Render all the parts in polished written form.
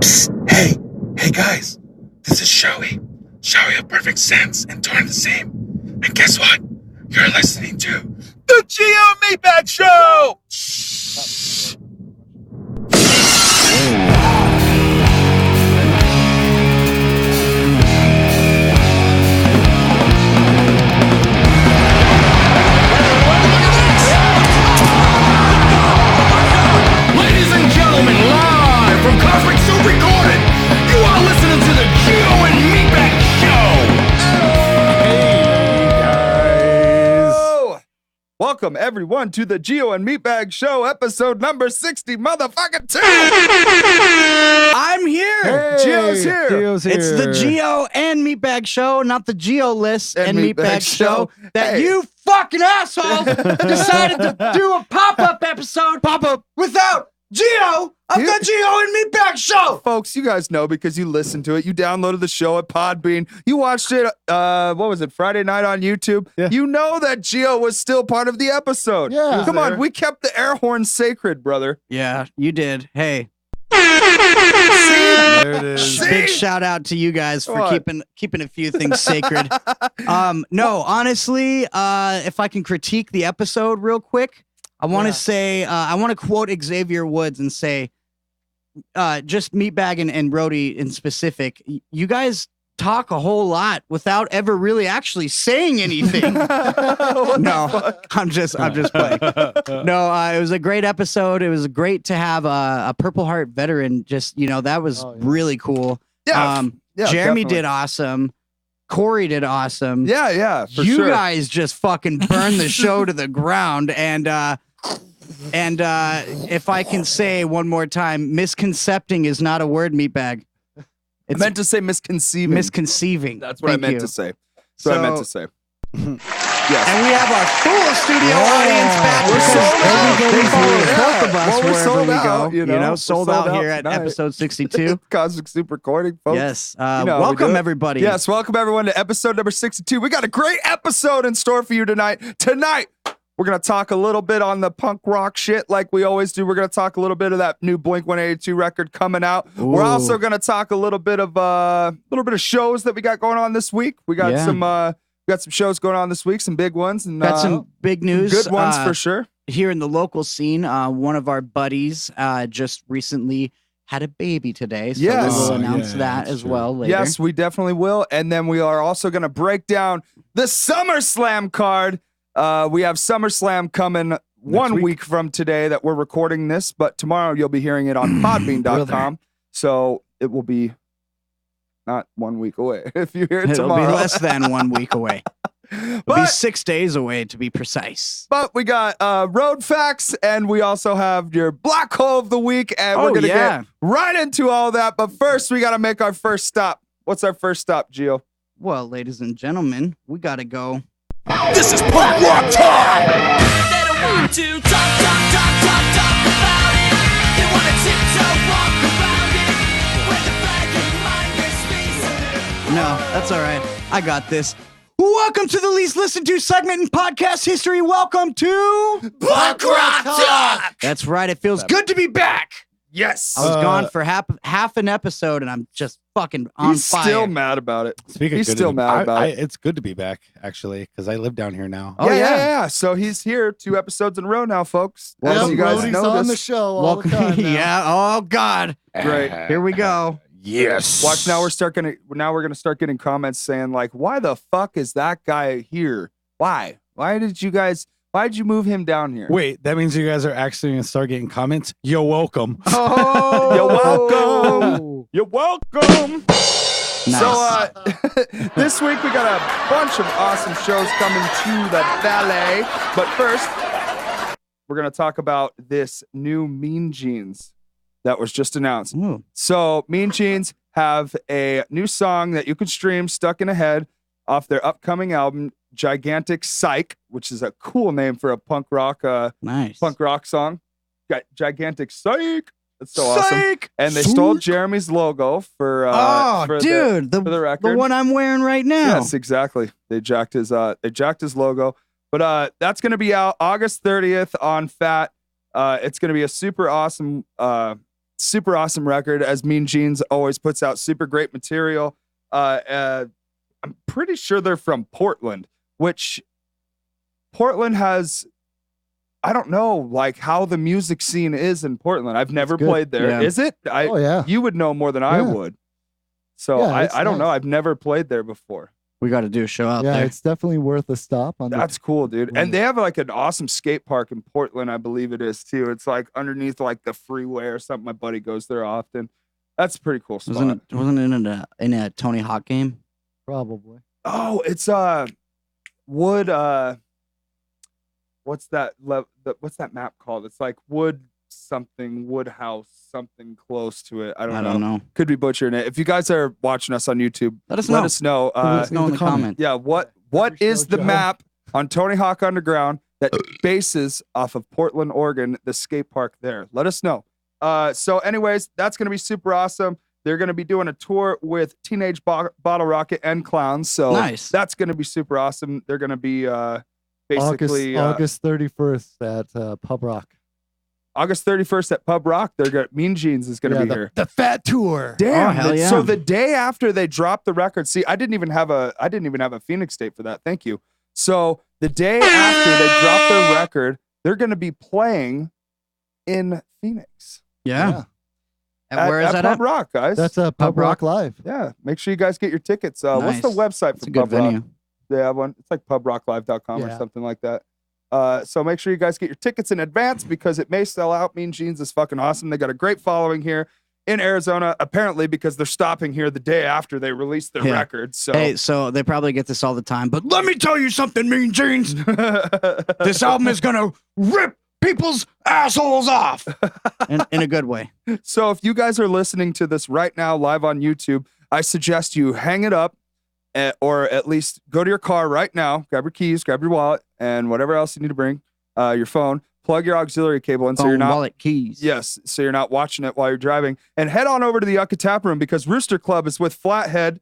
Hey guys, this is Showy. Showy of Perfect Sense and Torn the Same. And guess what? You're listening to the Gio and Meatbag Show! Ladies and gentlemen, live from Cosmic Soup Recorded, you are listening to the Gio and Meatbag Show. Hey guys! Welcome everyone to the Gio and Meatbag Show, episode number 60, motherfucking 2. I'm here. Hey, Gio's here. It's the Gio and Meatbag Show, not the Gio list and Meatbag Show. That you fucking asshole decided to do a pop-up episode without Gio of the Gio and Meatbag Show. Folks, you guys know because you listened to it. You downloaded the show at Podbean. You watched it, what was it, Friday night on YouTube? Yeah. You know that Gio was still part of the episode. Yeah. Come on, we kept the air horn sacred, brother. Yeah, you did. Hey, There it is. big shout out to you guys for What? keeping a few things sacred. No, honestly, if I can critique the episode real quick, I want to say, I want to quote Xavier Woods and say, just Meatbag and Brody in specific, you guys talk a whole lot without ever really actually saying anything. No, I'm just playing. No, it was a great episode. It was great to have a Purple Heart veteran. Just, that was really cool. Yeah, yeah, Jeremy definitely. did awesome. Corey did awesome. Yeah, for you sure. guys just fucking burned the show to the ground. And if I can say one more time, misconcepting is not a word, Meatbag. I It's meant to say misconceiving. misconceiving. That's what I Thank meant you. to say. That's what I meant to say. Yes. And we have our full studio audience back. We're because sold out. everybody follows Yeah. both of us Well, we're wherever sold we out, go. you know. We're Sold sold out out here at tonight. episode 62. Cosmic Soup Recording, folks. Yes. You know how we Welcome, do it. everybody. Yes, welcome everyone to episode number 62. We got a great episode in store for you tonight. Tonight, we're going to talk a little bit on the punk rock shit like we always do. We're going to talk a little bit of that new Blink-182 record coming out. We're Ooh. also going to talk a little bit of shows that we got going on this week. We got some shows going on this week, some big ones and Got some big news. good ones for sure. Here in the local scene, one of our buddies just recently had a baby today. So Yes. we will Oh, announce yeah, that that's as true. well later. Yes, we definitely will. And then we are also going to break down the SummerSlam card. We have SummerSlam coming 1 week from today that we're recording this, but tomorrow you'll be hearing it on podbean.com. So it will be not 1 week away if you hear it It'll tomorrow. be less than 1 week away. It'll be but, 6 days away to be precise. but we got road facts and we also have your black hole of the week. And we're going to get right into all that. But first, we got to make our first stop. What's our first stop, Gio? Well, ladies and gentlemen, we got to go. This is punk rock time. They don't want to talk about it. They want to tiptoe walk around it. Where the flag and mind your space. No, that's all right. I got this. Welcome to the least listened to segment in podcast history. Welcome to Punk rock time. That's right. It feels good to be back. Yes. I was gone for half an episode, and I'm just fucking on He's fire. still mad about it. Speaking He's of good still to be- mad about it. It's good to be back, actually, because I live down here now. Oh, yeah. yeah. So he's here 2 episodes in a row now, folks. Well, As you guys Brody's know on this. the show all Welcome. the time now. Yeah. Oh God. Great. Here we go. Yes. Watch now. We're gonna start getting comments saying like, "Why the fuck is that guy here? Why? Why'd you move him down here? Wait, that means you guys are actually going to start getting comments? You're welcome. Oh, You're welcome. You're welcome." Nice. So this week we got a bunch of awesome shows coming to the Valley. But first, we're gonna talk about this new Mean Jeans that was just announced. Ooh. So Mean Jeans have a new song that you can stream, Stuck in a Head, off their upcoming album, Gigantic Psych, which is a cool name for a punk rock Nice. song. Got Gigantic Psych. That's so awesome. Psych! And they stole Jeremy's logo for for dude, for the record. the one I'm wearing right now. Yes, exactly. They jacked his logo. But that's gonna be out August 30th on Fat. It's gonna be a super awesome super awesome record, as Mean Jeans always puts out super great material. I'm pretty sure they're from Portland, which Portland has, I don't know, like how the music scene is in Portland. I've never good. played there. Yeah. Is it? Oh, yeah. You would know more than I Yeah. would. So Yeah, it's I don't know. nice. I've never played there before. We got to do a show out Yeah, there. it's definitely worth a stop on That's cool, dude. Right. And they have like an awesome skate park in Portland, I believe it is too. It's like underneath like the freeway or something. My buddy goes there often. That's a pretty cool spot. Wasn't it in a Tony Hawk game? probably. Oh, it's wood what's that what's that map called? It's like wood house, something close to it. I don't know. Could be butchering it. If you guys are watching us on YouTube, Let us let know. us know. Let us know in the comments. Yeah, what Let is us know, the Joe. map on Tony Hawk Underground that bases off of Portland, Oregon, the skate park there? Let us know. So anyways, that's going to be super awesome. They're going to be doing a tour with Teenage Bottle Rocket and Clowns. So Nice. that's going to be super awesome. They're going to be basically August 31st at Pub Rock. August 31st at Pub Rock. They're going Mean Jeans is going to be here. The Fat Tour. Damn. Oh, hell yeah. So the day after they dropped the record, see, I didn't even have a Phoenix date for that. Thank you. So the day after they dropped their record, they're going to be playing in Phoenix. Yeah. And where is that Pub at? Rock, guys. That's a Pub Rock Live. Yeah. Make sure you guys get your tickets. What's the Nice. website It's for a good Pub Rock? venue. They have one. It's like pubrocklive.com or Yeah. something like that. So make sure you guys get your tickets in advance because it may sell out. Mean Jeans is fucking awesome. They got a great following here in Arizona, apparently because they're stopping here the day after they released their Yeah. record. So Hey, so they probably get this all the time, but let me tell you something, Mean Jeans. This album is gonna rip people's assholes off in a good way. So if you guys are listening to this right now live on YouTube, I suggest you hang it up or at least go to your car right now, grab your keys, grab your wallet, and whatever else you need to bring, your phone, plug your auxiliary cable in so you're Phone, not wallet, keys. Yes, so you're not watching it while you're driving. And head on over to the Yucca Tap Room because Rooster Club is with Flathead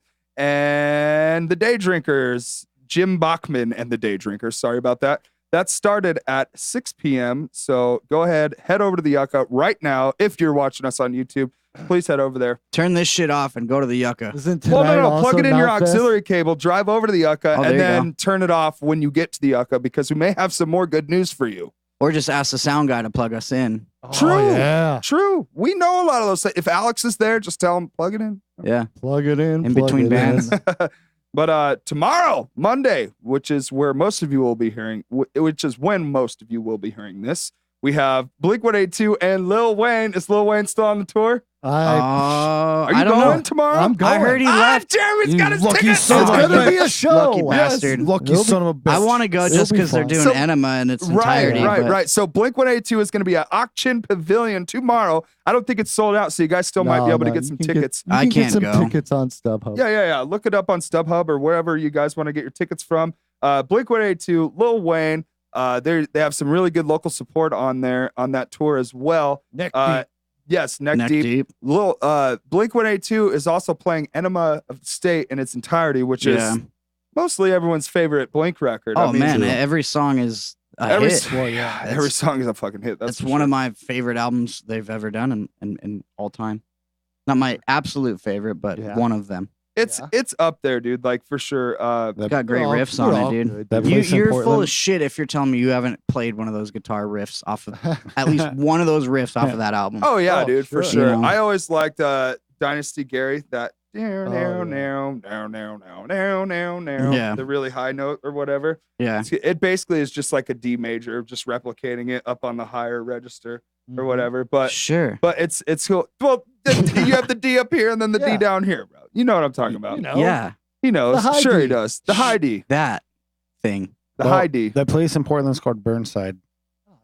and the Day Drinkers, Jim Bachman and the Day Drinkers. Sorry about that. That started at 6 p.m. So go ahead, head over to the Yucca right now. If you're watching us on YouTube, please head over there. Turn this shit off and go to the Yucca. Isn't tonight Well, no, also plug it in your Knot Fest? auxiliary cable, drive over to the Yucca, Oh, there and you then go. turn it off when you get to the Yucca because we may have some more good news for you. Or just ask the sound guy to plug us in. True. Oh, yeah. True. We know a lot of those things. If Alex is there, just tell him, plug it in. Yeah. Plug it in. In plug between it bands. in. But tomorrow, Monday, which is where most of you will be hearing, which is when most of you will be hearing this, we have Blink-182 and Lil Wayne. Is Lil Wayne still on the tour? Are you I don't going know. tomorrow? I'm going. I heard he left. Jeremy's You got his lucky tickets. son It's of a gonna be bitch. a show. Lucky bastard. Lucky It'll be- son of a bitch. I want to go It'll just be because they're fun. doing So- Enema in its Right, entirety. but right. So Blink-182 is going to be at Auction Pavilion tomorrow. I don't think it's sold out, so you guys still might be No, able to no, get you some can tickets. you I can get can't some go. tickets on StubHub. Yeah. Look it up on StubHub or wherever you guys want to get your tickets from. Blink-182, Lil Wayne. They have some really good local support on there on that tour as well. Neck Yes, neck neck deep. deep. Lil Blink-182 is also playing Enema of the State in its entirety, which Yeah. is mostly everyone's favorite Blink record. Oh I mean, man, every song is a every hit. Well, yeah, every song is a fucking hit. That's It's for one sure. of my favorite albums they've ever done in all time. Not my absolute favorite, but Yeah. one of them. It's Yeah. it's up there, dude. Like for sure. It's got great They're all- riffs they're on all it, dude. good, That dude. place in You're full Portland. of shit if you're telling me you haven't played one of those guitar riffs off of at least one of those riffs off of that album. Oh yeah, Oh, dude, for sure. sure. You know? I always liked Dynasty Gary. That yeah. Yeah. the really high note or whatever. Yeah. It basically is just like a D major, just replicating it up on the higher register Mm-hmm. or whatever. But Sure. it's cool. Well, you have the D up here and then the D Yeah. down here, bro. You know what I'm talking about. You know. Yeah. He knows. The high Sure he D. does. The high D. That thing. The Well, high D. That place in Portland's called Burnside.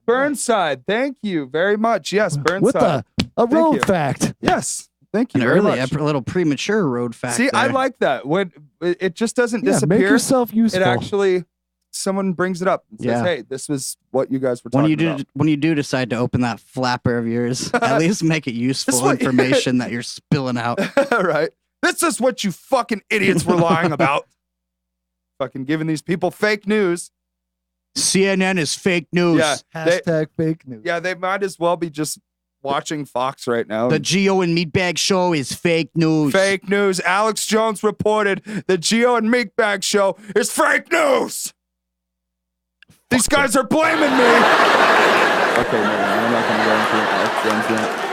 Burnside. Thank you very much. Yes, Burnside. With a Thank road you. fact. Yes. Thank you An very early, much. a little premature road fact. See, I there. like that. When it just doesn't Yeah, make disappear, yourself useful. it actually someone brings it up and says, Yeah. "Hey, this was what you guys were when talking you do about." when you do decide to open that flapper of yours, at least make it useful what- information that you're spilling out. Right? This is what you fucking idiots were lying about. Fucking giving these people fake news. CNN is fake news. Yeah. Hashtag fake news. Yeah, they might as well be just watching Fox right now. The Gio and Meatbag Show is fake news. Fake news. Alex Jones reported the Gio and Meatbag Show is fake news. These guys are blaming me. Okay, no, I'm not going to go into Alex Jones yet.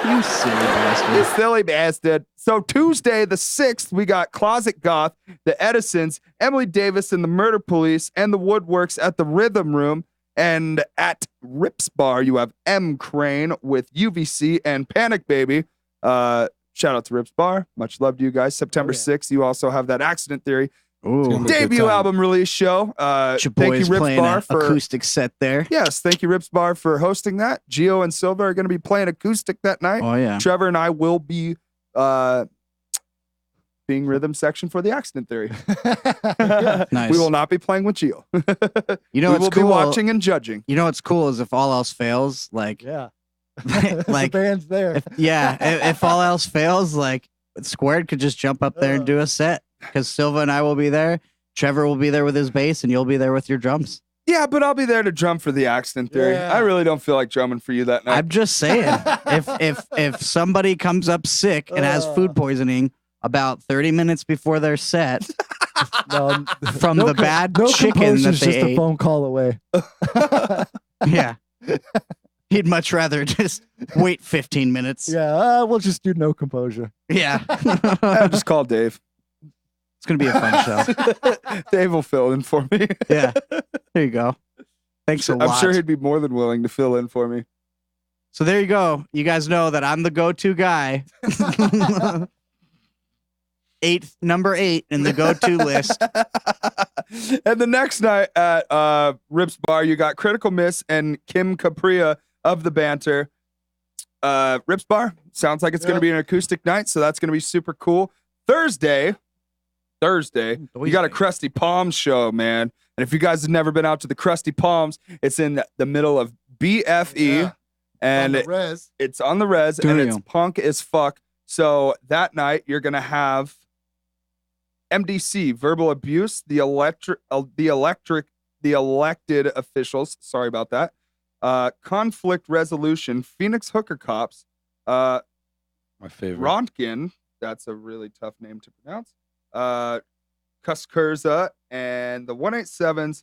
You silly bastard. You silly bastard. So Tuesday the 6th, we got Closet Goth, the Edisons, Emily Davis and the Murder Police, and the Woodworks at the Rhythm Room. And at Rips Bar, you have M. Crane with UVC and Panic Baby. Shout out to Rips Bar. Much love to you guys. September 6th, you also have that Accident Theory Ooh. debut album release show. Your Thank you, boys Rips playing Bar, an for acoustic set there. Yes, thank you, Rips Bar, for hosting that. Gio and Silva are going to be playing acoustic that night. Oh, yeah. Trevor and I will be being rhythm section for the Accident Theory. Nice. We will not be playing with Gio. You know we what's will cool? be watching and judging. You know what's cool is if all else fails, like, Yeah. like, the band's there. if all else fails, like, Squared could just jump up there and do a set because Silva and I will be there. Trevor will be there with his bass, and you'll be there with your drums. Yeah, but I'll be there to drum for the Accident Theory. Yeah. I really don't feel like drumming for you that night. I'm just saying, if somebody comes up sick and has food poisoning about 30 minutes before their set No, from the bad no chicken that composure's they just a ate, phone call away. yeah, he'd much rather just wait 15 minutes. Yeah, we'll just do no composure. Yeah. I'll just call Dave. It's gonna be a fun show. Dave will fill in for me. Yeah, there you go. Thanks a lot. I'm sure he'd be more than willing to fill in for me. So there you go. You guys know that I'm the go-to guy. Number 8 in the go-to list. And the next night at Rips Bar, you got Critical Miss and Kim Capria of the Banter. Rips Bar sounds like it's going to be an acoustic night, so that's going to be super cool. Thursday, you got a Krusty Palms show, man. And if you guys have never been out to the Krusty Palms, it's in the middle of BFE, and On the res. it's on the res, and it's Damn. punk as fuck. So that night, you're going to have MDC, verbal abuse, the elected officials. Sorry about that. Conflict resolution, Phoenix Hooker Cops, My favorite. Rontgen. That's a really tough name to pronounce. Kuskurza and the 187s.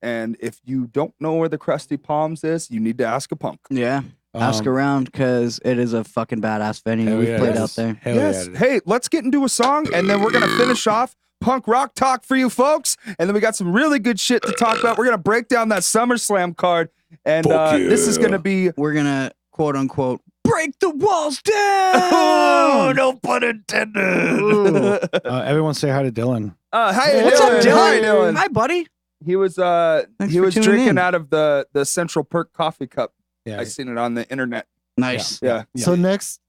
And if you don't know where the Krusty Palms is, you need to ask a punk. Yeah. Ask around because it is a fucking badass venue. hell We've yeah, played it out is. there. Hell Yes. yeah. Hey, let's get into a song and then we're going to finish off punk rock talk for you folks. And then we got some really good shit to talk about. We're going to break down that SummerSlam card. And this is going to be. We're gonna quote unquote break the walls down. Oh, no pun intended. Everyone say hi to Dylan. Hi, What's up, Dylan? Dylan? Hi, Dylan. Hi, buddy. He was Thanks he for was tuning drinking in. out of the Central Perk coffee cup. Yeah. I seen it on the internet. Nice. Yeah. So next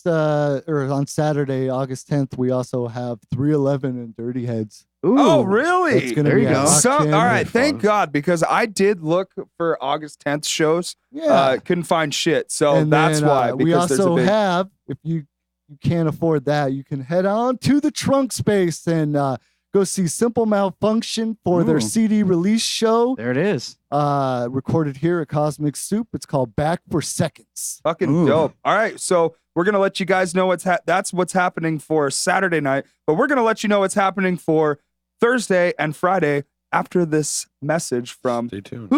or on Saturday, August 10th, we also have 311 and Dirty Heads. Ooh. Oh, It's really? gonna There be you at go. Rock All Jam. right, thank fun. God, because I did look for August 10th shows. Yeah. Couldn't find shit. So And that's then, why. we Because there's a also big. have, if you can't afford that, you can head on to the Trunk Space and go see Simple Malfunction for their Ooh. CD release show. There it is. Recorded here at Cosmic Soup. It's called Back for Seconds. Fucking Ooh. dope. All right, so we're gonna let you guys know that's what's happening for Saturday night, but we're gonna let you know what's happening for Thursday and Friday after this message from Stay tuned.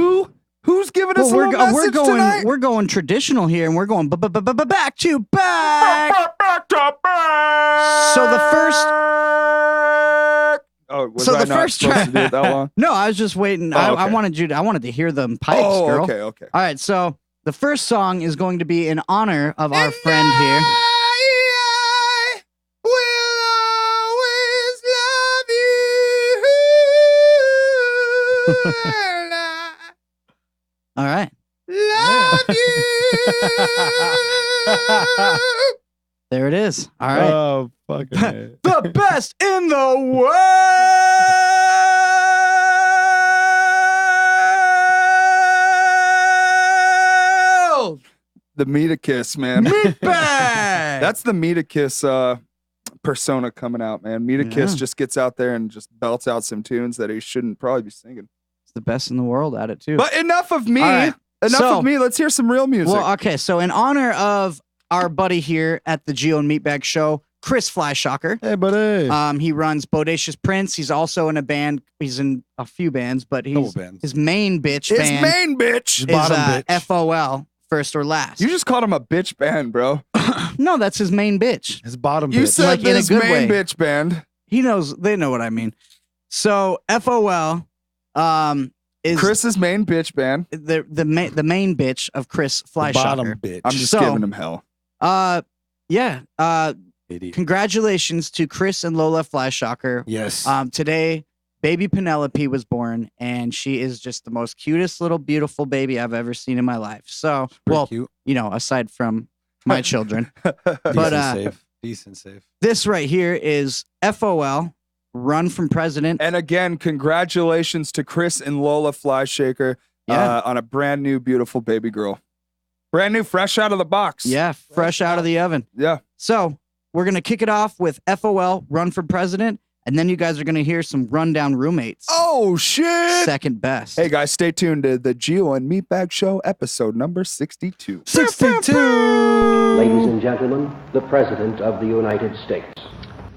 who's giving us a little message tonight? we're going traditional here, and we're going back to back. So the first. Oh, was So I the not first supposed track. to do it that long? No, I was just waiting. Oh, I okay. wanted to hear them pipes, Oh, girl. okay, okay. All right, so the first song is going to be in honor of our friend here. I will always love you. And I All right, love you. there it is. All right, Oh, fucking A. the best in the world. The Meta Kiss, man. Meatbag. That's the Meta Kiss persona coming out, man. Meta Kiss Yeah. just gets out there and just belts out some tunes that he shouldn't probably be singing. It's the best in the world at it too. But enough of me. All right. Enough So- of me. Let's hear some real music. Well, okay. So in honor of our buddy here at the Gio and Meatbag Show, Chris Flyshocker. Hey, buddy. He runs Bodacious Prince. He's also in a band. He's in a few bands, but Couple bands. his main bitch His band main bitch. is bottom bitch. FOL, First or Last. You just called him a bitch band, bro. No, that's his main bitch. His bottom You bitch. said Like, in a his good main way. bitch band. He knows. They know what I mean. So FOL is Chris's main bitch band. the main bitch of Chris bottom Flyshocker. bitch. I'm just So- giving him hell. Yeah. Idiot. Congratulations to Chris and Lola Flyshocker. Yes. Today, baby Penelope was born, and she is just the most cutest little beautiful baby I've ever seen in my life. So, Pretty well, cute. you know, aside from my children, Decent but safe. Decent safe. this right here is FOL, Run from President. And again, congratulations to Chris and Lola Flyshaker Yeah. on a brand new, beautiful baby girl. Brand new, fresh out of the box. Yeah, fresh out of the oven. Yeah. So we're gonna kick it off with FOL, Run for President, and then you guys are gonna hear some rundown roommates. Oh, shit. Second best. Hey, guys, stay tuned to the Gio and Meatbag Show, episode number 62. 62. Ladies and gentlemen, the President of the United States.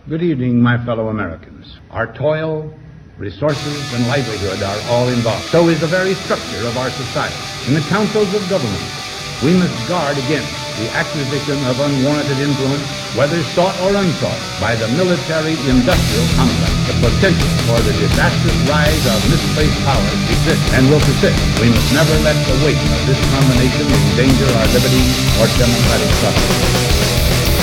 Good evening, my fellow Americans. Our toil, resources, and livelihood are all involved. So is the very structure of our society. In the councils of government, we must guard against the acquisition of unwarranted influence, whether sought or unsought, by the military-industrial complex. The potential for the disastrous rise of misplaced power exists and will persist. We must never let the weight of this combination endanger our liberties or democratic process.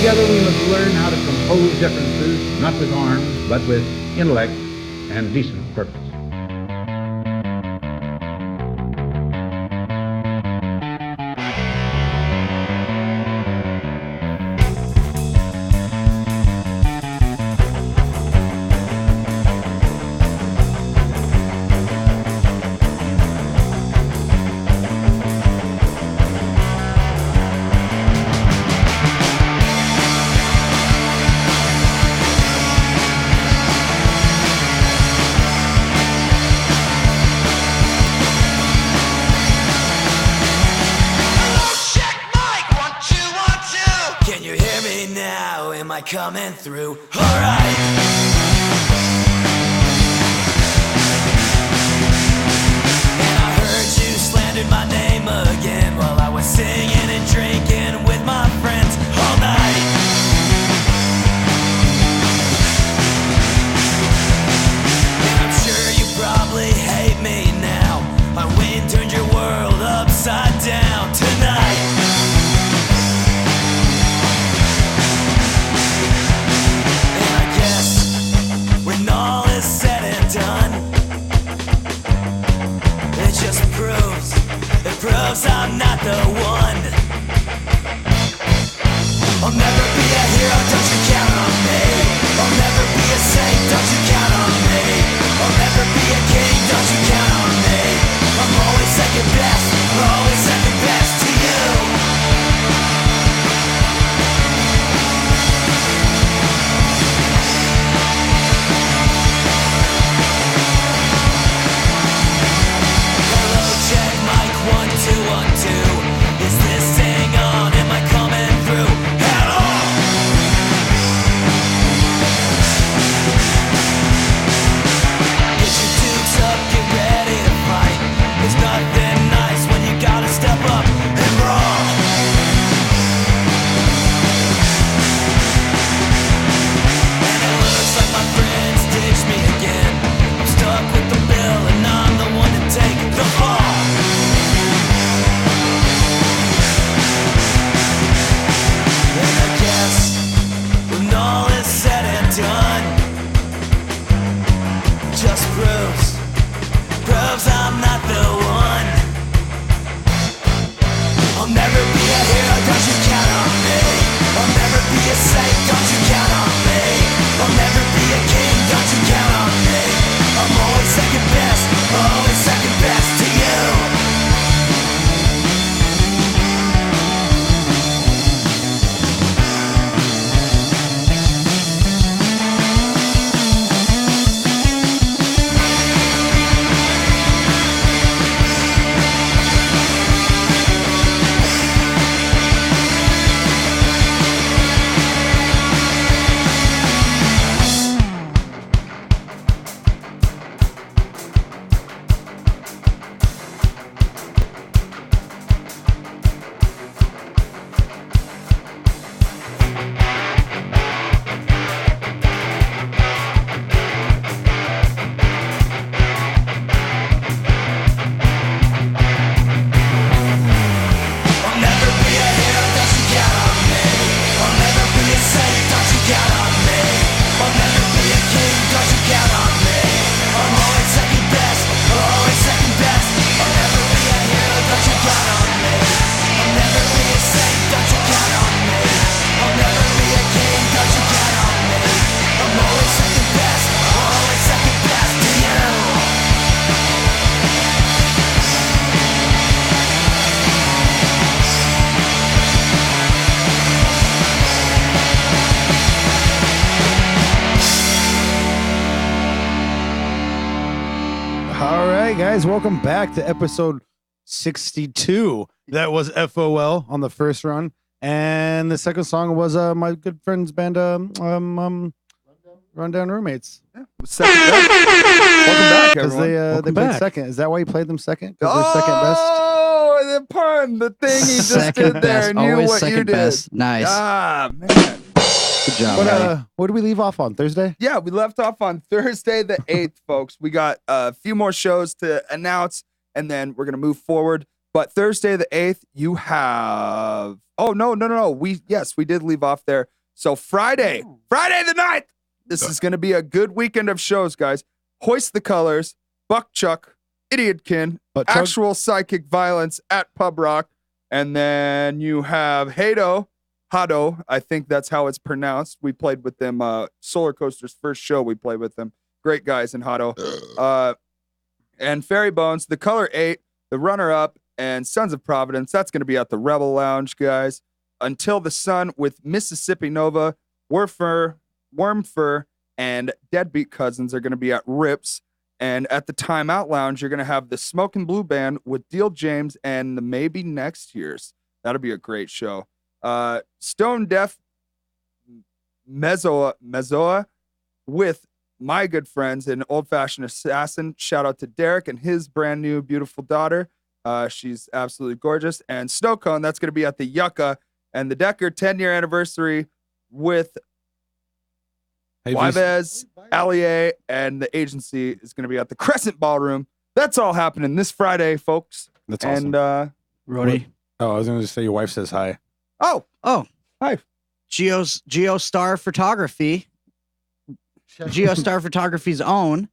Together we must learn how to compose differences, not with arms, but with intellect and decent purpose. Can you hear me now? Am I coming through? Alright. And I heard you slandered my name again while I was singing and drinking with my friends all night. And I'm sure you probably hate me now. My wind turned your world upside down tonight. When all is said and done, it just proves I'm not the one. I'll never be a hero, don't you count on me. I'll never be a saint, don't you count on me. I'll never be a king, don't you count on me. I'm always second best, always second best to you. Check mic 1 2 1 2. Is this thing on? Am I coming through at all? Get your dukes up, get ready to fight. There's nothing nice when you gotta step up and brawl. And it looks like my friends ditched me again. I'm stuck with the bill and I'm the one to take the fall. And I guess when all is said and done, just proves I'm not the one. I'll never be a hero, don't you count on me. I'll never be a saint, don't you count on me. I'll never be a king, don't you count on me. I'm always second best to you. I'll never be a hero, don't you count on me. I'll never be a saint, don't you count on me. I'll never be a king, don't you count on me. I'm always second best, always second best. I'll never be a hero, don't you count on me. I'll never be a saint, don't you count on me. I'll never be a king, don't you count on me. I'm always second best to you. All right, guys, welcome back to episode 62. That was FOL on the first run, and the second song was my good friend's band, Rundown Roommates, Second best. Welcome back, because everyone. they Welcome played back. second. Is that why you played them second? Because they're second best. Oh, the pun, the thing he just Second did there, best, knew always what you second did. best. Nice. Ah, man. Good job, buddy. What did we leave off on Thursday? Yeah, we left off on Thursday the 8th, folks. We got a few more shows to announce, and then we're going to move forward. But Thursday the 8th, you have. Oh no. We did leave off there. So Friday the 9th. This is going to be a good weekend of shows, guys. Hoist the Colors, Buck Chuck, Idiotkin, Actual Psychic Violence at Pub Rock, and then you have Hado, I think that's how it's pronounced. We played with them. Solar Coaster's first show, we played with them. Great guys in Hado. And Fairy Bones, The Color 8, The Runner-Up, and Sons of Providence. That's going to be at the Rebel Lounge, guys. Until the Sun with Mississippi Nova, Wormfur, and Deadbeat Cousins are going to be at Rips. And at the Time Out Lounge, you're going to have the Smokin' Blue Band with Deal James and the Maybe Next Years. That'll be a great show. Stone Deaf Mezzoa with my good friends and Old Fashioned Assassin. Shout out to Derek and his brand new beautiful daughter. She's absolutely gorgeous. And Snow Cone, that's going to be at the Yucca. And the Decker 10-year anniversary with Wybez, Allier, and the agency is going to be at the Crescent Ballroom. That's all happening this Friday, folks. That's awesome. And Rody. Oh, I was going to say your wife says hi. Oh, hi. Geo Star Photography. Geo Star Photography's own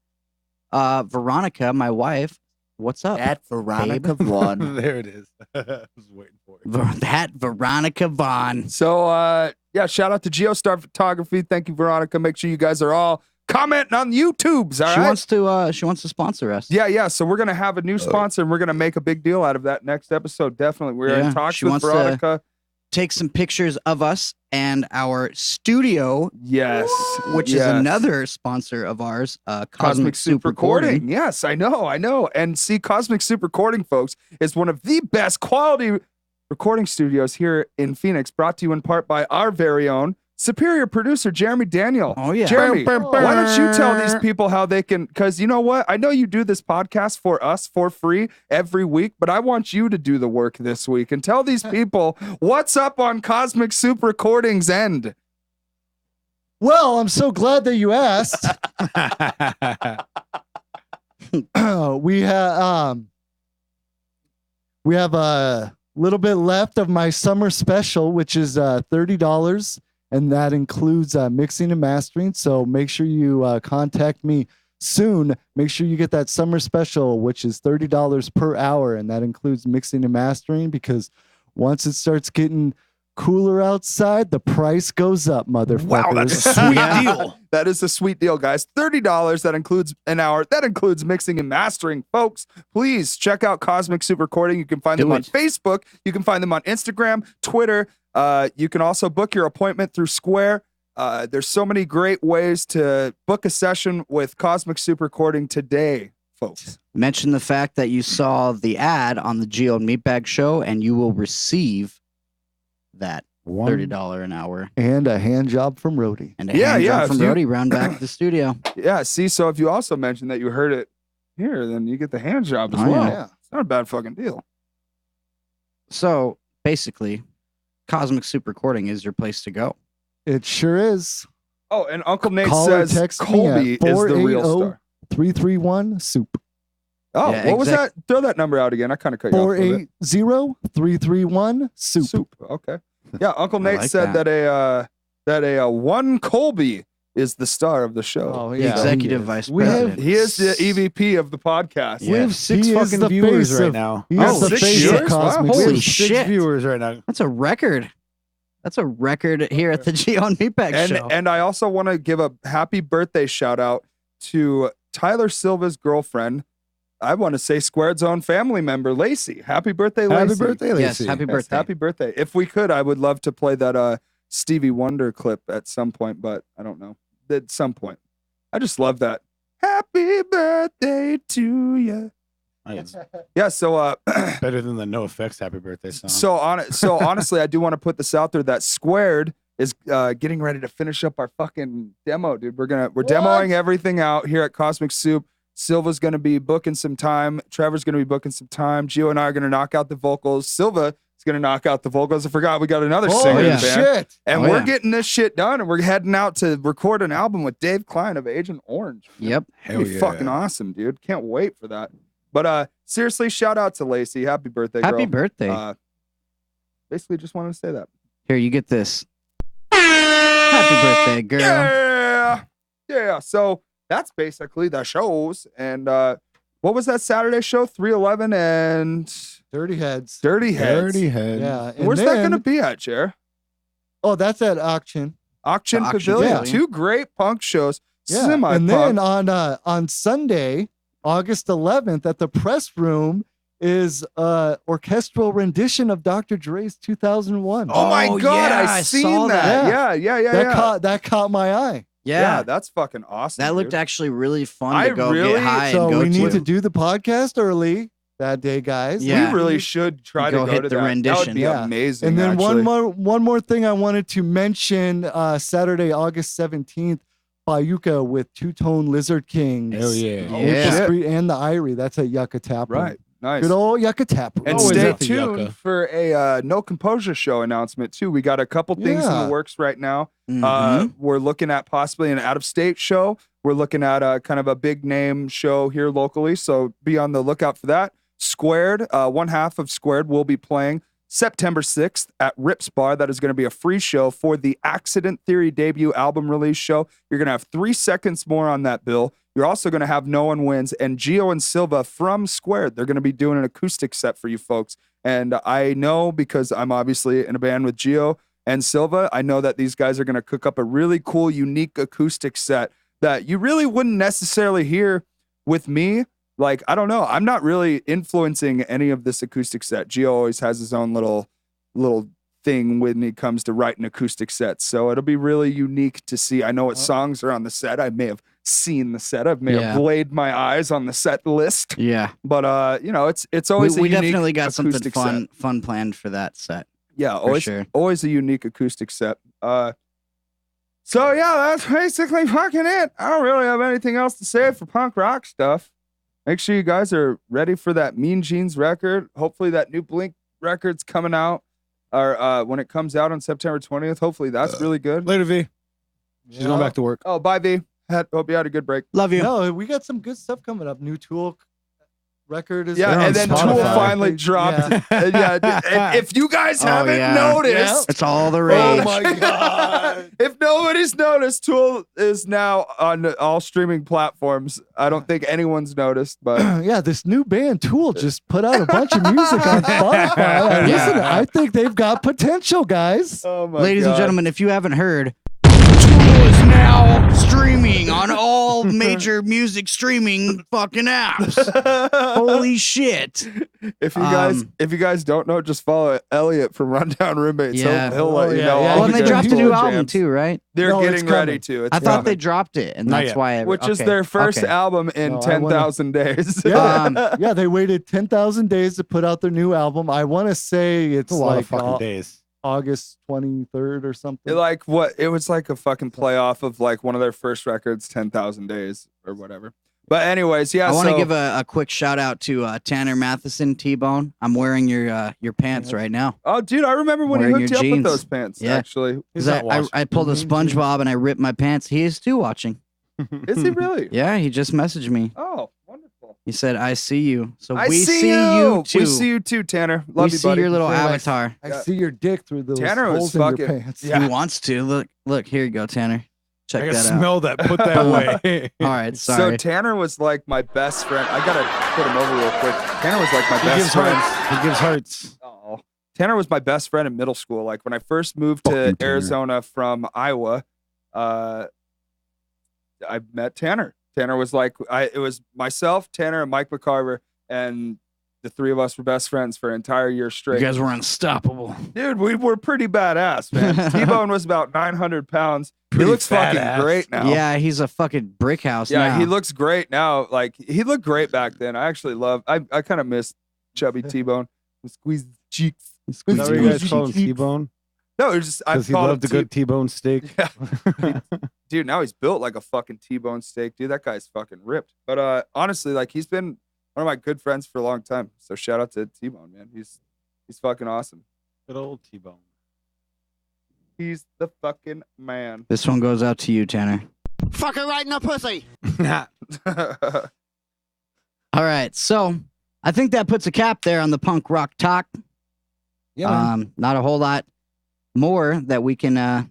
Veronica, my wife. What's up? At Veronica babe? Vaughn. There it is. I was waiting for it. That Veronica Vaughn. So, shout out to Geostar Photography. Thank you, Veronica. Make sure you guys are all commenting on YouTubes. All right. She wants to sponsor us. Yeah. So we're gonna have a new sponsor, and we're gonna make a big deal out of that next episode. Definitely, we're in talks with Veronica. Take some pictures of us and our studio. Yes, which is another sponsor of ours, Cosmic Soup Recording. Yes, I know. And see, Cosmic Soup Recording, folks, is one of the best quality recording studios here in Phoenix, brought to you in part by our very own superior producer, Jeremy Daniel. Oh, yeah. Jeremy, why don't you tell these people how they can, because you know what? I know you do this podcast for us for free every week, but I want you to do the work this week and tell these people what's up on Cosmic Soup Recording's end. Well, I'm so glad that you asked. We have a little bit left of my summer special, which is $30, and that includes mixing and mastering. So make sure you contact me soon. Make sure you get that summer special, which is $30 per hour, and that includes mixing and mastering, because once it starts getting cooler outside, the price goes up, motherfuckers. Wow, that's a sweet deal. That is a sweet deal, guys. $30. That includes an hour. That includes mixing and mastering. Folks, please check out Cosmic Soup Recording. You can find them on Facebook. You can find them on Instagram, Twitter. You can also book your appointment through Square. There's so many great ways to book a session with Cosmic Soup Recording today, folks. Mention the fact that you saw the ad on the Gio and Meatbag Show, and you will receive that $30 an hour and a hand job from Rody. And a hand job from Rody round back to the studio. Yeah, see, so if you also mention that you heard it here, then you get the hand job as well. Yeah. It's not a bad fucking deal. So basically, Cosmic Soup Recording is your place to go. It sure is. Oh, and Uncle Nate Call or says text Colby is the real star. 480-331 soup. Oh, yeah, what was that? Throw that number out again. I kind of cut you off. 480-331 soup. Okay. Yeah, Uncle Nate said that a one Colby is the star of the show. Oh, The yeah. executive vice president. He is the EVP of the podcast. We have 6 He is fucking the viewers face right of- now. He is the 6 face viewers? of Cosmic Wow. Soup. Holy 6 shit. viewers right now. That's a record. That's a record here at the Gio and Meatbag Show. And I also want to give a happy birthday shout out to Tyler Silva's girlfriend. I want to say Squared Zone family member, Lacey. Happy birthday, Lacey. Happy birthday, Lacey. Yes, happy birthday. Happy birthday. If we could, I would love to play that Stevie Wonder clip at some point, but I don't know. At some point. I just love that. Happy birthday to you. Yeah, so Better than the No Effects Happy Birthday song. so honestly, I do want to put this out there that Squared is getting ready to finish up our fucking demo, dude. We're demoing everything out here at Cosmic Soup. Silva's gonna be booking some time. Trevor's gonna be booking some time. Gio and I are gonna knock out the vocals. Silva is gonna knock out the vocals. I forgot we got another singer in the band. Shit. And Oh, we're yeah. getting this shit done, and we're heading out to record an album with Dave Klein of Agent Orange. Yep. It'll be fucking awesome, dude. Can't wait for that. But seriously, shout out to Lacey. Happy birthday, Happy girl. birthday. Basically, just wanted to say that. Here, you get this. Happy birthday, girl. Yeah. So that's basically the shows. And what was that Saturday show? 311 and Dirty Heads. Dirty Heads. Dirty Head. Yeah. and Where's that then- going to be at, Jer? Oh, that's at Auction. Auction The Auction Pavilion. Pavilion. Two great punk shows. Yeah. Semi-punk. And then on Sunday, August 11th, at the press room is orchestral rendition of Dr. Dre's 2001. Oh my Oh, God, yeah, I I seen saw that. Yeah. That caught my eye. Yeah, that's fucking awesome. That looked dude. actually really fun I to go really- get high So and go we need to to. do the podcast early that day, guys. Yeah. We really should try Go to go hit to the that. That rendition. would be Yeah. amazing. And then actually. one more thing I wanted to mention, Saturday, August 17th, Bayuka with Two Tone Lizard Kings. Hell yeah. Maple Yeah. Street and the Irie. That's at Yucca Tap Room. Right. Nice. Good old Yucca Tap Room. And Always stay at the tuned Yucca. for a No Composure Show announcement too. We got a couple things in Yeah. the works right now. Mhm. We're looking at possibly an out-of-state show. We're looking at a kind of a big name show here locally, so be on the lookout for that. Squared, one half of Squared will be playing September 6th at Rips Bar. That is going to be a free show for the Accident Theory debut album release show. You're going to have 3 seconds more on that bill. You're also going to have No One Wins and Gio and Silva from Squared. They're going to be doing an acoustic set for you folks. And I know, because I'm obviously in a band with Gio and Silva, I know that these guys are going to cook up a really cool, unique acoustic set that you really wouldn't necessarily hear with me. Like, I don't know. I'm not really influencing any of this acoustic set. Gio always has his own little thing when it comes to writing acoustic sets. So it'll be really unique to see. I know what songs are on the set. I may have seen the set. I may Yeah. have laid my eyes on the set list. Yeah. But it's always We a unique definitely got something acoustic set. fun planned for that set. Yeah, always sure. always a unique acoustic set. So yeah, that's basically fucking it. I don't really have anything else to say for punk rock stuff. Make sure you guys are ready for that Mean Jeans record. Hopefully that new Blink record's coming out, or when it comes out on September 20th. Hopefully that's really good. Later, V. She's going back to work. Oh, bye, V. Hope you had a good break. Love you. No, we got some good stuff coming up. New Tool record is Yeah, out. and then Tool Spotify. finally dropped. Yeah. And if you guys Oh, haven't yeah. noticed, It's all the oh rage. my god! If nobody's noticed, Tool is now on all streaming platforms. I don't think anyone's noticed, but Yeah, this new band Tool just put out a bunch of music on Spotify. Listen, I think they've got potential, guys. oh my Ladies and God. gentlemen, if you haven't heard, Tool is now streaming on all major music streaming fucking apps. Holy shit. if you guys don't know, just follow Elliot from Rundown Roommates. Yeah. He'll let Oh, you yeah, know. yeah. all Well, and the they good dropped a Tool new jams. album too, right? They're No, it's getting ready coming. to. It's I thought coming. they dropped it, and Not that's yet. why. Which is okay. their first Okay. album in No, I wanna- 10,000 days. Um, Yeah, they waited 10,000 days to put out their new album. I want to say it's It's a lot like of fucking days. August 23rd or something. It was like a fucking playoff of like one of their first records, 10,000 Days or whatever. But anyways, yeah. I want to so- give a quick shout out to Tanner Matheson, T-Bone. I'm wearing your pants right now. Oh, dude, I remember when he Wearing hooked your you up with jeans. those pants. Yeah. Actually, He's 'Cause not watching. I pulled a SpongeBob and I ripped my pants. He is too watching. is he really? Yeah, he just messaged me. Oh, wonderful. He said, "I see you." So I we see you too. We see you too, Tanner. Love We you, see buddy. your little Very nice. avatar. I see your dick through those Tanner was holes in your fucking- pants. Yeah. He wants to. Look. Here you go, Tanner. Check I can that out. smell that. Put that away. All right, So sorry. Tanner was like my best friend. I gotta put him over real quick. Tanner was like my He best gives friend. hearts. He gives hearts. Oh. Tanner was my best friend in middle school. Like when I first moved to Fucking Tanner. Arizona from Iowa, I met Tanner. Tanner was like, it was myself, Tanner, and Mike McCarver, and the three of us were best friends for an entire year You straight. guys were unstoppable. Dude, we were pretty badass, man. T-Bone was about 900 pounds. He Pretty looks fucking badass. great now. Yeah, he's a fucking brick house Yeah, now. he looks great now. Like he looked great back then. I actually I kind of miss chubby T-Bone. Squeeze the cheeks. Is that what you guys call him? T-bone? No, it's just I Because he called him loved a good T-bone steak. Yeah. Dude, now he's built like a fucking T-bone steak. Dude, that guy's fucking ripped. But honestly, like he's been one of my good friends for a long time. So shout out to T-Bone, man. He's fucking awesome. Good old T-bone. He's the fucking man. This one goes out to you, Tanner. Fuck her right in the pussy. I All right, so I think that puts a cap there on the punk rock talk. Yeah, man. Not a whole lot more that we can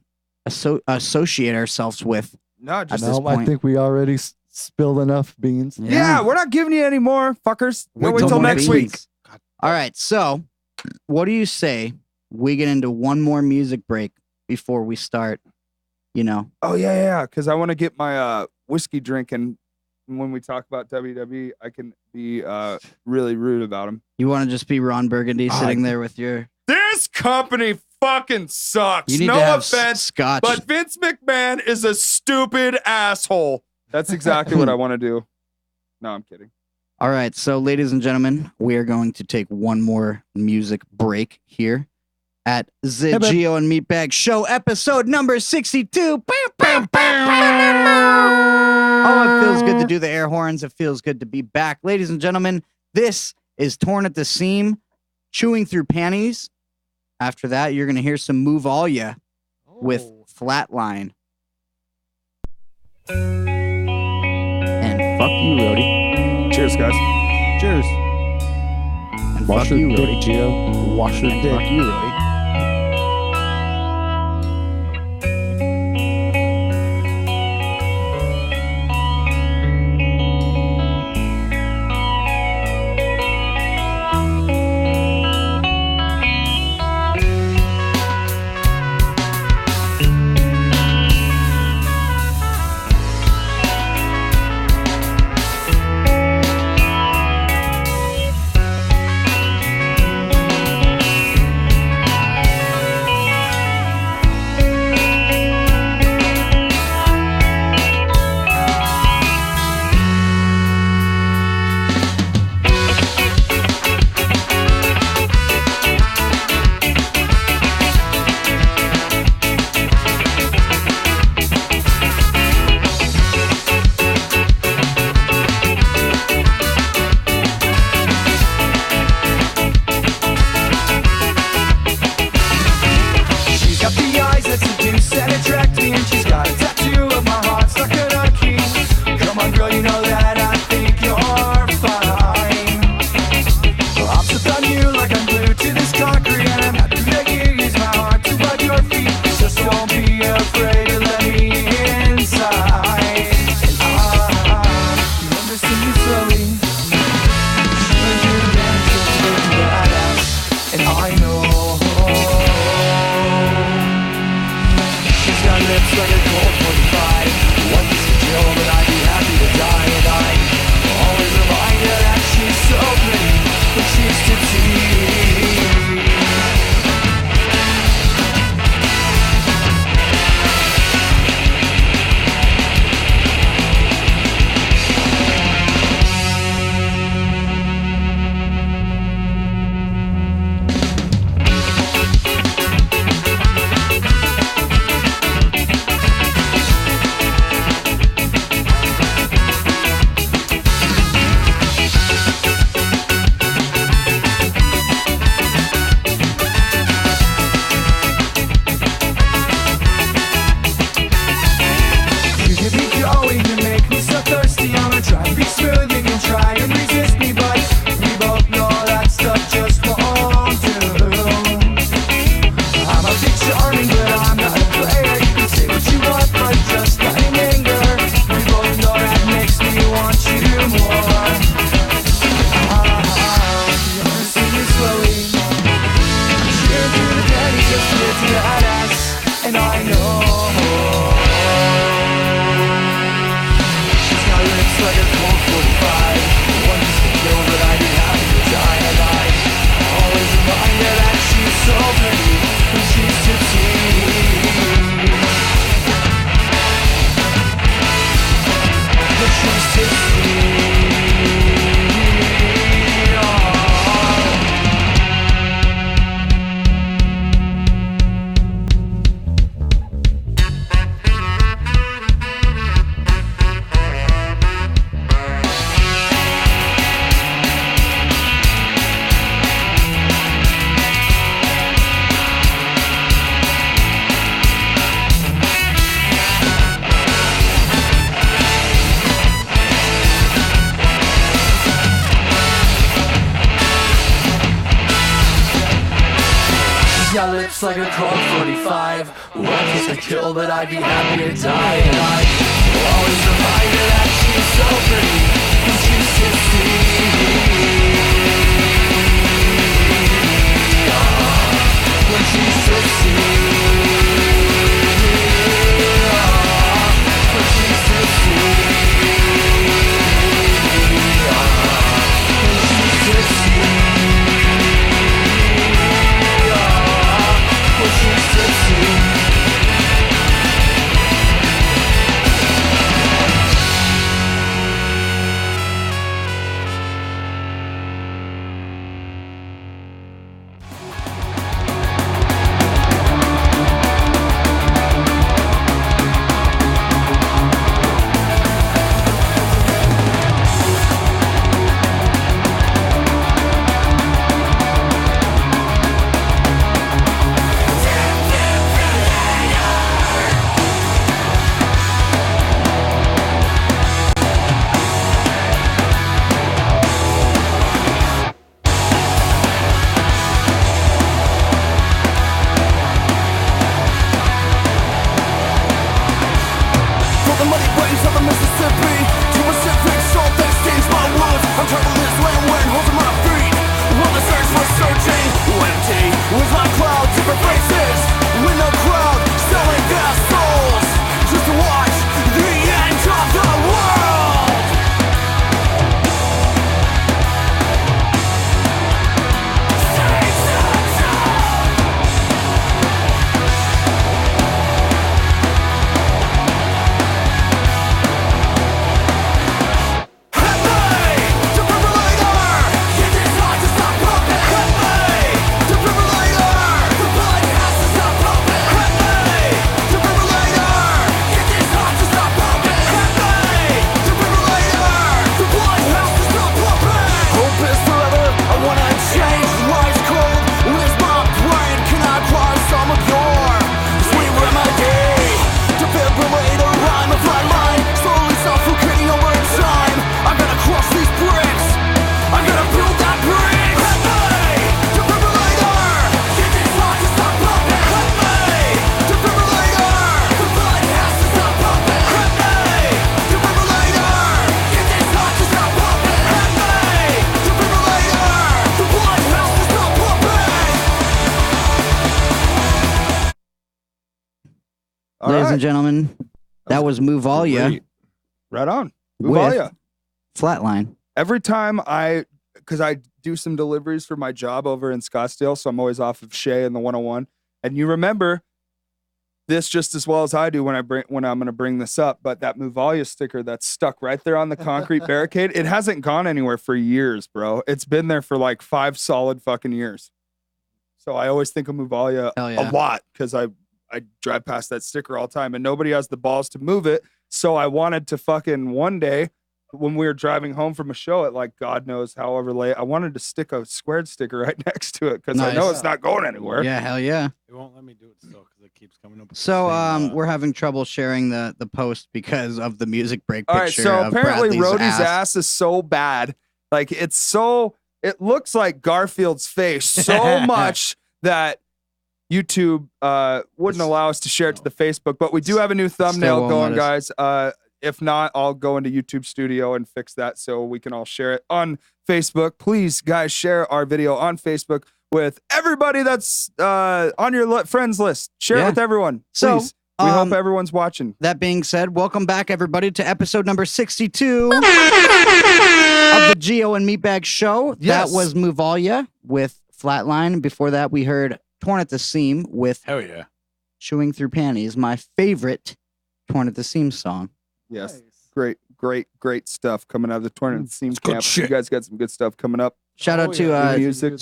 associate ourselves with. No, just this No, I point. think we already spilled enough beans. yeah, we're not giving you any more, fuckers. Wait No till more next beans. week. All right, so what do you say we get into one more music break before we start? You know, Oh yeah, because I want to get my whiskey drink, and when we talk about WWE, I can be really rude about them. you want to just be Ron Burgundy sitting there with your. This company fucking sucks. You need No to have offense, scotch. but Vince McMahon is a stupid asshole. That's exactly what I want to do. No, I'm kidding. All right, so ladies and gentlemen, we are going to take one more music break here at the Gio and Meatbag Show, episode number 62. Oh, it feels good to do the air horns. It feels good to be back. Ladies and gentlemen, this is Torn at the Seam, Chewing Through Panties. After that, you're going to hear some Move All Ya with Flatline. And fuck you, Rody. Cheers, guys. Cheers. And Wash fuck your you, dick, Rody. Gio. Wash your And dick. fuck you, Rody. Your lips like a Colt 45. One kiss to kill, but I'd be happy to die. And I always remind her that she's so pretty, and she's 60. When she's 60. When she's 60. Ladies and gentlemen, that was Muvalia. Great. Right on. With Muvalia. Flatline. Every time because I do some deliveries for my job over in Scottsdale, so I'm always off of Shea and the 101. And you remember this just as well as I do when I'm going to bring this up, but that Muvalia sticker that's stuck right there on the concrete barricade, it hasn't gone anywhere for years, bro. It's been there for like 5 solid fucking years. So I always think of Muvalia a lot because I drive past that sticker all the time and nobody has the balls to move it. So I wanted to fucking one day when we were driving home from a show at like God knows however late, I wanted to stick a squared sticker right next to it because I know it's not going anywhere. Yeah, hell yeah. It won't let me do it still because it keeps coming up. So we're having trouble sharing the post because of the music break All right, picture. so of apparently Bradley's Rhodey's ass is so bad. Like it looks like Garfield's face so much that YouTube wouldn't allow us to share it to the Facebook, but we do have a new thumbnail won't going, let guys. If not, I'll go into YouTube Studio and fix that so we can all share it on Facebook. Please, guys, share our video on Facebook with everybody that's on your friends list. Share it with everyone. So, Please. We hope everyone's watching. That being said, welcome back, everybody, to episode number 62 of the Gio and Meatbag Show. Yes. That was Muvalia with Flatline. Before that, we heard Torn at the Seam with Chewing Through Panties, my favorite Torn at the Seam song. Yes. Great stuff coming out of the Torn at the Seam camp. You guys got some good stuff coming up. Shout out to music.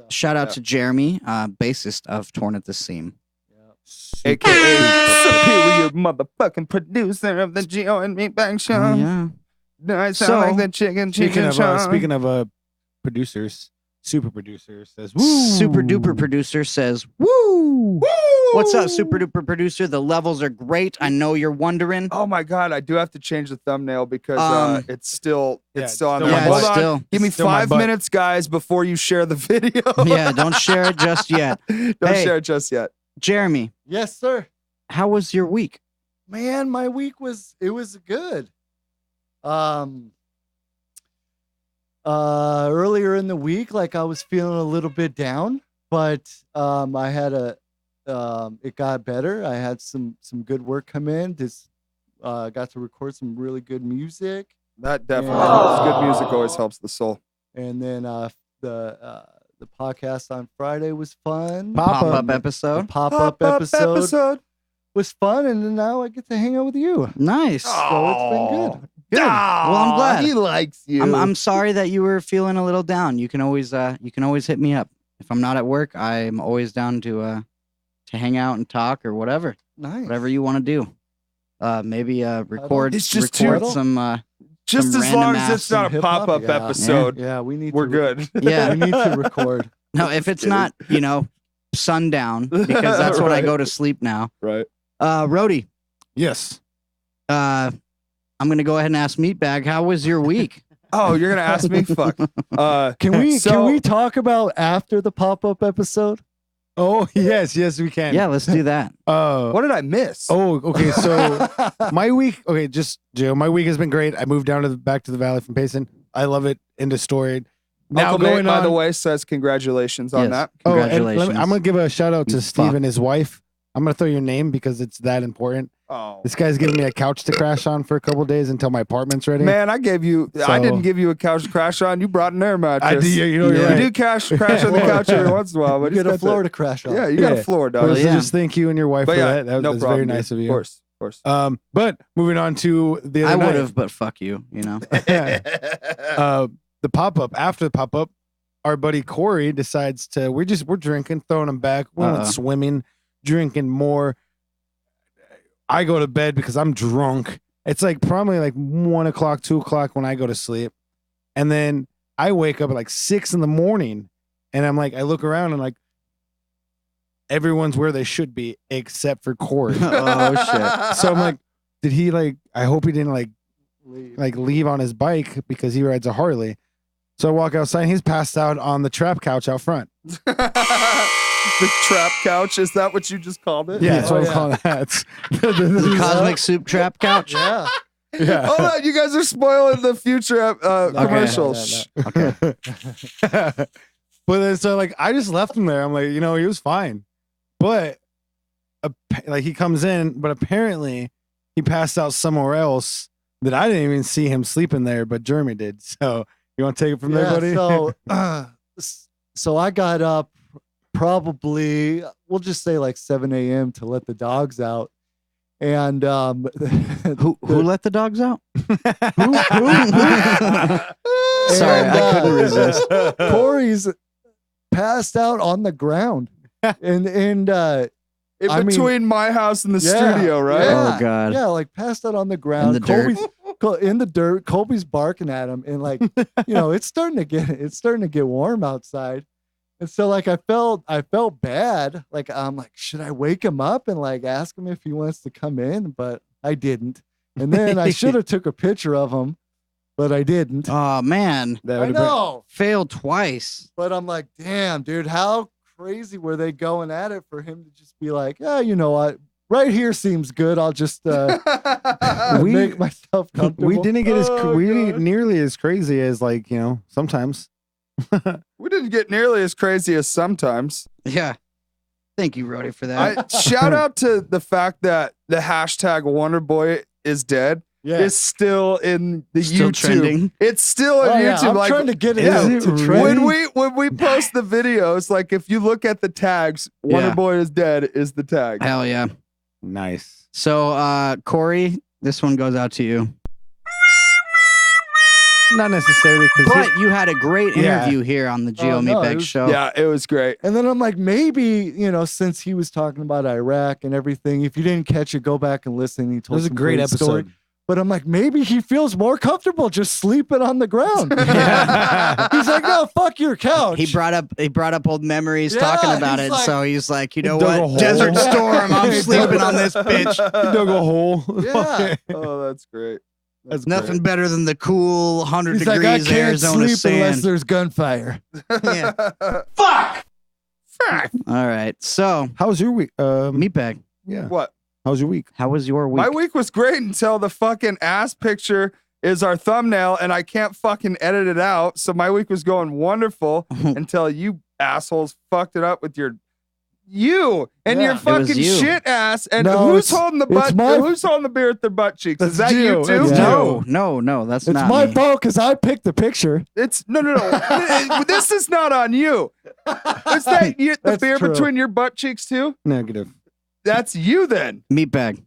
Shout out to Jeremy, bassist of Torn at the Seam. AKA superior motherfucking producer of the Gio and Meatbag Show. Oh, yeah. I sound like the chicken show. Speaking of producers, super producer says woo. Super duper producer says woo. Woo! What's up, super duper producer? The levels are great. I know you're wondering. Oh my God, I do have to change the thumbnail because it's still on still there. my Hold butt. on. Still. Give me Still my 5 butt. minutes, guys, before you share the video. Yeah, don't share it just yet. Don't Hey. share it just yet. Jeremy, Yes, sir. how was your week? Man, my week was good. Earlier in the week, like I was feeling a little bit down, but I had it got better. I had some good work come in. Got to record some really good music, That definitely Yeah. helps. Good music always helps the soul. and then the podcast on Friday was fun. Pop-up The episode. pop-up episode was fun, and then now I get to hang out with you. Nice. So it's been good. Good. Well, I'm glad. He likes you. I'm sorry that you were feeling a little down. You can always hit me up. If I'm not at work, I'm always down to hang out and talk or whatever. Nice. Whatever you want to do. Maybe record It's just record too- some Just some as long random as it's not a hip-hop? pop-up Yeah. episode, Yeah, we need. we're to, good. Yeah. We need to record. No, if it's not, sundown, because that's when I Right. go to sleep now. Right. Rody, Yes. I'm gonna go ahead and ask Meatbag, how was your week? Oh, you're gonna ask me? Fuck. Can we So- talk about after the pop-up episode? Oh, yes, we can. Yeah, let's do that. What did I miss? Oh, okay. So my week, okay, just Joe. My week has been great. I moved down to back to the valley from Payson. I love it. End of story. Now Uncle Nate, going by on. the way, says congratulations on Yes. that. Oh, and Congratulations. I'm gonna give a shout out to You Steve fuck. and his wife. I'm gonna throw your name because it's that important. Oh. This guy's giving me a couch to crash on for a couple days until my apartment's ready. Man, I So- didn't give you a couch to crash on. You brought an air mattress. I do. You know, Yeah. you're You right. do crash on the couch every once in a while, but You get it's a floor to crash on. Yeah, you got Yeah. a floor, But dog. Well, so yeah. just thank you and your wife But for yeah, that. That no was problem, very nice dude. of you. Of course. But moving on to the other I night. would have, but fuck you, The pop-up, after the pop-up, our buddy Corey decides to we're drinking, throwing him back, we went Uh-oh. swimming, drinking more. I go to bed because I'm drunk. It's like probably like 1 o'clock, 2 o'clock when I go to sleep. And then I wake up at like 6 in the morning and I'm like, I look around and like everyone's where they should be except for Corey. Oh shit. So I'm like, did he like, I hope he didn't like leave on his bike because he rides a Harley. So I walk outside and he's passed out on the trap couch out front. The trap couch, is that what you just called it? Yeah, that's what Oh, I'm calling that. The cosmic soup trap couch. Yeah. Yeah. Hold on, you guys are spoiling the future commercials. Okay. But then so like I just left him there. I'm like, he was fine. But like he comes in, but apparently he passed out somewhere else that I didn't even see him sleeping there, but Jeremy did. So you want to take it from there, buddy? So I got up probably, we'll just say like 7 a.m. to let the dogs out. And Who let the dogs out? Who? Sorry, And, I couldn't resist. Corey's passed out on the ground. And In I mean- between my house and the Yeah, studio, right? yeah, Oh, God. Yeah, like passed out on the ground. the dirt. In the dirt. Colby's barking at him, and like it's starting to get warm outside. And so like I felt bad. Like I'm like, should I wake him up and like ask him if he wants to come in? But I didn't. And then I should have took a picture of him, but I didn't. Oh man, That I would've been- know. failed twice. But I'm like, damn, dude, how crazy were they going at it for him to just be like, yeah, you know what? Right here seems good. I'll just We- make myself comfortable. we didn't get Oh, we didn't God. get nearly as crazy as like, sometimes. We didn't get nearly as crazy as sometimes. Yeah. Thank you, Rody, for that. Shout out to the fact that the hashtag Wonderboy is dead Yeah. is still in the Still YouTube. trending. It's still on Oh, yeah, YouTube. I'm like, trying to get it yeah, out it to really? trend. when we post the videos, like if you look at the tags, Yeah. Wonderboy is dead is the tag. Hell yeah. Nice. So, Corey, this one goes out to you. Not necessarily because But you had a great Yeah. interview here on the Gio Oh, no, it Meatbag was- Show. Yeah, it was great. And then I'm like, maybe, since he was talking about Iraq and everything, if you didn't catch it, go back and listen. He it told was a some great story. episode. But I'm like, maybe he feels more comfortable just sleeping on the ground. He's like, no, fuck your couch. He brought up old memories talking about he's it. like- So he's like, you know Dug a what? hole. Desert Storm. I'm sleeping on this bitch. He dug a hole. Yeah. Oh, that's great. That's Nothing better than the cool 100 He's like, degrees I can't Arizona sleep unless sand. there's gunfire. Yeah. All right. So, How was your week? Meatbag, Yeah. What? How was your week? how was your week? My week was great until the fucking ass picture is our thumbnail and I can't fucking edit it out. So my week was going wonderful until you assholes fucked it up with your your Yeah. fucking you. shit ass. And No, who's it's- holding the it's butt? my- Who's holding the beer at their butt cheeks? Is That's that you Gio. too? That's Gio. No, that's It's not my me. fault because I picked the picture. It's no. This is not on you. Is that the That's beer true. between your butt cheeks too? Negative. That's you then. Meatbag.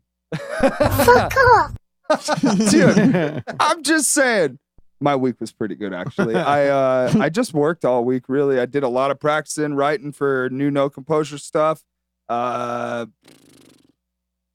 Dude, I'm just saying. My week was pretty good actually. I just worked all week really. I did a lot of practicing, writing for new No Composure stuff.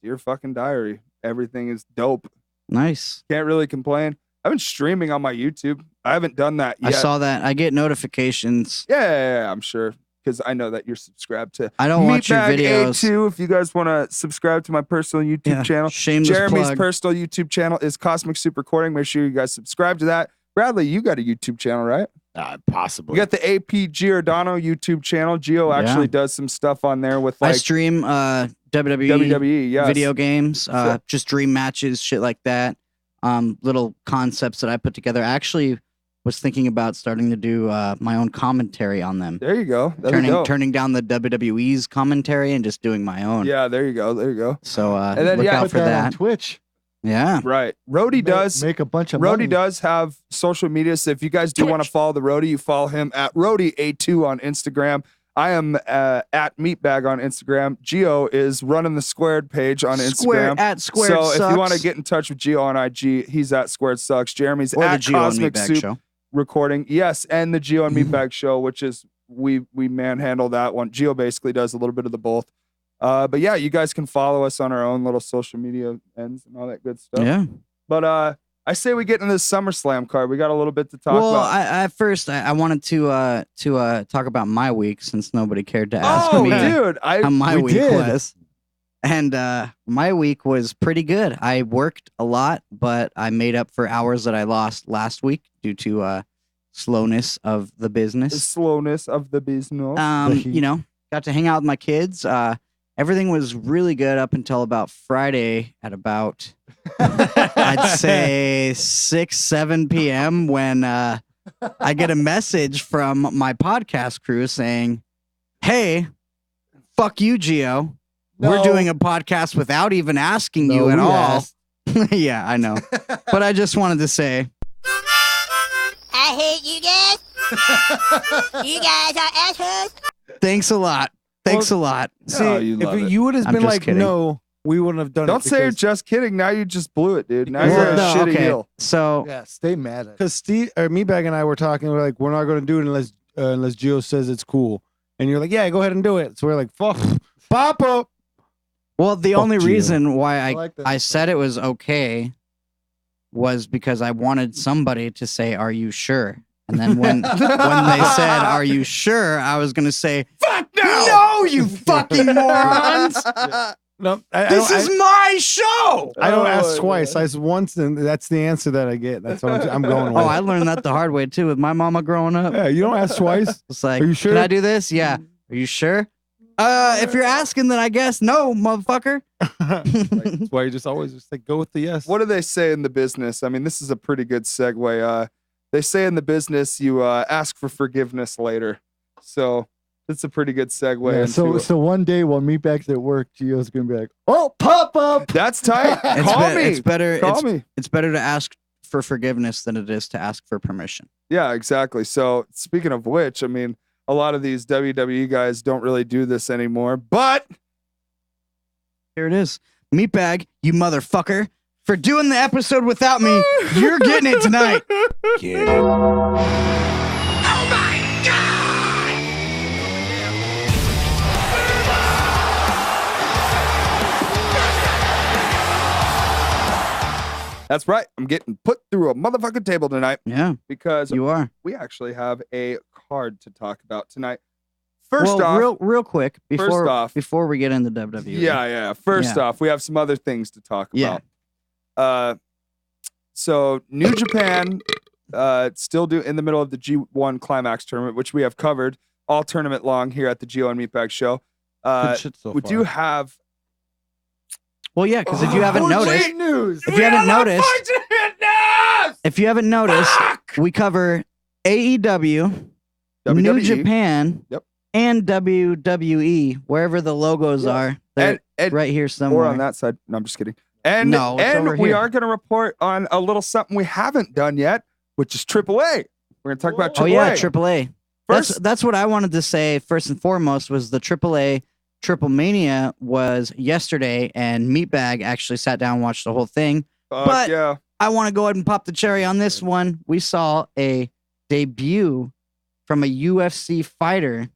Dear fucking diary. Everything is dope. Nice. Can't really complain. I've been streaming on my YouTube. I haven't done that I yet. saw that. I get notifications. Yeah, I'm sure. Because I know that you're subscribed to I don't watch your Meatbag videos. A2 if you guys want to subscribe to my personal YouTube Yeah, channel. shameless Jeremy's plug. personal YouTube channel is Cosmic Soup Recording. Make sure you guys subscribe to that. Bradley, you got a YouTube channel, right? Possibly. You got the AP Giordano YouTube channel. Gio actually Yeah. does some stuff on there with I like stream WWE, WWE, yes. video games, So- just dream matches, shit like that. Little concepts that I put together. I actually was thinking about starting to do my own commentary on them. There you go. That'd be dope. Turning down the WWE's commentary and just doing my own. Yeah, there you go. There you go. So And then, look yeah, out Put for on that. Twitch. Yeah. Right. Roadie does. Make a bunch of Roadie money. does have social media. So if you guys do want to follow the Roadie, you follow him at Roadie82 on Instagram. I am at Meatbag on Instagram. Gio is running the Squared page on Instagram. At Squared So if you want to Sucks. get in touch with Gio on IG, he's at Squared Sucks. Jeremy's or the at Gio and Cosmic Meatbag Soup Show. Recording. Yes, and the Gio and Meatbag Show, which is we manhandle that one. Gio basically does a little bit of the both. But yeah, you guys can follow us on our own little social media ends and all that good stuff. Yeah. But I say we get into this SummerSlam card. We got a little bit to talk Well, about. at first I wanted to talk about my week since nobody cared to ask Oh, me dude, how my we week did. was. And my week was pretty good. I worked a lot, but I made up for hours that I lost last week due to slowness of the the business. slowness of the business. You know, got to hang out with my kids. Everything was really good up until about Friday at about I'd say 6, 7 p.m. when I get a message from my podcast crew saying, "Hey, fuck you, Gio. We're No. doing a podcast without even asking you No, at we all." asked. Yeah, I know. But I just wanted to say, I hate you guys. You guys are assholes. thanks a lot. Thanks a lot. See, Oh, you love if it. you would have I'm been just like, kidding. no, we wouldn't have done Don't it. say you're just kidding. Now you just blew it, dude. Now you're a No, shitty okay. heel. So Yeah, stay mad at it. Because Steve or Meatbag and I were talking. We're like, we're not going to do it unless Gio says it's cool. And you're like, yeah, go ahead and do it. So we're like, fuck, Papa. Well, the Fuck only you. reason why I like that. I said it was okay was because I wanted somebody to say, "Are you sure?" And then when they said, "Are you sure?" I was gonna say, "Fuck no, you fucking morons! No, I This don't, is my show." I don't Oh, ask twice. I ask once, and that's the answer that I get. That's what I'm going with. Oh, I learned that the hard way too with my mama growing up. yeah, you don't ask twice. It's like, Are you sure? Can I do this? Yeah. Are you sure? If you're asking, then I guess no, motherfucker. That's why you just always just like go with the yes. What do they say in the business? I mean, this is a pretty good segue. They say in the business you ask for forgiveness later. So it's a pretty good segue. Yeah, into so one day while Meatbag's at work, Gio's gonna be like, "Oh, pop up." that's tight. It's Call me. It's better. Call me. It's better to ask for forgiveness than it is to ask for permission. Yeah, exactly. So speaking of which, I mean, a lot of these WWE guys don't really do this anymore, but Here it is. Meatbag, you motherfucker. For doing the episode without me, you're getting it tonight. That's right. I'm getting put through a motherfucking table tonight Yeah, because you are. we actually have a card to talk about tonight. First well, off, real quick off- before we get into WWE. yeah. First off, we have some other things to talk Yeah. about. So New Japan still in the middle of the G1 Climax tournament, which we have covered all tournament long here at the Gio and Meatbag Show. Good shit so we far. do have. Well, yeah, because if you haven't noticed, news. if you haven't noticed, we cover AEW, New WWE. Japan, Yep. and WWE, wherever the logos are. They're And right here somewhere. Or on that side. No, I'm just kidding. And No, it's over we here. are going to report on a little something we haven't done yet, which is AAA. We're going to talk about AAA. Oh yeah, AAA. First, That's what I wanted to say first and foremost was the AAA Triple Mania was yesterday, and Meatbag actually sat down and watched the whole thing. but- yeah. I want to go ahead and pop the cherry on this one. We saw a debut from a UFC fighter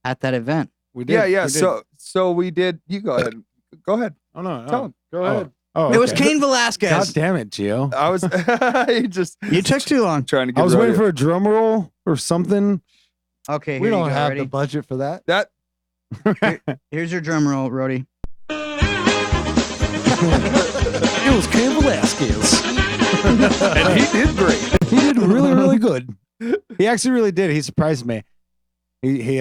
at that event. We did. Yeah. we did. So we did. You go ahead. Go ahead. Oh no. Tell him. Go ahead. Oh, It was okay. Cain Velasquez. God damn it, Gio. I was you just You took too long. trying to get I was ready. waiting for a drum roll or something. Okay, We here don't you go. have Ready? the budget for that. that. Here's your drum roll, Rody. It was Cain Velasquez. And he did great. He did really, really good. He actually really did. He surprised me. He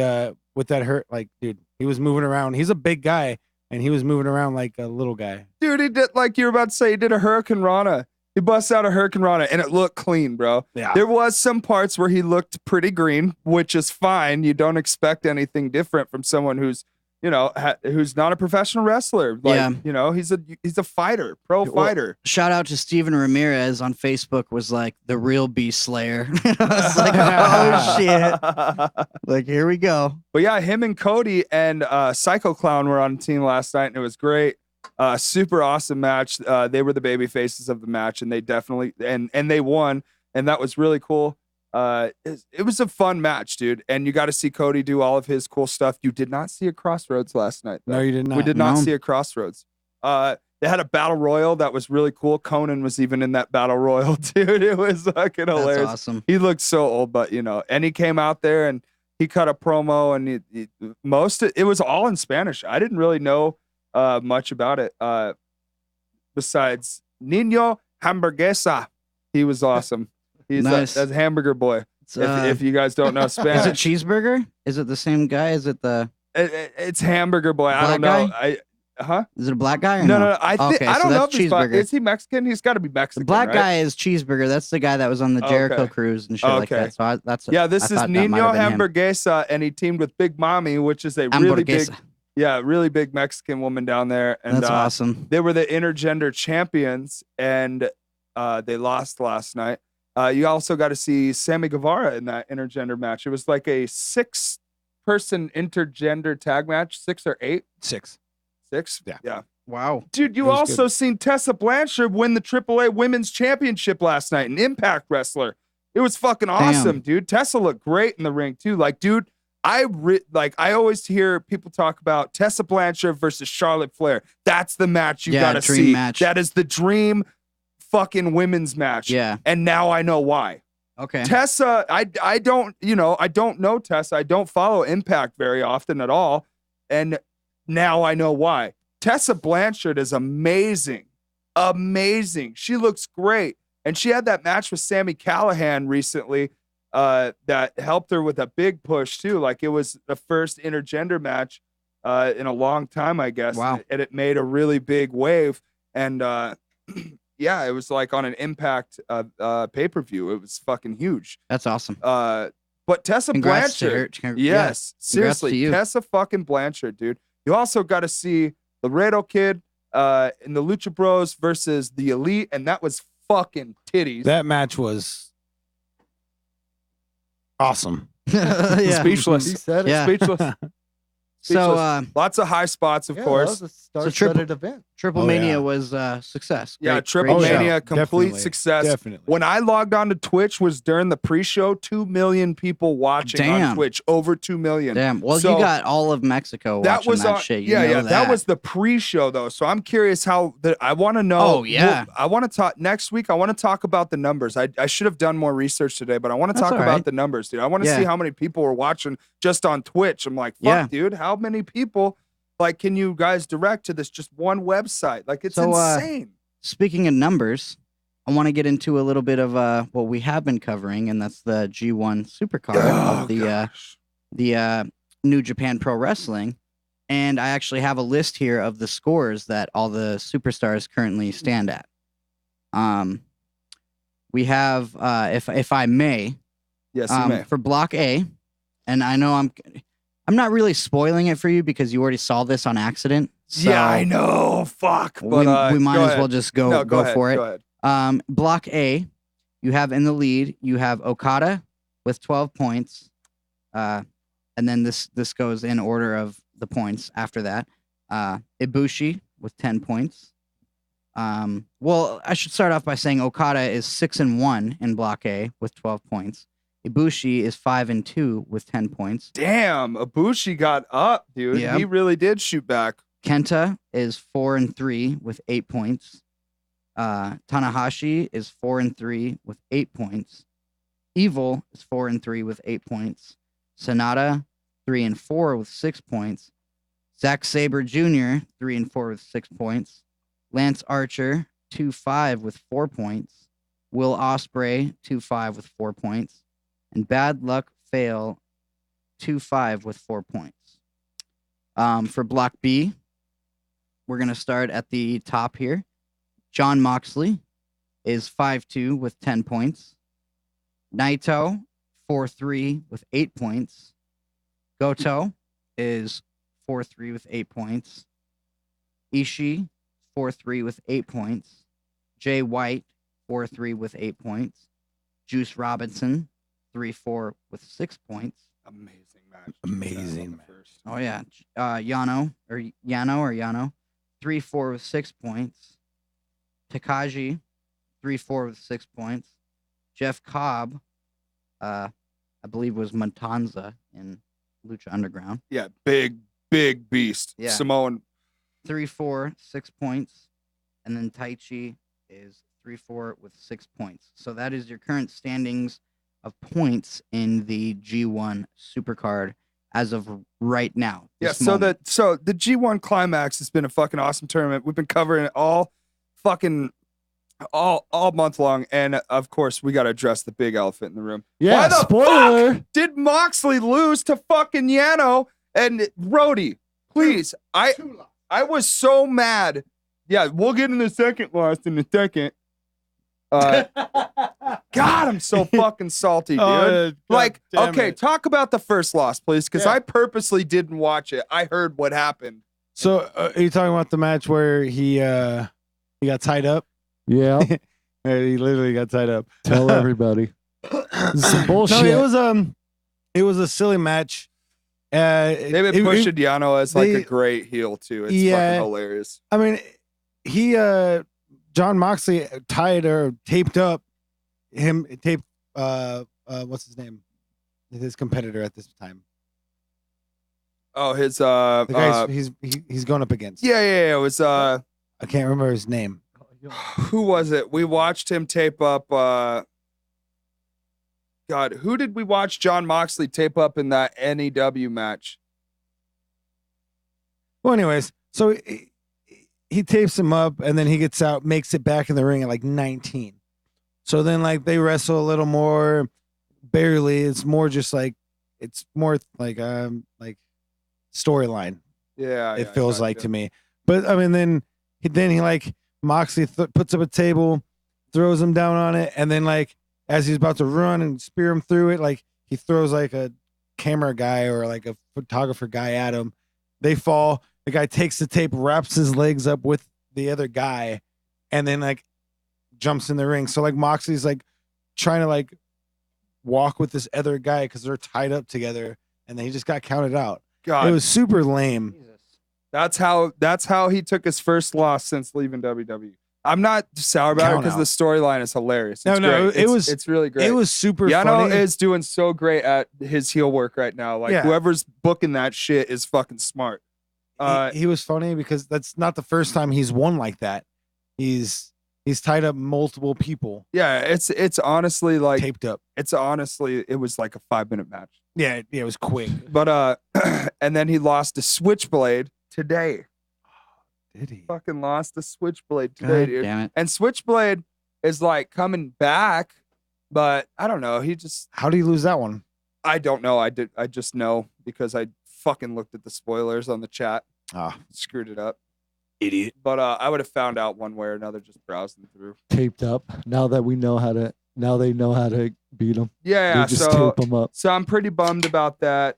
with that hurt, like, dude, he was moving around. He's a big guy, and he was moving around like a little guy. Dude, he did, like you were about to say, he did a Hurricane Rana. He busts out a Hurricane Rana, and it looked clean, bro. Yeah. There was some parts where he looked pretty green, which is fine. You don't expect anything different from someone who's, you know, who's not a professional wrestler. Like, Yeah. you know, he's a fighter, pro Well, fighter. Shout out to Steven Ramirez on Facebook was like the real Beast Slayer. I was like, oh shit. Like, here we go. But yeah, him and Cody and Psycho Clown were on the team last night, and it was great. Super awesome match. They were the baby faces of the match, and they definitely and they won, and that was really cool. It was a fun match, dude. And you got to see Cody do all of his cool stuff. You did not see a Crossroads last night, though. No, you did not. We did not No. see a Crossroads. They had a battle royal that was really cool. Conan was even in that battle royal, dude. It was fucking That's hilarious. awesome. He looked so old, but you know, and he came out there and he cut a promo, and it was all in Spanish. I didn't really know much about it besides Nino Hamburguesa. He was awesome. He's Nice. that's Hamburger Boy. It's, If you guys don't know is it Spanish, cheeseburger? Is it the same guy? Is it the it's Hamburger Boy. I don't Black know. Huh? is it a black guy or No. I Okay, don't so know if that's he's cheeseburger. is he Mexican? He's got to be Mexican. The black right? guy is cheeseburger. That's the guy that was on the Okay. Jericho cruise and shit like Okay. that. So that's Yeah, this I is thought that might Nino have been him. Hamburguesa, and he teamed with Big Mommy, which is a really big, Hamburguesa. really big Mexican woman down there. And That's awesome. they were the intergender champions, and they lost last night. You also got to see Sammy Guevara in that intergender match. It was like a 6-person intergender tag match, 6 or 8? 6. 6? Yeah. Yeah. Wow. Dude, you It was also seen Tessa Blanchard win the AAA Women's Championship last night, an Impact wrestler. It was fucking awesome, dude. Tessa looked great in the ring too. Like, dude, I always hear people talk about Tessa Blanchard versus Charlotte Flair. That's the match you Yeah, gotta dream see. match. That is the dream fucking women's match. Yeah. And now I know why. Okay. Tessa, I don't know Tessa. I don't follow Impact very often at all. And now I know why. Tessa Blanchard is amazing. Amazing. She looks great. And she had that match with Sami Callihan recently that helped her with a big push too. Like, it was the first intergender match in a long time, I guess. Wow. And it made a really big wave. And yeah, it was like on an Impact pay-per-view. It was fucking huge. That's awesome. But Tessa Congrats to Blanchard. her. Yes, Yeah. Congrats to seriously, you. Tessa fucking Blanchard, dude. You also got to see Laredo Kid in the Lucha Bros versus the Elite, and that was fucking titties. That match was awesome. Yeah. Speechless. He said it. Yeah. Speechless. So lots of high spots, of Yeah, course. that was a star-studded Triple- event. Triple Oh, Mania yeah. was success. Yeah, Great- Triple great show. Mania, complete Definitely. success. Definitely. When I logged on to Twitch was during the pre-show, 2 million people watching on Damn. Twitch, over 2 million. Damn. Well, So you got all of Mexico watching that on, shit. You yeah, know yeah. That was the pre-show though. So I'm curious how I want to know. Oh, yeah. I want to talk next week. I want to talk about the numbers. I should have done more research today, but I want to That's talk all about right. the numbers, dude. I want to Yeah. see how many people were watching just on Twitch. I'm like, fuck, Yeah. dude, how many people? Like, can you guys direct to this just one website? Like, it's So, insane. Speaking of numbers, I want to get into a little bit of what we have been covering, and that's the G1 Supercard of the New Japan Pro Wrestling. And I actually have a list here of the scores that all the superstars currently stand at. We have, if I may, Yes, you may. for Block A, and I know I'm not really spoiling it for you because you already saw this on accident. So Yeah, I know. Fuck. But we might go as well ahead. just go No, go ahead, for it. Go ahead. Block A, you have in the lead, you have Okada with 12 points. And then this goes in order of the points after that. Ibushi with 10 points. Well, I should start off by saying Okada is 6-1 in Block A with 12 points. Ibushi is 5-2 with 10 points. Damn, Ibushi got up, dude. Yeah. He really did shoot back. Kenta is 4-3 with 8 points. Tanahashi is 4-3 with 8 points. Evil is 4-3 with 8 points. Sonata 3-4 with 6 points. Zack Sabre Jr. 3-4 with 6 points. Lance Archer 2-5 with 4 points. Will Ospreay 2-5 with 4 points. And Bad Luck Fail 2-5 with 4 points. For Block B, we're going to start at the top here. John Moxley is 5-2 with 10 points. Naito, 4-3 with 8 points. Goto is 4-3 with 8 points. Ishii, 4-3 with 8 points. Jay White, 4-3 with 8 points. Juice Robinson, 3-4 with 6 points. Amazing match. Amazing. Oh yeah, Yano, 3-4 with 6 points. Takagi, 3-4 with 6 points. Jeff Cobb, I believe was Matanza in Lucha Underground. Yeah, big beast. Yeah. Samoan. 3-4, 6 points. And then Taichi is 3-4 with 6 points. So that is your current standings of points in the G1 Supercard as of right now. Yeah, this so moment. the G1 Climax has been a fucking awesome tournament. We've been covering it all month long, and of course we got to address the big elephant in the room. Yeah, Why the spoiler. fuck did Moxley lose to fucking Yano and Brody? Please, I was so mad. Yeah, we'll get in the second loss in a second. God, I'm so fucking salty, dude. God Like, damn okay, it. talk about the first loss, please, because Yeah. I purposely didn't watch it. I heard what happened. So are you talking about the match where he got tied up? Yeah, He literally got tied up. tell everybody. This is some bullshit. No, it was a silly match. They've been pushing Yano as like they- a great heel too. It's Yeah. fucking hilarious. I mean, he John Moxley taped up what's his name? His competitor at this time. Oh, his The guy he's going up against. yeah. It was I can't remember his name. who was it? We watched him tape up. God, who did we watch John Moxley tape up in that NEW match? Well, anyways, so he tapes him up and then he gets out, makes it back in the ring at like 19. So then like they wrestle a little more, barely. It's more like storyline. Yeah, It feels like to me. But I mean, then he like Moxley puts up a table, throws him down on it, and then like as he's about to run and spear him through it, like he throws like a camera guy or like a photographer guy at him. They fall. The guy takes the tape, wraps his legs up with the other guy, and then like jumps in the ring. So like Moxley's like trying to like walk with this other guy because they're tied up together, and then he just got counted out. God, It was super lame. that's how he took his first loss since leaving WWE. I'm not sour about it Count because out. the storyline is hilarious. No, It's no, great. It's really great. It was super Yano funny. is doing so great at his heel work right now. Like Yeah. whoever's booking that shit is fucking smart. He was funny because that's not the first time he's won like that. He's tied up multiple people, Yeah, it's honestly like taped up. it was like a 5-minute match. Yeah, it was quick. But and then he lost to Switchblade today. Did he? Fucking lost to Switchblade today, God dude. damn it. And Switchblade is like coming back, but I don't know. How do you lose that one? I don't know. I just know because I fucking looked at the spoilers on the chat. Ah, Screwed it up. idiot. But I would have found out one way or another just browsing through. Taped up. Now that we know how to, now they know how to beat them. Yeah, They just so tape them up. so I'm pretty bummed about that.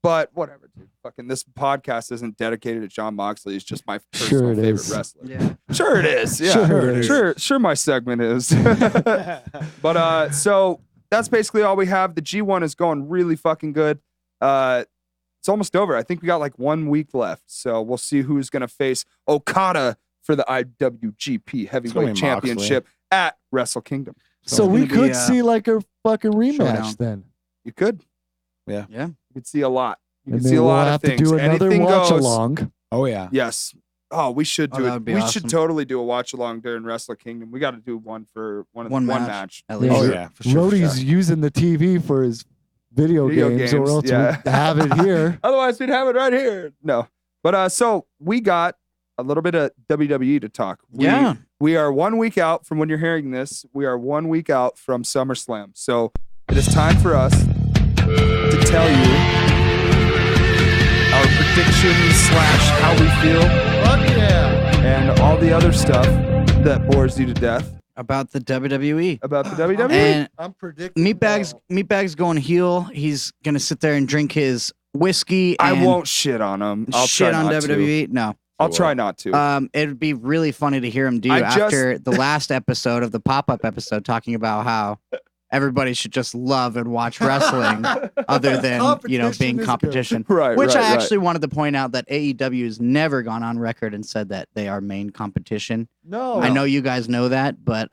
But whatever, dude. Fucking this podcast isn't dedicated to John Moxley. It's just my personal Sure it favorite is. wrestler. Yeah. Sure it is. Yeah. Sure it is. Sure my segment is. But so that's basically all we have. The G1 is going really fucking good. It's almost over. I think we got like 1 week left. So we'll see who's gonna face Okada for the IWGP Heavyweight Moxley. Championship at Wrestle Kingdom. So we it's gonna could be, see like a fucking rematch showdown. then. You could. Yeah. You could see a lot. You And could then see a we'll lot have of things. to do another Anything watch goes. along. Oh yeah. Yes. Oh, we should Oh, do that it. would be We awesome. should totally do a watch along during Wrestle Kingdom. We got to do one for one One match. match. At Yeah. least. Oh yeah. For sure. Rody's using the TV for his video games, or games, else yeah. we have it here. Otherwise, we'd have it right here. No. But so we got a little bit of WWE to talk. Yeah. We are 1 week out from when you're hearing this. We are 1 week out from SummerSlam. So it is time for us to tell you our predictions / how we feel Fuck yeah. and all the other stuff that bores you to death About the WWE. about the WWE. And I'm predicting. Meatbag's going heel. He's gonna sit there and drink his whiskey. I and won't shit on him. I'll shit try on not to. WWE. No. I'll try not to. It'd be really funny to hear him do I just- after the last episode of the pop-up episode, talking about how everybody should just love and watch wrestling, other than Competition being is competition. Right, Which right, I right. actually wanted to point out that AEW has never gone on record and said that they are main competition. No. I know you guys know that, but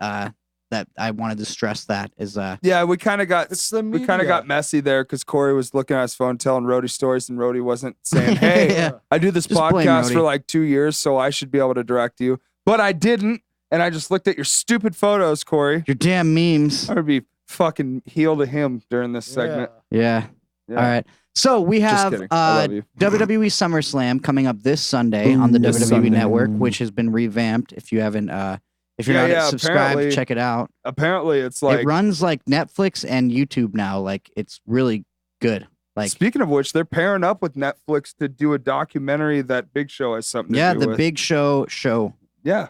that I wanted to stress that is Yeah, we kind of got It's the we kind of media. got messy there because Corey was looking at his phone telling Rhodey stories, and Rhodey wasn't saying, "Hey, Yeah. I do this Just blame podcast for Rhodey. like 2 years, so I should be able to direct you." But I didn't, and I just looked at your stupid photos, Corey. your damn memes. I would be fucking heel to him during this segment. Yeah. Yeah. All right. So we Just have kidding. I love you. WWE SummerSlam coming up this Sunday on the This WWE Sunday. Network, which has been revamped. If you haven't, if you're not subscribed, apparently- check it out. Apparently, it's like. It runs like Netflix and YouTube now. Like it's really good. Like Speaking of which, they're pairing up with Netflix to do a documentary that Big Show has something yeah, to do the with. Big Show, Yeah,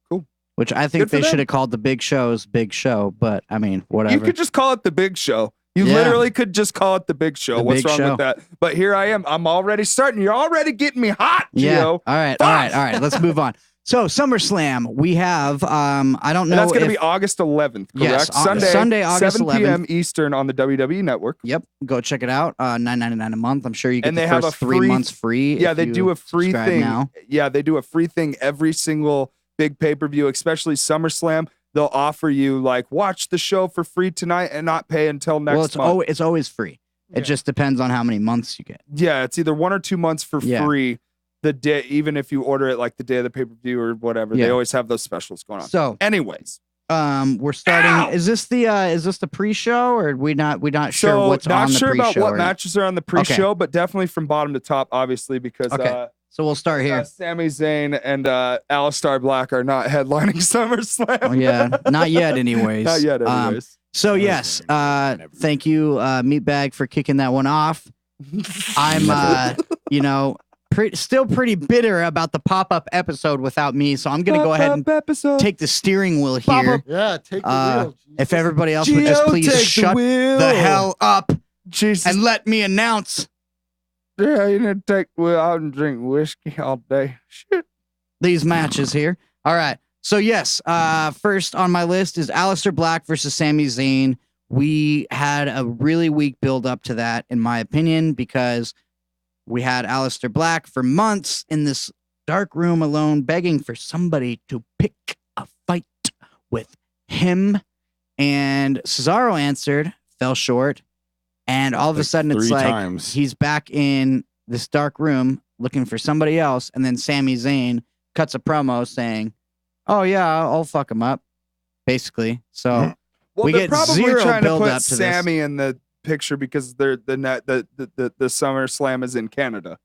cool. which I think Good for they them. should have called the Big Show's Big Show. But I mean, whatever. You could just call it the Big Show. You Yeah. literally could just call it the Big Show. The What's Big wrong Show. with that? But here I am. I'm already starting. You're already getting me hot, Gio. yeah. All right. Fuck. All right. Let's move on. So SummerSlam, we have. I don't And know. that's going to if- be August 11th, correct? Yes, Sunday, Sunday, August 7 p.m. 11th. Eastern on the WWE Network. Yep, go check it out. $9.99 a month. I'm sure you get And the they have first a 3 free- months free. Yeah, if they you do a free subscribe thing. now. Yeah, they do a free thing every single big pay-per-view, especially SummerSlam. They'll offer you like watch the show for free tonight and not pay until next Well, it's month. it's always free. It just depends on how many months you get. Yeah, it's either 1 or 2 months for Yeah. free. The day, even if you order it like the day of the pay-per-view or whatever, they Yeah. always have those specials going on. So, Anyways, we're starting. Ow! Is this the pre-show, or we not sure so what's not on the sure pre-show? about what or- matches are on the pre-show, but definitely from bottom to top, obviously, because Okay. So we'll start here. Sami Zayn and Aleister Black are not headlining SummerSlam. Oh, yeah, not yet. Anyways, Not yet, anyways. So yes, thank you, Meatbag, for kicking that one off. I'm, still pretty bitter about the pop-up episode without me, so I'm gonna go ahead and episode. take the steering wheel here. Yeah, take the wheel. If everybody else would just Gio, please take shut wheel. the hell up Jesus. and let me announce Yeah, you need to take wheel out and drink whiskey all day. Shit. these matches here. All right. So yes, first on my list is Aleister Black versus Sami Zayn. we had a really weak build up to that, in my opinion, because we had Aleister Black for months in this dark room alone, begging for somebody to pick a fight with him. And Cesaro answered, fell short. And all of a sudden, it's 3 like times. he's back in this dark room looking for somebody else. And then Sami Zayn cuts a promo saying, oh, yeah, I'll fuck him up, basically. So Well, we they're get probably zero trying to build put up to Sammy in the picture because the SummerSlam is in Canada.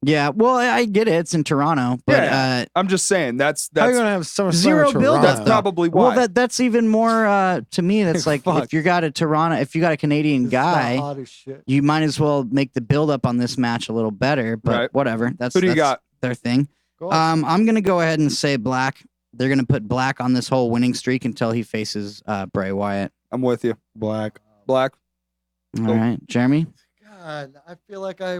Yeah, well, I get it. It's in Toronto, but Yeah, I'm just saying that's How are you gonna have SummerSlam zero in build Toronto? that's probably why. well, that's even more to me. That's like Fuck. if you got a Toronto, if you got a Canadian This is not guy, hot as shit. you might as well make the build up on this match a little better. But Right. whatever, that's Who do you that's got? their thing. Go on. I'm gonna go ahead and say Black. They're gonna put Black on this whole winning streak until he faces Bray Wyatt. I'm with you. Black. Black. All Cool. right, Jeremy. God, I feel like I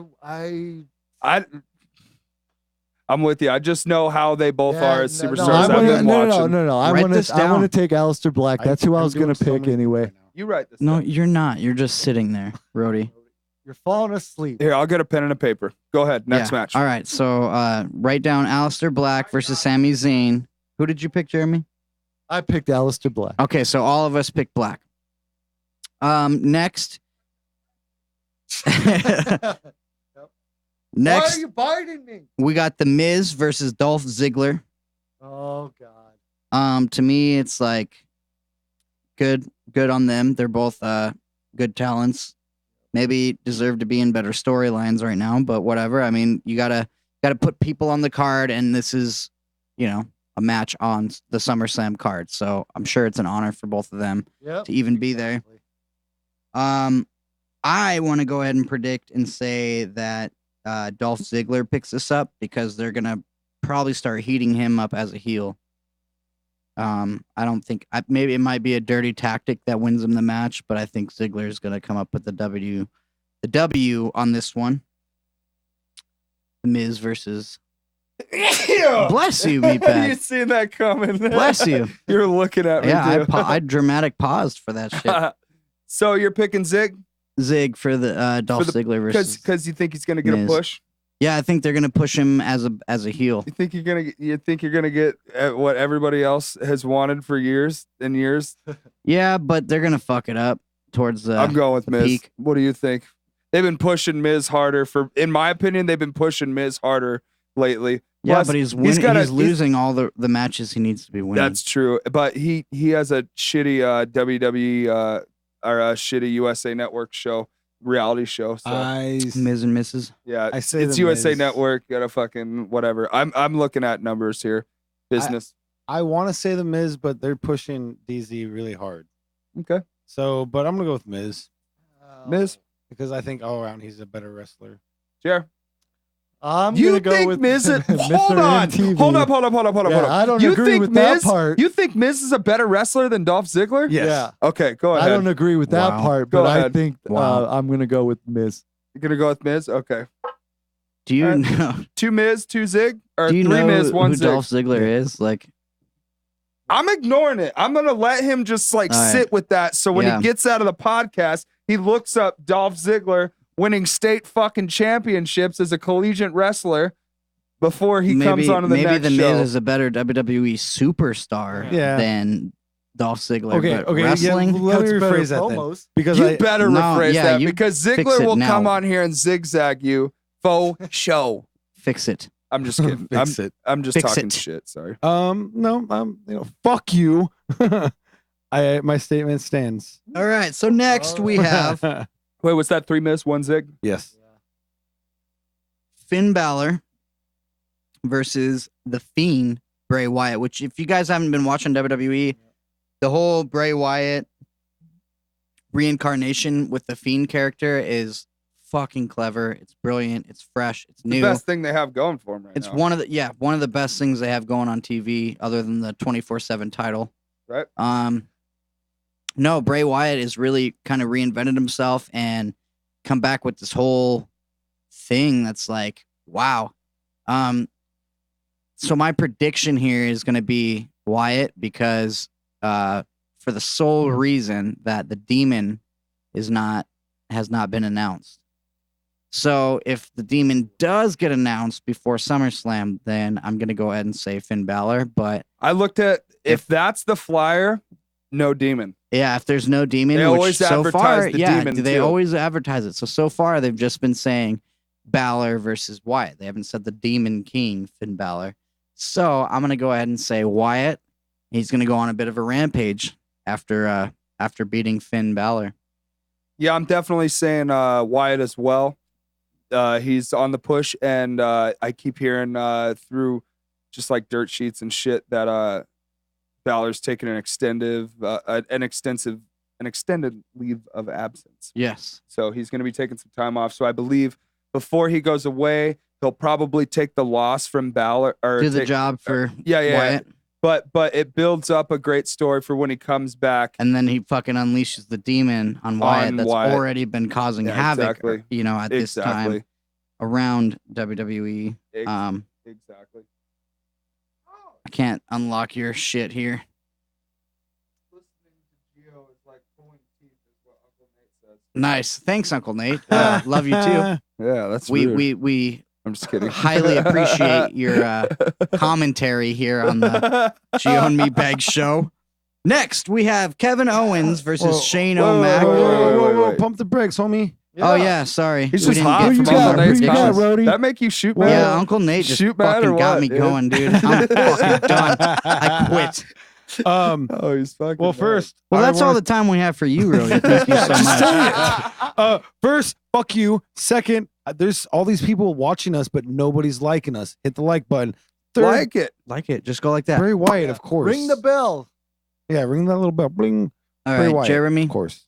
I'm with you. I just know how they both Yeah, are as no, superstars. no, I I've wanna- been no, watching. no. I Write want this to. I want to down. take Aleister Black. That's who I was gonna pick anyway. You write this. No, down. you're not. You're just sitting there, Rhodey. You're falling asleep. Here, I'll get a pen and a paper. Go ahead. Next Yeah. match. All right, so write down Aleister Black versus Sami Zayn. Who did you pick, Jeremy? I picked Aleister Black. Okay, so all of us picked Black. Next. Why are Next, you biting me? we got The Miz versus Dolph Ziggler. Oh God. To me, it's like good on them. They're both good talents. Maybe deserve to be in better storylines right now, but whatever. I mean, you gotta put people on the card, and this is, a match on the SummerSlam card. So I'm sure it's an honor for both of them Yep. to even be there. I want to go ahead and predict and say that Dolph Ziggler picks this up because they're gonna probably start heating him up as a heel. I don't think maybe it might be a dirty tactic that wins him the match, but I think Ziggler is gonna come up with the W on this one. The Miz versus. Bless you, you Meatbag. seen that coming? Bless you. You're looking at me. Yeah, too. I dramatic paused for that shit. So you're picking Zig Zig for the Dolph Ziggler versus. because you think he's gonna get Miz. a push. Yeah, I think they're gonna push him as a heel. You think you're gonna get what everybody else has wanted for years and years. Yeah, but they're gonna fuck it up towards the. I'm going with the Miz. peak. What do you think? They've been pushing Miz harder in my opinion, they've been pushing Miz harder lately. Yeah, Plus, but he's winning. gotta- He's losing all the matches he needs to be winning. That's true, but he has a shitty WWE or a shitty USA Network reality show. So Miz and Mrs. yeah, I say it's the USA Miz. Network. Got a fucking whatever. I'm looking at numbers here, business. I want to say the Miz, but they're pushing DZ really hard. Okay, So, but I'm gonna go with Miz Miz. because I think all around he's a better wrestler. Sure. I'm You gonna go think with Miz? Mr. Hold on. MTV. Hold up. Yeah, I don't You agree think with that Miz? part. You think Miz is a better wrestler than Dolph Ziggler? Yes. Yeah. Okay, go ahead. I don't agree with that Wow. part, Go but I ahead. think Wow. I'm gonna go with Miz. You're gonna go with Miz? Okay. Do you Alright. know? 2 Miz, 2 Zig, or Do you 3 know Miz, 1 who Zig. Dolph Ziggler is? Like, I'm ignoring it. I'm gonna let him just like All right. sit with that. So when Yeah. he gets out of the podcast, he looks up Dolph Ziggler winning state fucking championships as a collegiate wrestler before he comes on to the maybe next the show. Miz is a better WWE superstar Yeah. than Dolph Ziggler. Okay, but okay, yeah, wrestling. let me Cuts better rephrase that then. promos. Because You I better No, rephrase yeah, that you because fix Ziggler it will come now. on here and zigzag you. Faux show. Fix it. I'm just kidding. fix it. I'm just Fix talking it. shit. Sorry. No, fuck you. My statement stands. All right. So next we have Wait, was that 3 Miz, 1 Zig? Yes. Finn Balor versus the Fiend Bray Wyatt. Which, if you guys haven't been watching WWE, the whole Bray Wyatt reincarnation with the Fiend character is fucking clever. It's brilliant. It's fresh. It's The new. best thing they have going for him right It's now. one of the best things they have going on TV, other than the 24/7 title. Right. No, Bray Wyatt is really kind of reinvented himself and come back with this whole thing that's like, wow. So my prediction here is going to be Wyatt because for the sole reason that the demon has not been announced. So if the demon does get announced before SummerSlam, then I'm gonna go ahead and say Finn Balor. But I looked at if that's the flyer, no demon. yeah, if there's no demon, They which always so advertise far, the yeah, demon, they too. always advertise it. So far they've just been saying Balor versus Wyatt. They haven't said the Demon King, Finn Balor. So I'm gonna go ahead and say Wyatt. He's gonna go on a bit of a rampage after beating Finn Balor. Yeah, I'm definitely saying Wyatt as well. He's on the push, and I keep hearing through just like dirt sheets and shit that Balor's taking an extended leave of absence. Yes. So he's going to be taking some time off. So I believe before he goes away, he'll probably take the loss from Balor or Do the job for Wyatt. But it builds up a great story for when he comes back. And then he fucking unleashes the demon on Wyatt that's already been causing havoc, exactly. At this time around WWE. Exactly. I can't unlock your shit here. Nice. Thanks, Uncle Nate. Love you too. Yeah, that's we I'm just kidding. Highly appreciate your commentary here on the Gio and Meatbag Show. Next, we have Kevin Owens versus Shane O'Mac. Whoa. Pump the brakes, homie. Oh, yeah, sorry. He's We just didn't hot get from from Uncle all Nate's the comments. Rody? That make you shoot, man? Yeah, Uncle Nate just Shoot mad fucking or got what, me dude? going, dude. I'm fucking done. I quit. Oh, he's fucking Well, mad. first, Well, I that's all wanna- the time we have for you, Rody. Thank you so Just much. tell you. First, fuck you. Second, there's all these people watching us, but nobody's liking us. Hit the like button. Third, Like it. Like it. Just go like that. Bray Wyatt, of course. Ring the bell. Yeah, ring that little bell. Bling. All Bray right, Wyatt, Jeremy. of course.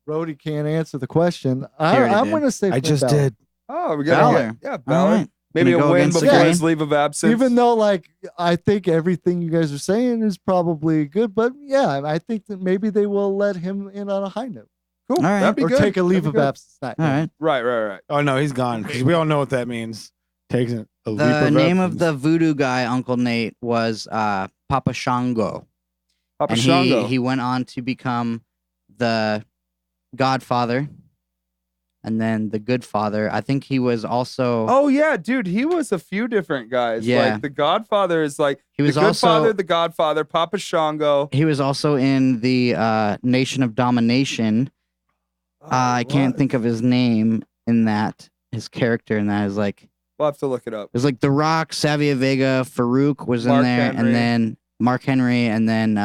Brody can't answer the question. He already I'm did. going to say I Finn just Balor. did. Oh, we Balor. got All Balor. right. Maybe Gonna a go win against the before grain? his leave of absence. Even though, like, I think everything you guys are saying is probably good, but yeah, I think that maybe they will let him in on a high note. Cool. All right. That'd be Or good. take a leave That'd of be good. absence. Not All right. Right. Oh, no, he's gone. Because we all know what that means. Takes a leap The of name of absence. the voodoo guy, Uncle Nate, was Papa Shango. Papa And Shango. he went on to become the Godfather and then the Good Father. I think he was also Oh yeah, dude, he was a few different guys. Yeah. Like the Godfather is like He was the Good also- Father, the Godfather, Papa Shango. he was also in the Nation of Domination. I can't think of his name in that. His character in that is like We'll have to look it up. it was like The Rock, Savia Vega, Farouk was in Mark there, Henry. and then Mark Henry, and then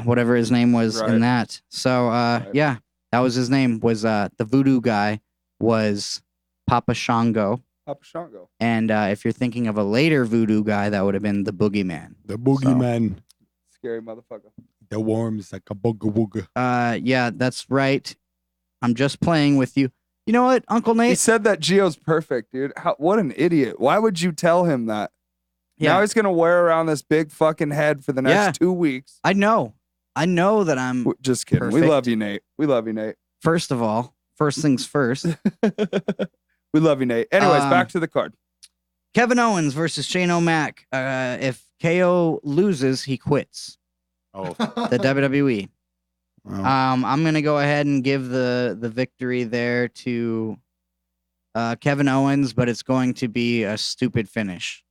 whatever his name was Right. in that. So yeah, that was his name. Was the voodoo guy was Papa Shango, Papa Shango. and if you're thinking of a later voodoo guy, that would have been the Boogeyman. The boogeyman. Scary motherfucker. The worms like a booga wooga. Yeah, that's right. I'm just playing with you. You know what, Uncle He Nate? said that Gio's perfect, dude. What an idiot. Why would you tell him that? Yeah. Now he's gonna wear around this big fucking head for the next Yeah. 2 weeks. I know that I'm. Just kidding. We Perfect. love you, Nate. We love you, Nate. First of all, first things first. We love you, Nate. Anyways, Um, back to the card. Kevin Owens versus Shane O'Mac. If KO loses, he quits Oh. the WWE. Wow. I'm gonna go ahead and give the victory there to Kevin Owens, but it's going to be a stupid finish.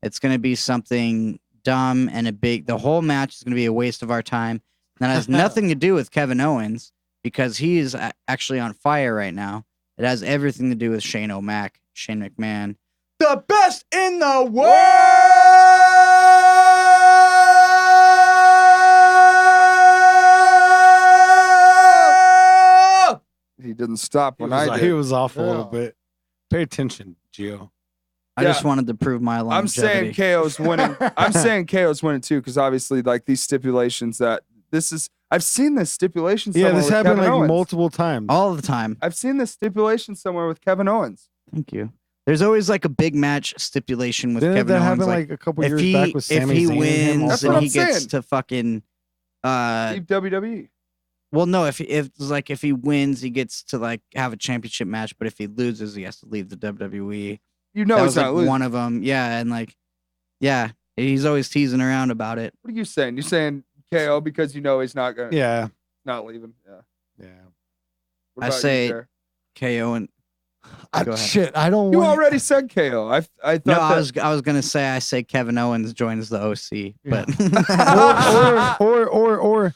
It's gonna be something dumb and the whole match is gonna be a waste of our time. That has nothing to do with Kevin Owens because he is actually on fire right now. It has everything to do with Shane O'Mac, Shane McMahon, the best in the world. He didn't stop He when was, I he did. was off a little Yeah. bit. Pay attention, Gio. I just wanted to prove my longevity. I'm saying KO's winning. I'm saying KO's winning too, because obviously, like these stipulations that this is. I've seen this stipulation. Yeah, somewhere this with happened Kevin like Owens. multiple times. all the time. I've seen this stipulation somewhere with Kevin Owens. Thank you. There's always like a big match stipulation with Didn't Kevin that Owens. happen Like, like a couple if years he back with Sami if he Zayn and him wins That's also? what and I'm he gets saying. to fucking Leave WWE. well no if he wins he gets to like have a championship match, but if he loses he has to leave the WWE. You know that he's was not like losing. one of them. Yeah, and like yeah, he's always teasing around about it. What are you saying? You saying KO because he's not gonna. Yeah. Not leaving. Yeah. Yeah. What I about you, say Jer? KO and Go ahead. Shit, I don't You want. already said KO. I thought no, that. I was gonna say I say Kevin Owens joins the OC, but or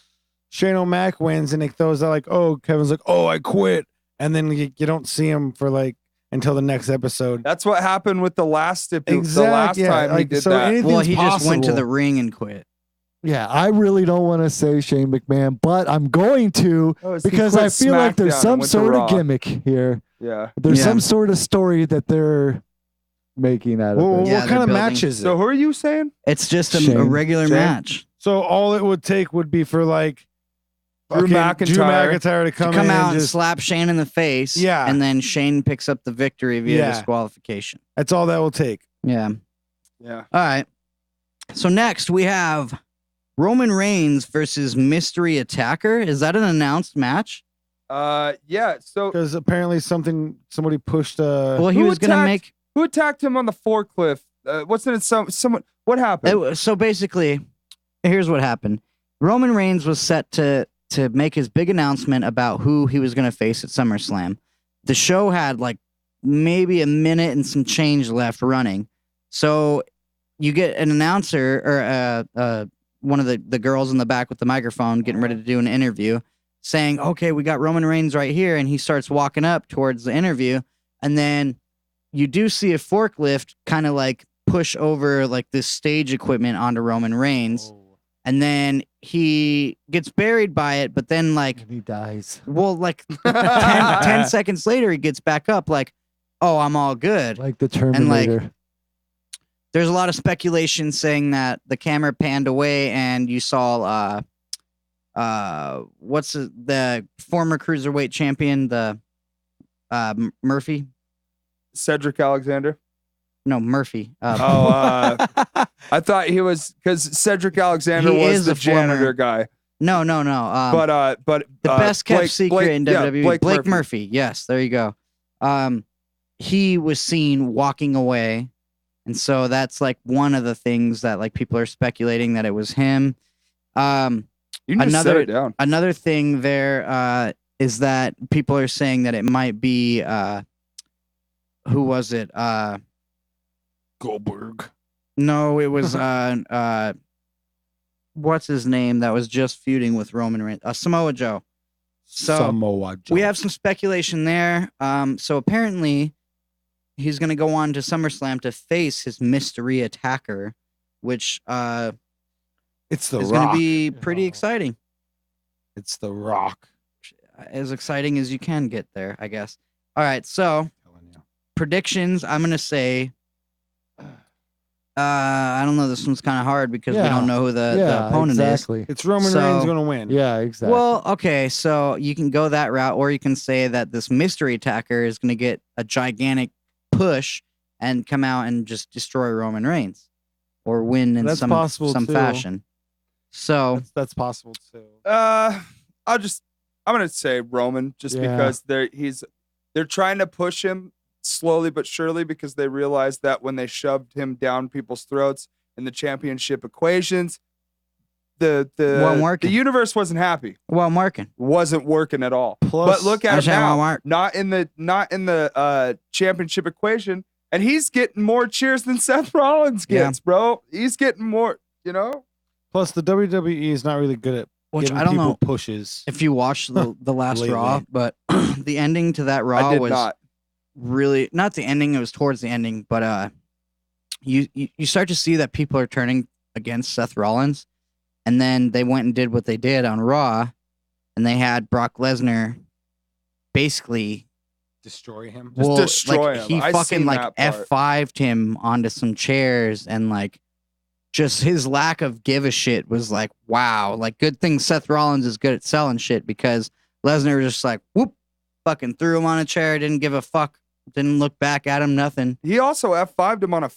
Shane O'Mac wins and it throws out like, oh, Kevin's like, oh, I quit, and then you don't see him for like until the next episode. That's what happened with the last the last Exactly, yeah, time he like, did so that. anything's well, he just went to possible. the ring and quit. Yeah, I really don't want to say Shane McMahon, but I'm going to Oh, so he because quit I feel like SmackDown there's and some went to sort Raw. of gimmick here. Yeah. There's Yeah. some sort of story that they're making out of Well, this. Yeah, what they're kind of building. match is it? So who are you saying? It's just a Shane. regular Shane? match. So all it would take would be for like Drew fucking Drew McIntyre McIntyre to To come, come in out and and just slap Shane in the face, Yeah. and then Shane picks up the victory via Yeah. disqualification. that's all that will take. Yeah. Yeah. All right. So next we have Roman Reigns versus Mystery Attacker. Is that an announced match? Yeah. So Because apparently somebody pushed Well, he Who was gonna attacked- make. who attacked him on the forklift? Wasn't it someone? What happened? So basically, here's what happened. Roman Reigns was set to make his big announcement about who he was going to face at SummerSlam. The show had like maybe a minute and some change left running. So you get an announcer or one of the girls in the back with the microphone getting ready to do an interview saying, okay, we got Roman Reigns right here. And he starts walking up towards the interview. And then you do see a forklift kind of like push over like this stage equipment onto Roman Reigns. And then he gets buried by it, but then like, And he dies. well, like 10 seconds later, he gets back up like, oh, I'm all good. Like the Terminator. like, There's a lot of speculation saying that the camera panned away and you saw, what's the former cruiserweight champion, the Murphy? Cedric Alexander. No, Murphy. I thought he was because Cedric Alexander He was is the a former- janitor guy. No. But The best kept Blake- secret Blake- in yeah, WWE. Blake Murphy. Murphy. Yes, there you go. He was seen walking away, and so that's like one of the things that like people are speculating that it was him. You can just set Another it down. another thing there is that people are saying that it might be who was it? Goldberg. No, it was what's his name that was just feuding with Roman Reigns? Samoa Joe. So Samoa Joe. we have some speculation there. So apparently he's going to go on to SummerSlam to face his mystery attacker, which it's the is going Rock. to be pretty exciting. It's the Rock. As exciting as you can get there, I guess. All right, so predictions. I'm going to say. I don't know. This one's kind of hard because we Yeah. don't know who the opponent exactly. It's Roman So- Reigns going to win. Yeah, is. exactly. Well, okay, so you can go that route, or you can say that this mystery attacker is going to get a gigantic push and come out and just destroy Roman Reigns, or win in That's some possible, too. fashion. So That's possible too. I'm gonna say Roman just Yeah. because they're trying to push him slowly but surely because they realized that when they shoved him down people's throats in the championship equations, Wasn't the working. universe wasn't happy. well, Markin. Wasn't working at all. Plus, But look at I him say now. Walmart. Not in the championship equation, and he's getting more cheers than Seth Rollins Yeah. gets, bro. He's getting more. You know. plus the WWE is not really good at Which giving I don't people know pushes. if you watched the last Lately. Raw, but the ending to that Raw I did was not. really not the ending. It was towards the ending, but you start to see that people are turning against Seth Rollins, and then they went and did what they did on Raw, and they had Brock Lesnar basically Destroy him. Just destroy him. He I fucking seen like that part. F5'd him onto some chairs, and like just his lack of give a shit was like, wow. Like, good thing Seth Rollins is good at selling shit, because Lesnar was just like, whoop, fucking threw him on a chair, didn't give a fuck, didn't look back at him, nothing. He also F5'd him on the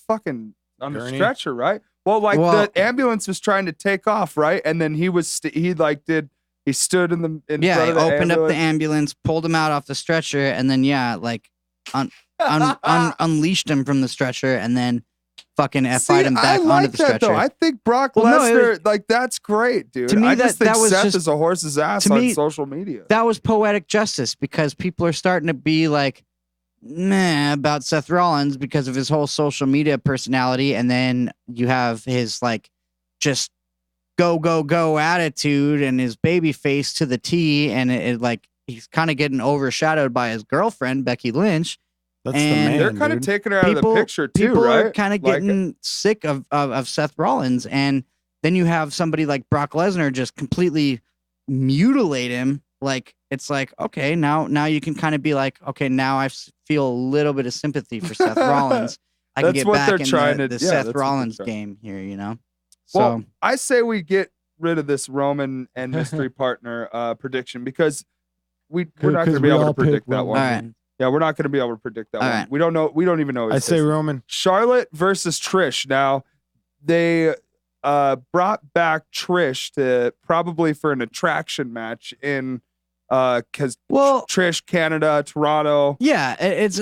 Gurney? stretcher, right? Well, like Well- the ambulance was trying to take off, right? And then he stood in front Yeah, he of the opened up the ambulance. ambulance, pulled him out off the stretcher, and then like unleashed him from the stretcher, and then fucking fight him back I like onto the that stretcher. though. I think Brock Well, no, Lesnar, like that's great, dude. To me, I just think that was Seth just- is a horse's ass to on me, social media. That was poetic justice because people are starting to be like, meh, about Seth Rollins because of his whole social media personality, and then you have his like just go attitude and his baby face to the T, and it like he's kind of getting overshadowed by his girlfriend Becky Lynch. That's And the man. They're kind of dude. taking her out of the picture too, people right? are kind of Like, getting sick of Seth Rollins, and then you have somebody like Brock Lesnar just completely mutilate him. Like it's like, okay, now you can kind of be like, okay, now I feel a little bit of sympathy for Seth Rollins. I can That's get what back they're in trying the to- yeah, Seth that's what they're Rollins trying. game here, you know. Well, So I say we get rid of this Roman and mystery partner prediction because we're not going to be we able to all predict picked that Roman. one. all right, Yeah, we're not going to be able to predict that All one. right. We don't know. We don't even know. I his say face. Roman. Charlotte versus Trish. Now, they brought back Trish to probably for an attraction match in because well, Trish, Canada, Toronto. yeah, it's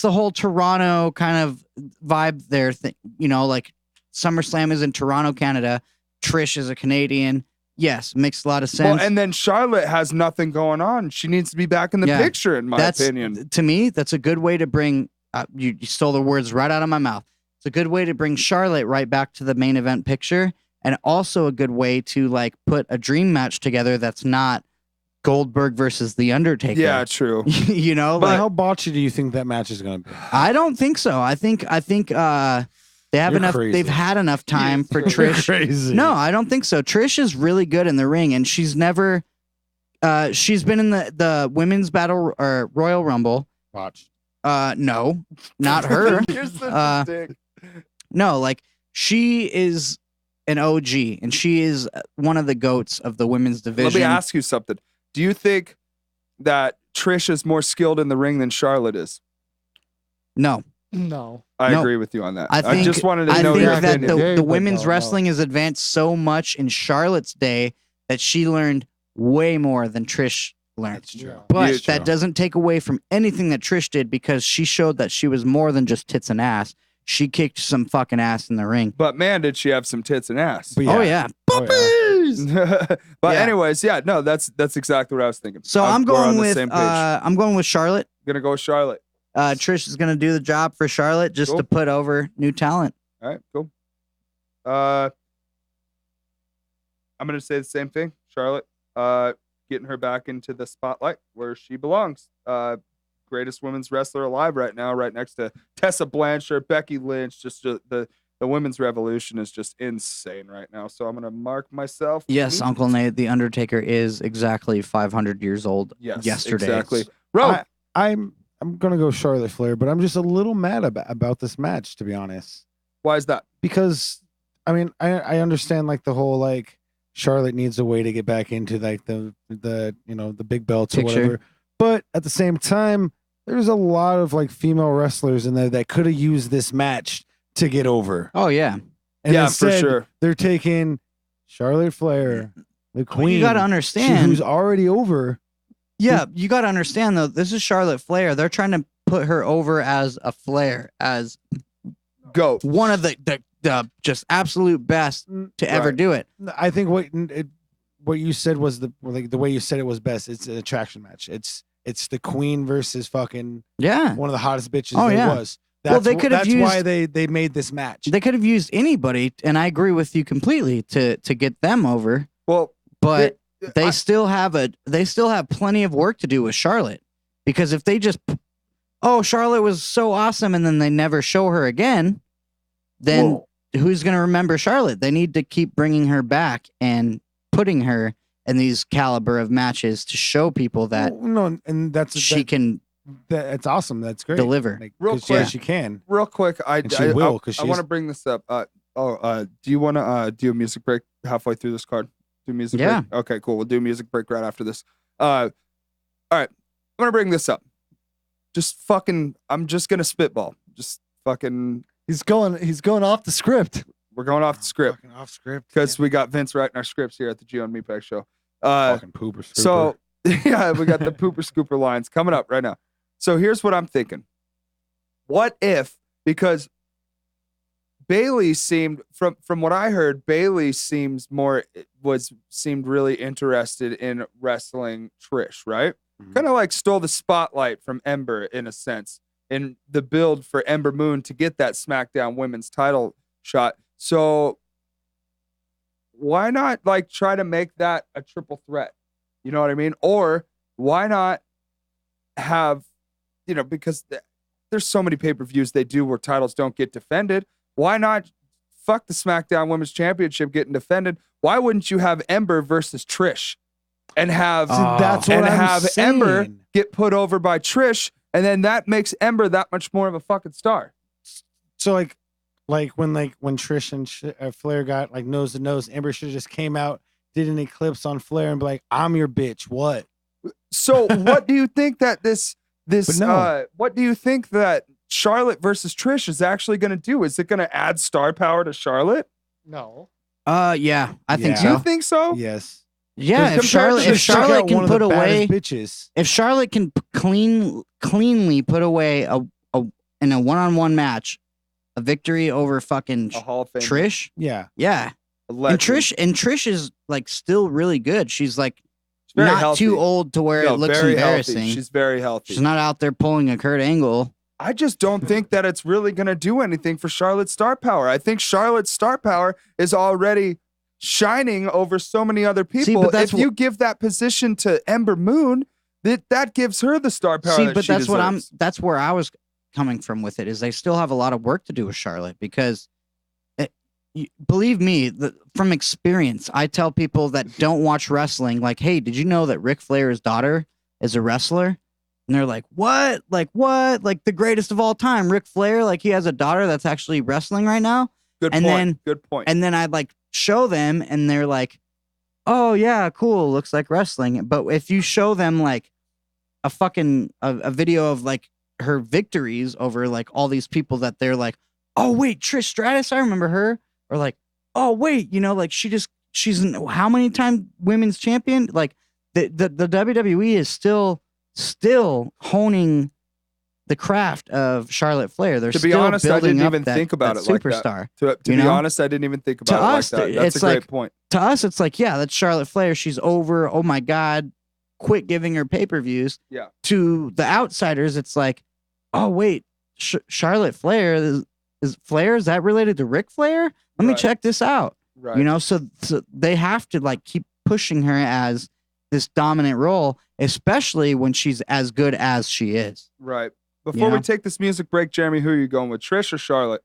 the whole Toronto kind of vibe there. You know, like SummerSlam is in Toronto, Canada. Trish is a Canadian. Yes, makes a lot of sense. Well, and then Charlotte has nothing going on. She needs to be back in the Yeah, picture, in my opinion. To me, that's a good way to bring. You stole the words right out of my mouth. It's a good way to bring Charlotte right back to the main event picture, and also a good way to like put a dream match together that's not Goldberg versus The Undertaker. Yeah, true. You know, But like how botchy do you think that match is going to be? I don't think so. I think they have You're enough. crazy. They've had enough time for You're Trish. crazy. No, I don't think so. Trish is really good in the ring, and she's never. She's been in the women's battle or Royal Rumble. Watch. No, not her. You're such Uh, a dick. No, like she is an OG, and she is one of the goats of the women's division. Let me ask you something. Do you think that Trish is more skilled in the ring than Charlotte is? No, No. I No. agree with you on that. I think just wanted to I know think your that opinion. Yeah, the but women's no. wrestling has advanced so much in Charlotte's day that she learned way more than Trish learned. That's true. But That's that true. doesn't take away from anything that Trish did because she showed that she was more than just tits and ass. She kicked some fucking ass in the ring. But man, did she have some tits and ass. But Oh yeah. Oh, yeah. But Yeah. anyways, yeah, no, that's exactly what I was thinking. So We're I'm on going the with same page. I'm going with Charlotte. Gonna go with Charlotte. Trish is gonna do the job for Charlotte just Cool. to put over new talent. All right, cool. I'm gonna say the same thing. Charlotte, getting her back into the spotlight where she belongs. Greatest women's wrestler alive right now, right next to Tessa Blanchard, Becky Lynch. Just the women's revolution is just insane right now. So I'm gonna mark myself. Yes, Uncle Nate, the Undertaker is exactly 500 years old. Yes, yesterday. exactly. Bro, I'm gonna go Charlotte Flair, but I'm just a little mad about this match, to be honest. why is that? Because I mean, I understand like the whole like Charlotte needs a way to get back into like the the big belts or Picture. whatever. But at the same time, there's a lot of like female wrestlers in there that could have used this match to get over. Oh yeah. And Yeah, for instead, sure. they're taking Charlotte Flair, the queen, You got to understand. who's already over. Yeah, you got to understand though. This is Charlotte Flair. They're trying to put her over as a Flair, as Go. one of the just absolute best to ever Right. do it. I think what you said was the way you said it was best. It's an attraction match. It's the queen versus fucking Yeah. one of the hottest bitches Oh, there yeah. was. Well, they could have That's why used- they made this match. They could have used anybody, and I agree with you completely to get them over. Well, But they I- still have plenty of work to do with Charlotte, because if they just Charlotte was so awesome and then they never show her again, then Well- who's going to remember Charlotte? They need to keep bringing her back and putting her in these caliber of matches to show people that no, and that's she can That's awesome. That's great. deliver. Like, Real 'cause, quick. yeah, she can. real quick, And she will, 'cause I she's- want to bring this up. Do you want to do a music break halfway through this card? Do music Yeah. break? Okay, cool. We'll do a music break right after this. All right. I'm gonna bring this up. I'm just gonna spitball. Just fucking. He's going off the script. We're going off the script Fucking off script. because we got Vince writing our scripts here at the Gio and Meatbag Show. Fucking pooper. So yeah, we got the pooper scooper lines coming up right now. So here's what I'm thinking. What if, because Bailey seemed from what I heard, Bailey seemed really interested in wrestling Trish, right? Kind of like stole the spotlight from Ember in a sense in the build for Ember Moon to get that SmackDown Women's title shot. So why not like try to make that a triple threat? You know what I mean? Or why not have, because there's so many pay-per-views they do where titles don't get defended. Why not fuck the SmackDown Women's Championship getting defended? Why wouldn't you have Ember versus Trish and have Ember get put over by Trish, and then that makes Ember that much more of a fucking star? So like when Trish and Flair got like nose to nose, Ember should have just came out, did an eclipse on Flair, and be like, "I'm your bitch." What? So what do you think that what do you think that Charlotte versus Trish is actually going to do? Is it going to add star power to Charlotte? No. Yeah, I think Do so. you think so? Yes. Yeah, if Charlotte can put away bitches. If Charlotte can cleanly put away in a one-on-one match a victory over fucking A Hall of Fame. Yeah. yeah. And Trish is like still really good. She's like very not healthy. too old to where it looks very embarrassing. Healthy. She's very healthy. She's not out there pulling a Kurt Angle. I just don't think that it's really going to do anything for Charlotte's star power. I think Charlotte's star power is already shining over so many other people. See, but that's if you give that position to Ember Moon, that gives her the star power. See, that but she that's deserves. that's where I was coming from with it, is they still have a lot of work to do with Charlotte, because believe me, from experience, I tell people that don't watch wrestling, like, hey, did you know that Ric Flair's daughter is a wrestler? And they're like, what? Like, what? Like, the greatest of all time, Ric Flair, like, he has a daughter that's actually wrestling right now? Good point. And then I'd, like, show them, and they're like, oh, yeah, cool, looks like wrestling. But if you show them, like, a video of, like, her victories over, like, all these people that they're like, oh, wait, Trish Stratus, I remember her. Or like, oh, wait, like, she's how many time women's champion? Like, the WWE is still honing the craft of Charlotte Flair. They're to be still honest, I building didn't up even that, think about that it like superstar. that. To be honest, I didn't even think about it like that. That's a great point. To us, it's like, yeah, that's Charlotte Flair. She's over. Oh my God, quit giving her pay-per-views. Yeah. To the outsiders, it's like, oh wait, Charlotte Flair is that related to Ric Flair? Let me check this out. Right. So they have to like keep pushing her as this dominant role, especially when she's as good as she is. Right. Before we take this music break, Jeremy, who are you going with, Trish or Charlotte?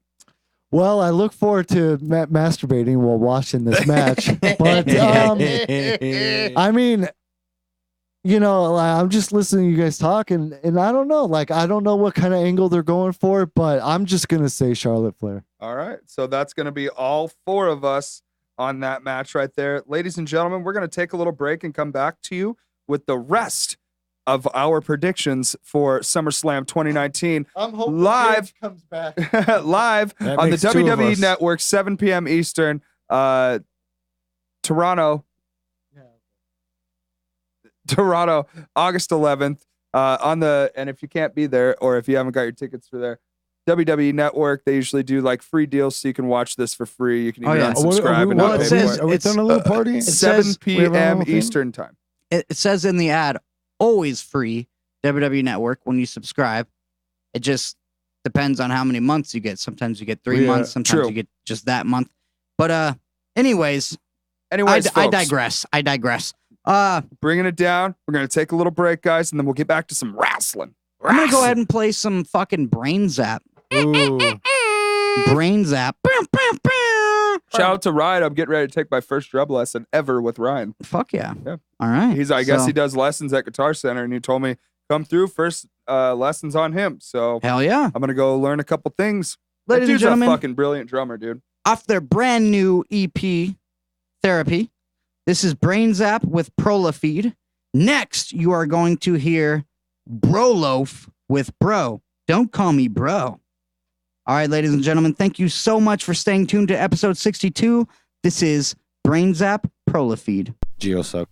Well, I look forward to masturbating while watching this match. But, I mean, I'm just listening to you guys talk, and I don't know. Like, I don't know what kind of angle they're going for, but I'm just going to say Charlotte Flair. All right. So that's going to be all four of us on that match right there. Ladies and gentlemen, we're going to take a little break and come back to you with the rest of our predictions for SummerSlam 2019. I'm hoping live comes back. live That on the makes two of WWE us. Network, 7 p.m. Eastern, Toronto, August 11th. And if you can't be there, or if you haven't got your tickets for there, WWE Network, they usually do like free deals, so you can watch this for free. You can even unsubscribe and not pay for it. Are we throwing a little party? 7 p.m. Eastern time. It says in the ad, always free WWE Network when you subscribe. It just depends on how many months you get. Sometimes you get 3 months. Sometimes you get just that month. But anyways, I folks, digress. Bringing it down. We're going to take a little break, guys, and then we'll get back to some wrestling. I'm going to go ahead and play some fucking Brain Zap. Ooh. Brain Zap. Shout out to Ryan. I'm getting ready to take my first drum lesson ever with Ryan. Fuck yeah. Yeah. All right. I guess he does lessons at Guitar Center, and he told me come through first lessons on him. So hell yeah. I'm gonna go learn a couple things. Ladies and gentlemen, a fucking brilliant drummer, dude. Off their brand new EP, Therapy. This is Brain Zap with Prolafeed. Next, you are going to hear Broloaf with Bro. Don't call me bro. All right, ladies and gentlemen, thank you so much for staying tuned to episode 62. This is Brain Zap Prolafeed. Gio suck.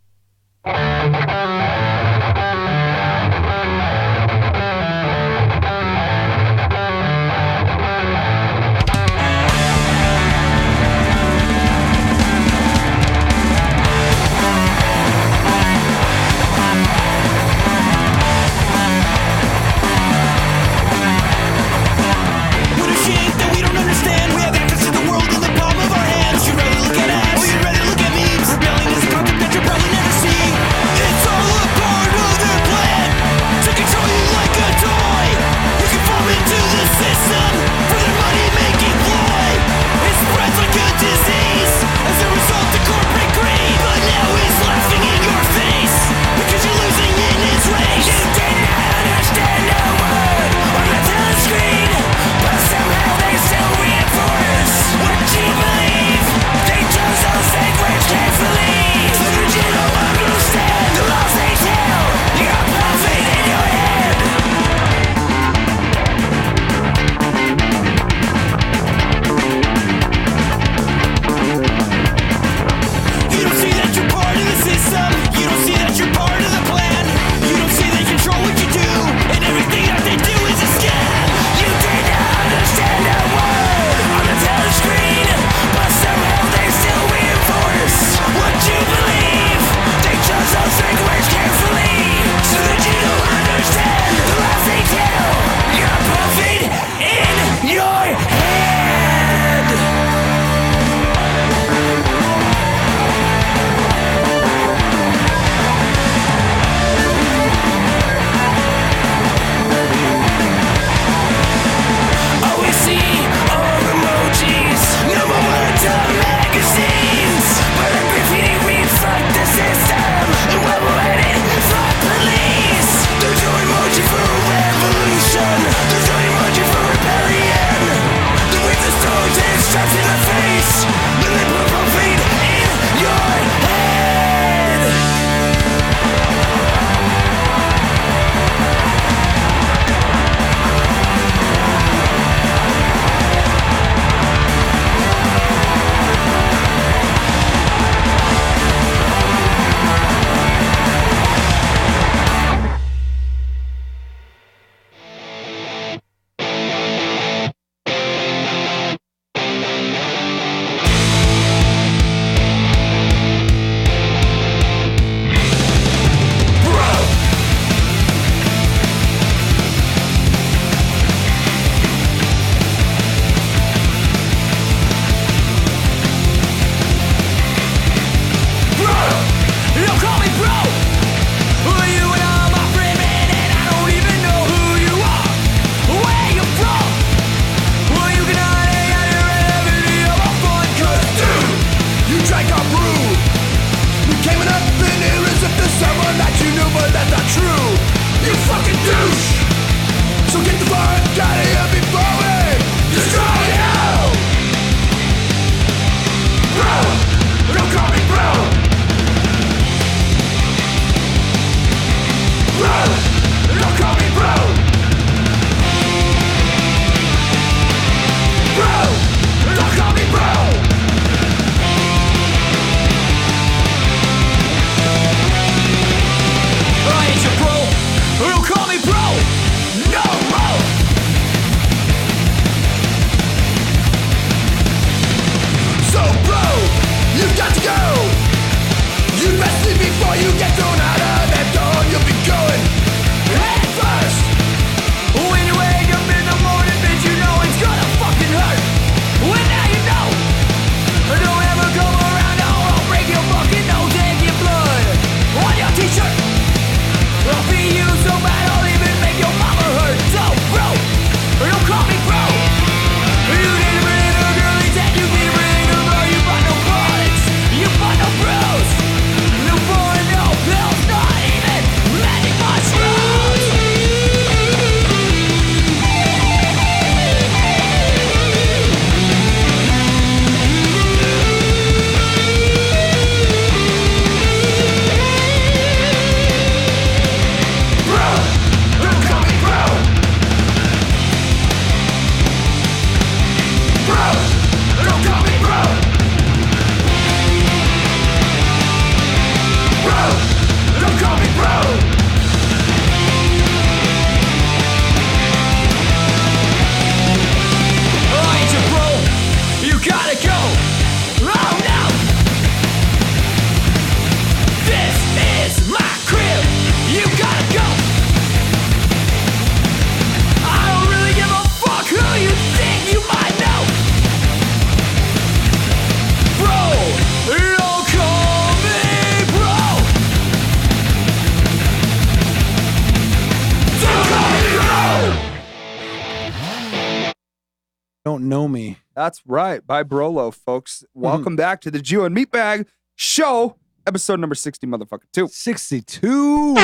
don't know me. That's right. By Brolo, folks. Welcome back to the Gio and Meatbag Show, episode number 60, motherfucker, 2. 62.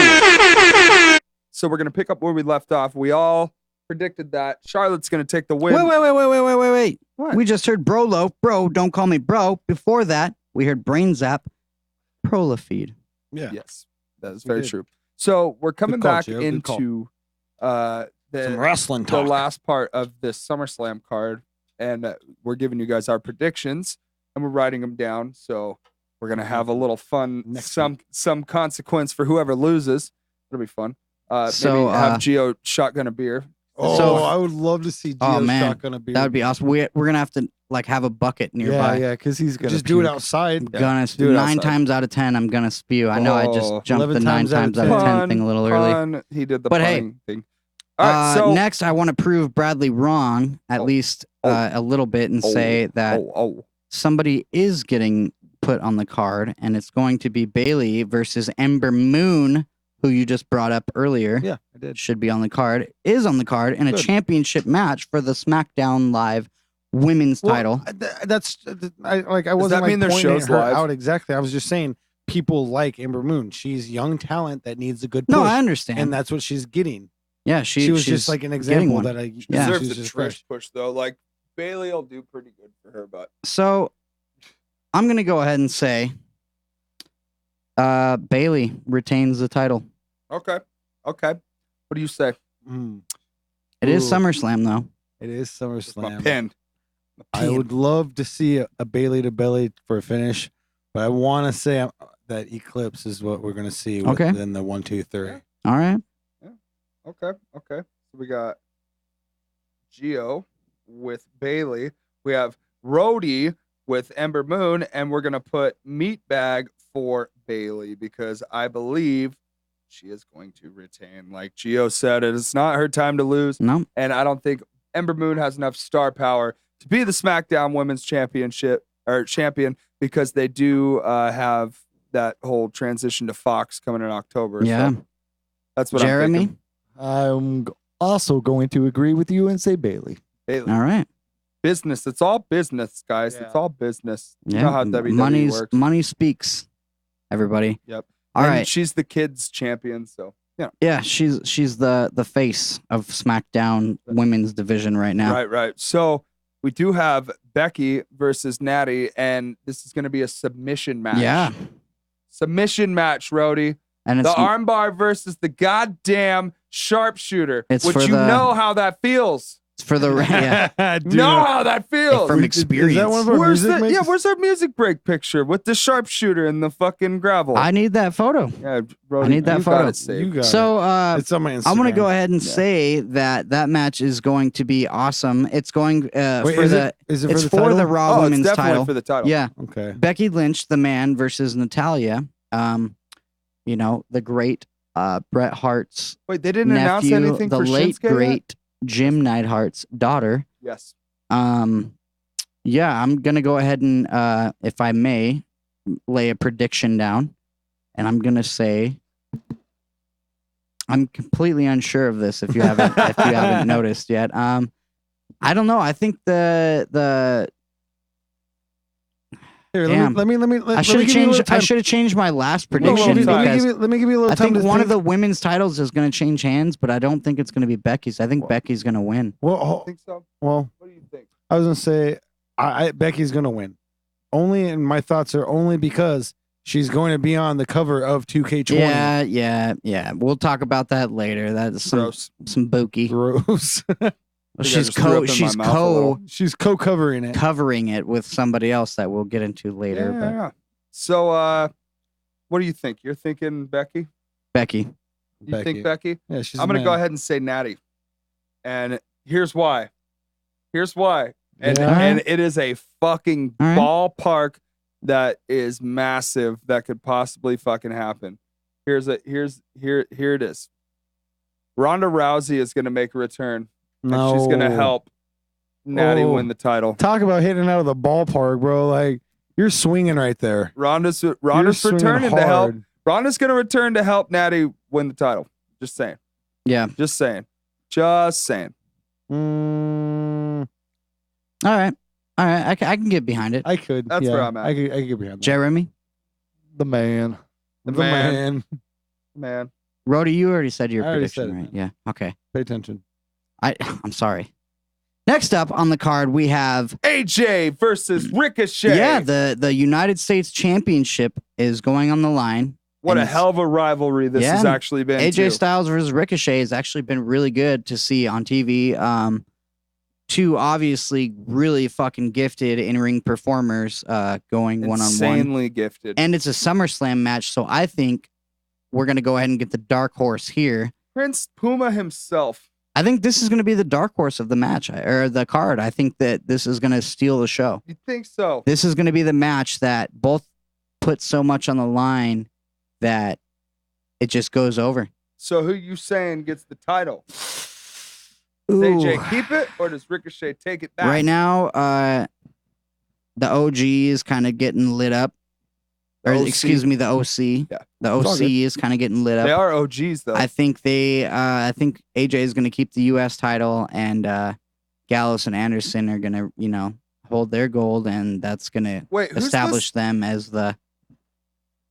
So we're going to pick up where we left off. We all predicted that Charlotte's going to take the win. Wait. What? We just heard Brolo. Bro, don't call me bro. Before that, we heard Brain Zap, Prolafeed. Yeah. Yes, that is We very did. true. So we're coming Good call, back Gio. Good call. into Some the wrestling the talk. last part of this SummerSlam card, and we're giving you guys our predictions, and we're writing them down. So we're gonna have a little fun, Next some consequence for whoever loses. It'll be fun. So, maybe have Gio shotgun a beer. Oh, So- I would love to see Oh, Gio's man. shotgun a beer. That would be awesome. We're gonna have to have a bucket nearby. Yeah, because he's gonna Just do it puke. outside. Gonna do it nine outside. times out of 10, I'm gonna spew. I know I Oh, just jumped 11 the 9 times out of times out of 10 Pun, thing a little early. pun. He did the But hey, punning thing. All right, so Next, I want to prove Bradley wrong, at least a little bit, and say that somebody is getting put on the card, and it's going to be Bailey versus Ember Moon, who you just brought up earlier. Yeah, I did. Should be on the card, is on the card in a Good. championship match for the SmackDown Live women's title. That's I wasn't that mean their pointing show's her live? out exactly. I was just saying people like Ember Moon. She's young talent that needs a good push. No, I understand. And that's what she's getting. Yeah, She was she's just like an getting example one. that I Yeah. deserves she's a just Trish fresh. push though. Like Bailey will do pretty good for her, but So I'm gonna go ahead and say Bailey retains the title. okay. What do you say? Mm, It is Ooh. SummerSlam though. it is My SummerSlam. pin. I would love to see a Bailey to belly for a finish, but I want to say that Eclipse is what we're going to see Okay. within the 1, 2, 3. All right. Okay. So we got Gio with Bailey. We have Rhodey with Ember Moon, and we're gonna put Meatbag for Bailey because I believe she is going to retain. Like Gio said, it's not her time to lose, No. and I don't think Ember Moon has enough star power to be the SmackDown Women's Championship or champion because they do have that whole transition to Fox coming in October. Yeah. So that's what I'm Jeremy. thinking. I'm also going to agree with you and say Bailey. Bailey. All right. Business. It's all business, guys. Yeah. It's all business. You Yeah. know how WWE works. Money speaks. Everybody. Yep. All And right. she's the kids champion, so yeah. Yeah, she's the face of SmackDown women's division right now. Right. So we do have Becky versus Natty, and this is going to be a submission match. Yeah. Submission match, Rhodey. And it's The armbar versus the goddamn sharpshooter. It's which for you the- know how that feels. for the yeah, Dude, Know how that feels. from Is experience. that one of our Where's music the makes? where's our music break picture with the sharpshooter and the fucking gravel? I need that photo. yeah, Rhodey, I need that you got photo. it saved. You got So it. It's on my Instagram. I'm gonna go ahead and Yeah. say that match is going to be awesome. It's going Wait, for is the it for it's the for title? the Raw Oh, it's Women's definitely title. for the title. Yeah, Okay. Becky Lynch, the man, versus Natalia. The great Bret Hart's Wait, they didn't announce nephew, anything the for late Shinsuke yet? great Jim Neidhart's daughter. Yes. Yeah, I'm gonna go ahead and, if I may, lay a prediction down, and I'm gonna say, I'm completely unsure of this. If you haven't noticed yet, I don't know. I think the Here, Damn. let me I let should me have give you a little changed. I time. should have changed my last Well, prediction because let me give you a little I time think to one think. of the women's titles is going to change hands, but I don't think it's going to be Becky's. I think Well- Becky's going to win. Well, I think so. well, What do you think? I was gonna say, Becky's gonna win. Only, and my thoughts are only because she's going to be on the cover of 2K20. Yeah. We'll talk about that later. That's Gross. some bookie. Gross. I just threw up in my mouth a little. She's co-covering it. covering it with somebody else that we'll get into later. But Yeah. So, what do you think? You're thinking Becky? Becky, You think Becky? Yeah, she's. I'm a gonna go man. ahead and say Natty, and here's why. And Yeah. and it is a fucking All right. ballpark that is massive that could possibly fucking happen. Here it is. Ronda Rousey is gonna make a return. No. And she's gonna help Natty Oh. win the title. Talk about hitting out of the ballpark, bro. Like you're swinging right there. Ronda's You're swinging returning to help. hard. Ronda's gonna return to help Natty win the title. Just saying. yeah, Just saying. Just saying. Mm, All right. I can get behind it. I could. That's yeah, where I'm at. I could get behind that. Jeremy, The man. The The man. Man. Rhodey, you already said your I already prediction, said it, right? man. Yeah. Okay. Pay attention. I'm sorry. Next up on the card, we have AJ versus Ricochet. yeah, the United States Championship is going on the line. What and a it's- hell of a rivalry this has and actually been. AJ too. Styles versus Ricochet has actually been really good to see on TV. Two obviously really fucking gifted in-ring performers going one-on-one. Insanely gifted. And it's a SummerSlam match, so I think we're going to go ahead and get the dark horse here. Prince Puma himself. I think this is going to be the dark horse of the match or the card. I think that this is going to steal the show. You think so? This is going to be the match that both put so much on the line that it just goes over. So who you saying gets the title? Does Ooh. AJ keep it or does Ricochet take it back? Right now, the OG is kind of getting lit up. Or OC. excuse me, the OC. Yeah. The It's all OC good. is kind of getting lit up. They are OGs though. I think I think AJ is going to keep the U.S. title, and Gallows and Anderson are going to, hold their gold, and that's going to Wait, who's establish them as the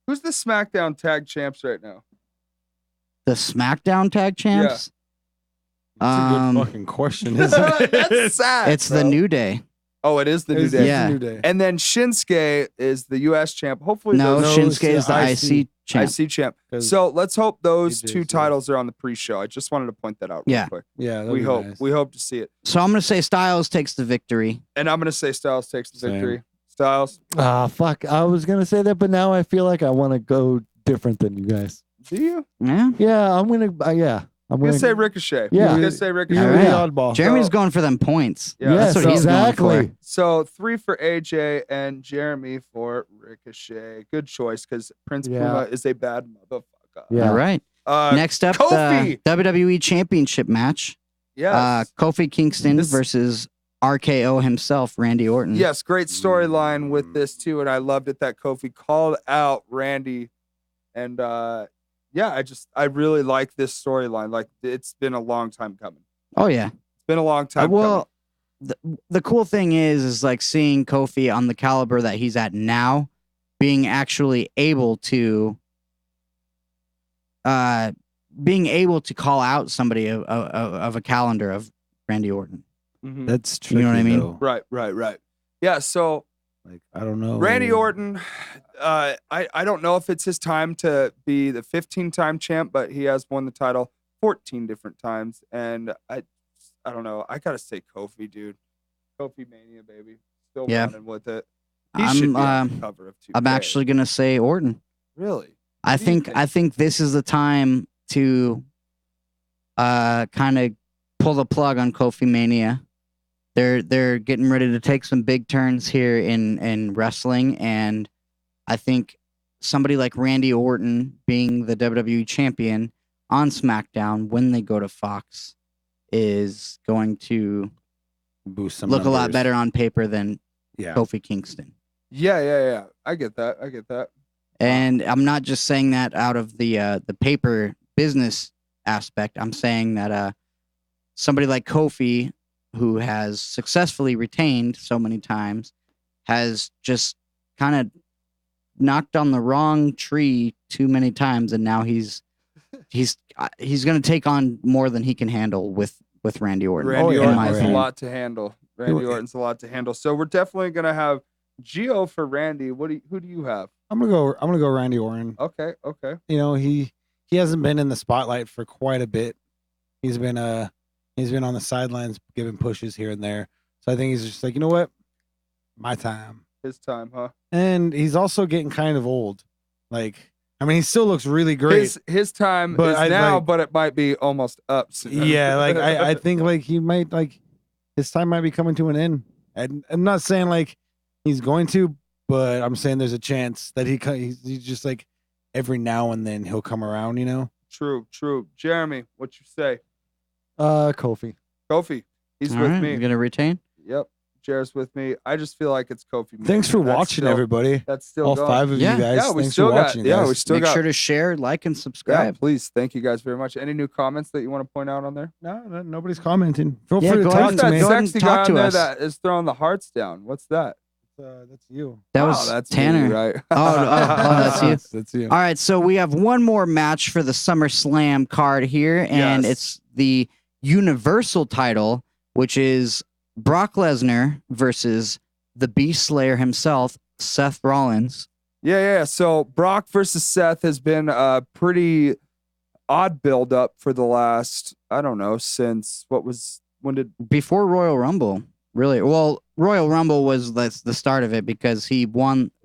Who's the SmackDown Tag Champs right now? SmackDown Tag Champs. That's a good fucking question, isn't it? That's sad. It's the bro. New Day. Oh, it is the New It's Day. Yeah. the New Day. And then Shinsuke is the U.S. champ. Hopefully, No, those Shinsuke is the IC IC champ. IC champ. 'Cause So let's hope those AJ's two there. titles are on the pre-show. I just wanted to point that out real Yeah. quick. Yeah, that'd We be hope. nice. We hope to see it. So I'm going to say Styles takes the victory. And I'm gonna say Styles takes the Same. victory. Styles, Fuck. I was gonna say that, but now I feel like I want to go different than you guys. do you? Yeah. Yeah, I'm gonna. Yeah, I'm I'm gonna gonna say Ricochet. Yeah. I'm gonna say Ricochet. You're All right. the oddball. Jeremy's So- going for them points. Yeah. Yes, That's what he's going exactly. for. So 3 for AJ and Jeremy for Ricochet. Good choice because Prince Yeah. Puma is a bad motherfucker. Yeah. All right. Next up, Kofi. the WWE Championship match. Yes. Kofi Kingston This- versus RKO himself, Randy Orton. Yes, great storyline with this too, and I loved it that Kofi called out Randy, and yeah, I really like this storyline. Like it's been a long time coming. Oh yeah. It's been a long time. Well, the cool thing is like seeing Kofi on the caliber that he's at now, being actually able to, call out somebody of a calendar of Randy Orton. coming. Mhm. That's You know what I tricky, mean? though. Right. Yeah. So Like I don't know. Randy Orton, I don't know if it's his time to be the 15-time champ, but he has won the title 14 different times, and I don't know. I gotta say Kofi, dude. Kofi Mania, baby. Still Yeah. running with it. He should be on the cover of 2K. I'm actually gonna say Orton. really. I What do you think I think this is the time to kind of pull the plug on Kofi Mania. They're getting ready to take some big turns here in wrestling, and I think somebody like Randy Orton being the WWE champion on SmackDown when they go to Fox is going to boost some look a lot numbers. better on paper than Yeah. Kofi Kingston. Yeah. I get that. And I'm not just saying that out of the paper business aspect. I'm saying that somebody like Kofi, who has successfully retained so many times, has just kind of knocked on the wrong tree too many times, and now he's going to take on more than he can handle with Randy Orton. Randy yeah. Orton's my a opinion. lot to handle. Randy Orton's a lot to handle. So we're definitely gonna have Gio for Randy. Who do you have? I'm gonna go Randy Orton. Okay. You know, he hasn't been in the spotlight for quite a bit. He's been on the sidelines giving pushes here and there. So I think he's just like, you know what? My time. His time, huh? And he's also getting kind of old. Like, I mean, he still looks really great. His time But is I now, like- but it might be almost up soon. Yeah, like I think like he might like his time might be coming to an end. And I'm not saying like he's going to, but I'm saying there's a chance that he's just like every now and then he'll come around, you know? True. Jeremy, what you say? Kofi. Kofi. He's All with right, me. you're going to retain? Yep. shares with me. I just feel like it's Kofi. Thanks for Mania. That's watching, still- everybody. That's still All going. 5 of Yeah. you guys. Yeah, we Thanks still for got. watching, Yeah, guys. we still Make got. sure to share, like, and Yeah, subscribe. please. Thank you guys very much. Any new comments that you want to point out on there? No, nobody's commenting. Feel Yeah, free to go talk ahead Who's and- to that me. go ahead and sexy talk guy to on there us. that is throwing the hearts down? What's that? That's you. That Oh, was that's Tanner. me, right? That's you. That's you. All right, so we have one more match for the SummerSlam card here, and Yes. it's the Universal title, which is Brock Lesnar versus the Beast Slayer himself, Seth Rollins. Yeah. So Brock versus Seth has been a pretty odd build up for the last, I don't know, since when did Before Royal Rumble, really. Well, Royal Rumble was the start of it because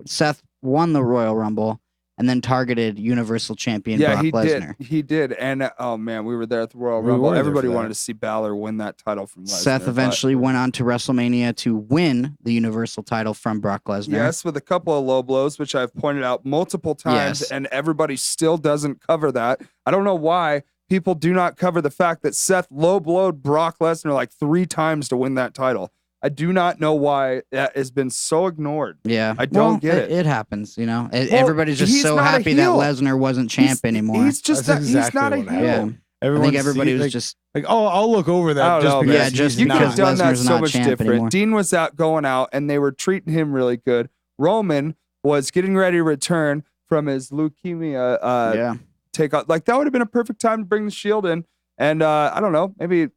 Seth won the Royal Rumble and then targeted Universal Champion Brock Lesnar. He did. And oh man, we were there at the Royal We Rumble. were there Everybody for wanted that. to see Balor win that title from Lesnar. Seth but- eventually went on to WrestleMania to win the Universal title from Brock Lesnar. Yes, with a couple of low blows, which I've pointed out multiple times, Yes. and everybody still doesn't cover that. I don't know why people do not cover the fact that Seth low blowed Brock Lesnar like 3 times to win that title. I do not know why that has been so ignored. Yeah, I don't get it. It happens, you know. Well, Everybody's just he's so not a happy that heel. Lesnar wasn't champ anymore. He's just That's he's exactly not a what heel. happened. I Everyone think everybody see- was like, just like, oh, I'll look over I that don't just know, because man. Yeah, just he's You could have because done that Lesnar's so not much champ different. anymore. Dean was out going out, and they were treating him really good. Roman was getting ready to return from his leukemia yeah. take out. Like that would have been a perfect time to bring the Shield in. And I don't know, maybe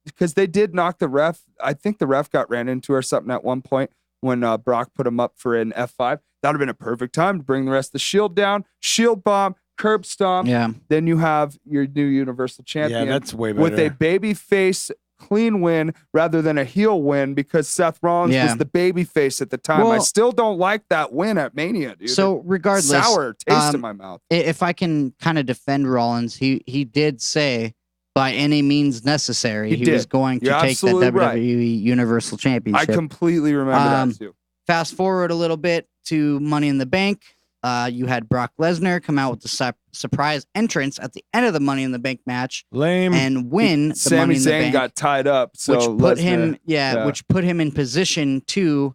because they did knock the ref. I think the ref got ran into or something at one point when Brock put him up for an F5. That would have been a perfect time to bring the rest of the Shield down. Shield bomb, curb stomp. Yeah. Then you have your new Universal Champion Yeah, that's way better. with a baby face clean win rather than a heel win because Seth Rollins Yeah. was the baby face at the time. I Well- still don't like that win at Mania, dude. So regardless, sour taste in um, my mouth. if I can kind of defend Rollins, he did say by any means necessary He he did. was going to You're take the absolutely right. WWE Universal I Championship. completely remember that too. Fast forward a little bit to Money in the Bank. You had Brock Lesnar come out with the surprise entrance at the end of the Money in the Bank match Lame. and win the Sami Money in the Zayn Bank, got tied up, so which put Lesnar- him, yeah. which put him in position to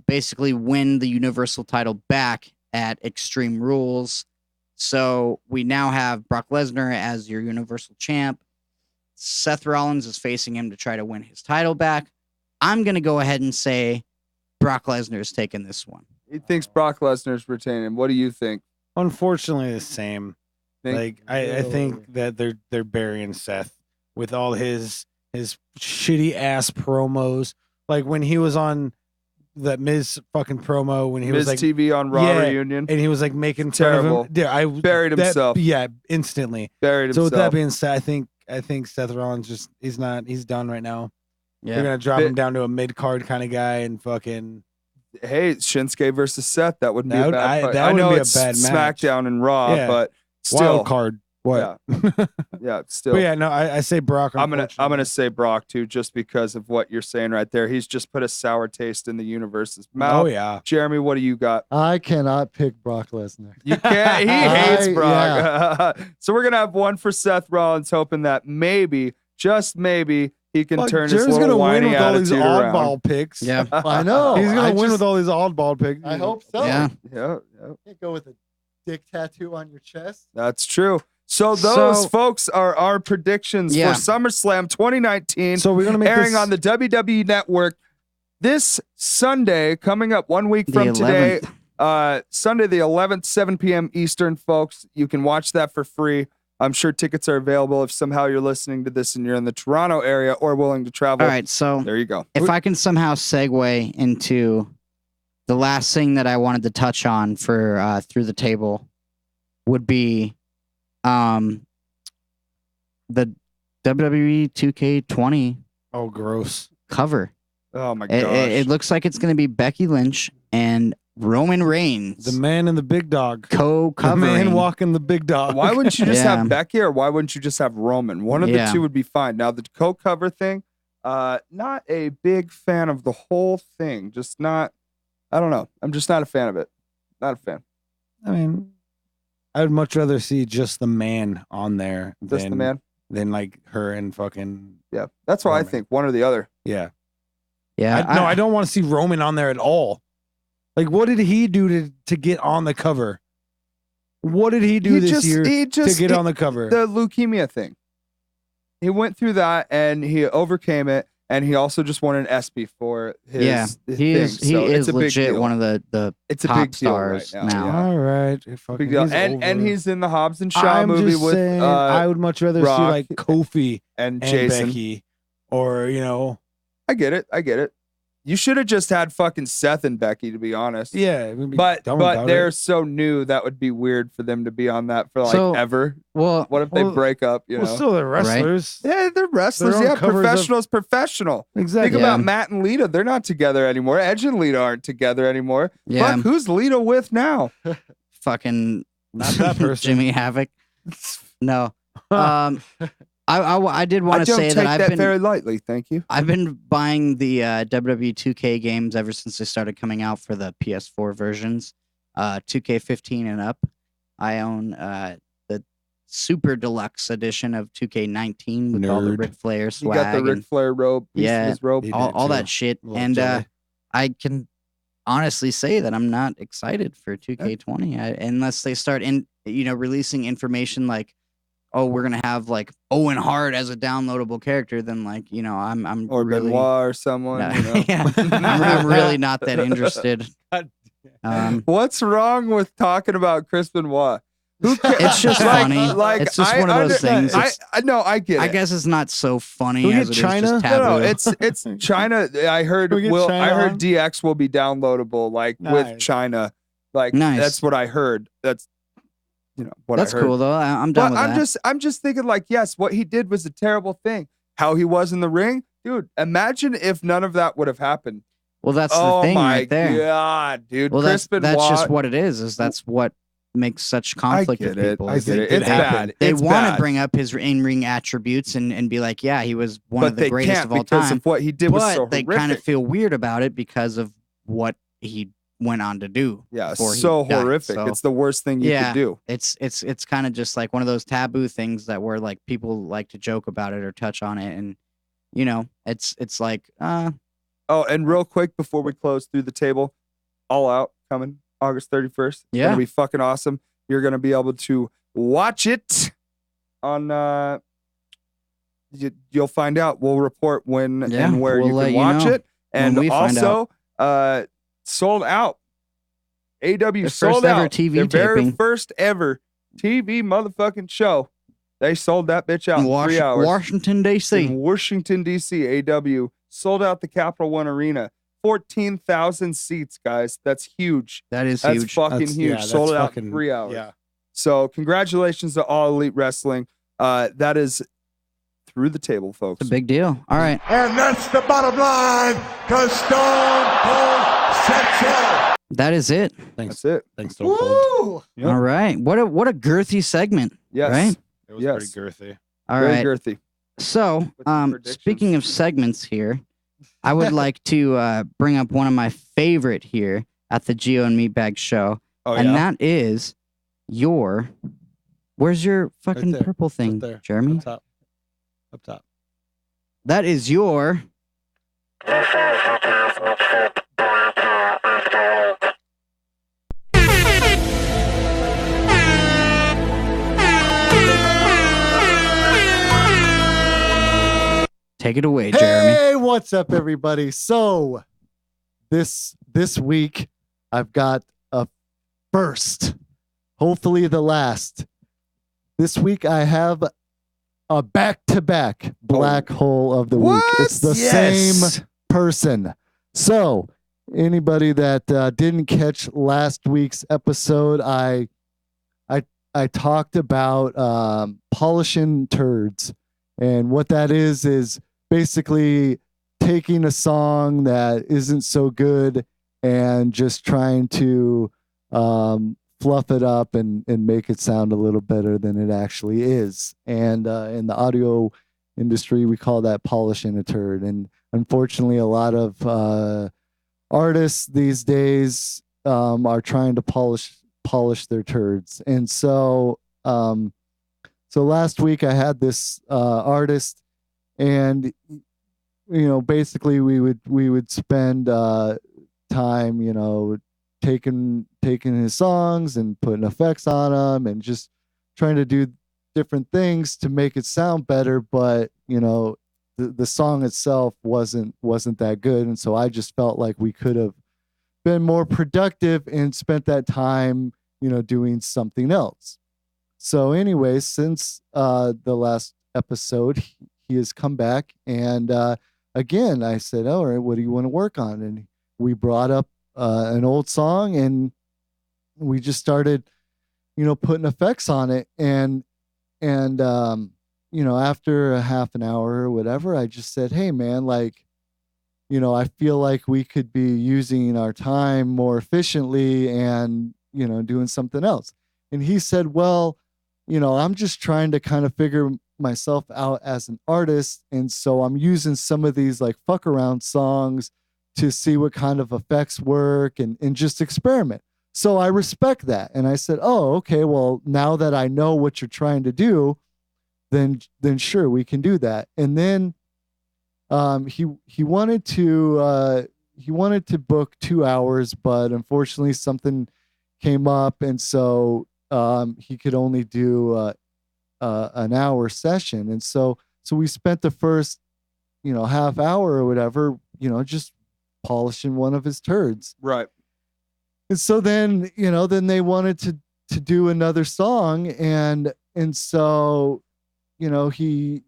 basically win the Universal title back at Extreme Rules. So we now have Brock Lesnar as your Universal champ. Seth Rollins is facing him to try to win his title back. I'm going to go ahead and say Brock Lesnar is taking this one. He thinks Brock Lesnar's retaining. What do you think? Unfortunately, the same. Think- I think that they're burying Seth with all his shitty ass promos. Like when he was on that Miz fucking promo when he Miz was like TV on Raw Yeah, reunion. and he was like making fun Terrible. of him. Yeah, I Buried that- himself. Yeah, instantly. Buried So himself. with that being said, I think Seth Rollins he's done right now. Yeah. They're gonna drop Bit- him down to a mid card kind of guy and fucking Hey, Shinsuke versus Seth. That wouldn't be That a would- bad fight. that I wouldn't know be a it's bad match. SmackDown and Raw, Yeah. but still, wild card. What? yeah, still. But yeah, no, I say Brock. I'm gonna say Brock too, just because of what you're saying right there. He's just put a sour taste in the universe's mouth. Oh yeah. Jeremy, what do you got? I cannot pick Brock Lesnar. You can't. He hates I- Brock. So we're gonna have one for Seth Rollins, hoping that maybe, just maybe, he can Fuck, turn his Jerry's little gonna win whiny with all these attitude around. oddball picks. Yeah. I know. He's gonna I win just- with all these oddball picks. I hope so. Yeah. Yeah, Can't go with a dick tattoo on your chest. that's true. So those So- folks are our predictions Yeah. for SummerSlam 2019. So we're gonna make airing this, on the WWE Network this Sunday, coming up 1 week The from today. 11th. Sunday the 11th, 7 p.m. Eastern, folks. You can watch that for free. I'm sure tickets are available if somehow you're listening to this and you're in the Toronto area or willing to travel. All right, so There you go. if I can somehow segue into the last thing that I wanted to touch on for Through the Table would be the WWE 2K20 Oh, gross. cover. Oh my gosh. It looks like it's going to be Becky Lynch and Roman Reigns The man and the big dog. The co-covering. man walking the big dog. Why wouldn't you just Yeah. have Becky or why wouldn't you just have Roman? One of Yeah. the two would be fine. Now, the co-cover thing, not a big fan of the whole thing. Just not, I don't know. I'm just not a fan of it. Not a fan. I mean, I would much rather see just the man on there Just the man. than like her and fucking Yeah. That's what I Roman. think. One or the other. yeah. Yeah. I don't want to see Roman on there at all. Like, what did he do to get on the cover? What did he do this year to get on the cover? The leukemia thing. He went through that and he overcame it, and he also just won an ESPY for his he thing. is So it's a big legit deal. one of the It's a top big deal stars right now. now. Yeah. All right, Big deal. And he's in the Hobbs and Shaw I'm movie just with saying, I would much rather see Rock like Kofi and and Jason. Becky, or I get it. You should have just had fucking Seth and Becky, to be honest. yeah. We'd be But dumb about they're it. so new that would be weird for them to be on that for like So, ever. Well, What if they well, break up? You Well, know? still they're wrestlers. Yeah, they're wrestlers. They're on Yeah, covers of- professionals. Professional. Exactly. Think Yeah. about Matt and Lita. They're not together anymore. Edge and Lita aren't together anymore. Yeah. Fuck, who's Lita with now? fucking Not that person. Jimmy Havoc. No. I did want I to don't say take that that very lightly. Thank you. I've been buying the WWE 2K games ever since they started coming out for the PS4 versions. 2K15 and up. I own the Super Deluxe edition of 2K19 with all the Nerd. Ric Flair You swag. got the Ric and Flair robe. Piece Yeah. of his robe. He all, did all too. that shit. Little And jelly. I can honestly say that I'm not excited for 2K20 unless they start releasing information like, oh, we're gonna have like Owen Hart as a downloadable character. Then like I'm Or really Benoit or someone. no, You know? yeah, I'm really not that interested. What's wrong with talking about Chris Benoit? Who cares? It's just funny. It's just one of those things. I get it. I guess it's not so funny Can we as get it is China? just taboo. No, it's China. I heard Can we get China I heard on? DX will be downloadable with Nice. China. Like Nice. that's what I heard. That's what That's I heard. cool though. I'm done But with that. I'm just thinking like, yes, what he did was a terrible thing. How he was in the ring, dude. Imagine if none of that would have happened. Well, that's Oh the thing my right there. god, dude. Well, Chris that's Benoit, just what it is. That's what makes such conflict I with get it. people. I is get it. it It's happened. bad. They It's want to bad. bring up his in-ring attributes and be like, yeah, he was one but of the they greatest can't of all because time. of what he did was But so they horrific. kind of feel weird about it because of what he went on to do. Yeah, before he so died. horrific. So, It's the worst thing you yeah, could do. It's kind of just like one of those taboo things that where like people like to joke about it or touch on it, and it's like Oh, and real quick before we close through the table, All Out coming August 31st. It's Yeah. gonna be fucking awesome. You're gonna be able to watch it on. You'll find out. We'll report when Yeah, and where we'll you let can you watch know it, and when we find also sold out. AW Their sold first ever out. TV Their very taping. first ever TV motherfucking show. They sold that bitch out in 3 hours. Washington D.C. In Washington, D.C., AW sold out the Capital One Arena. 14,000 seats, guys. That's huge. That is That's huge. fucking That's- huge. yeah, that's sold it out fucking- in 3 hours. Yeah. So congratulations to All Elite Wrestling. That is through the table, folks. It's a big deal. All right. And that's the bottom line, because Stone Cold said so. That is it. Thanks. That's it. Thanks, Stone Cold. Yep. All right. What a girthy segment. Yes. Right? It was Yes. pretty girthy. All Very right. girthy. So, With some predictions. speaking of segments here, I would like to bring up one of my favorite here at the Gio and Meatbag Show, Oh, and yeah? that is your. Where's your fucking there. purple thing, Right there. Jeremy? Up top. Up top. That is your. Take it away, Jeremy. Hey, what's up, everybody? So, this week I've got a first, hopefully the last. This week I have a back-to-back black hole of the week. It's the same person. So, anybody that didn't catch last week's episode, I talked about polishing turds, and what that is basically taking a song that isn't so good and just trying to fluff it up and make it sound a little better than it actually is. And in the audio industry, we call that polishing a turd. And unfortunately, a lot of artists these days are trying to polish their turds. And so last week I had this artist, and basically we would spend time, taking his songs and putting effects on them and just trying to do different things to make it sound better, but the song itself wasn't that good, and so I just felt like we could have been more productive and spent that time, doing something else. So anyway, since the last episode, he has come back, and again I said, all right, what do you want to work on? And we brought up an old song, and we just started putting effects on it, and after a half an hour or whatever, I just said, hey man, like, I feel like we could be using our time more efficiently and doing something else. And he said, well, I'm just trying to kind of figure myself out as an artist, and so I'm using some of these like fuck around songs to see what kind of effects work and just experiment. So I respect that. And I said, oh, okay, well, now that I know what you're trying to do, then sure, we can do that. And then he wanted to book 2 hours, but unfortunately something came up, and so he could only do an hour session. And so we spent the first half hour or whatever just polishing one of his turds. Right. And so then they wanted to do another song, and so he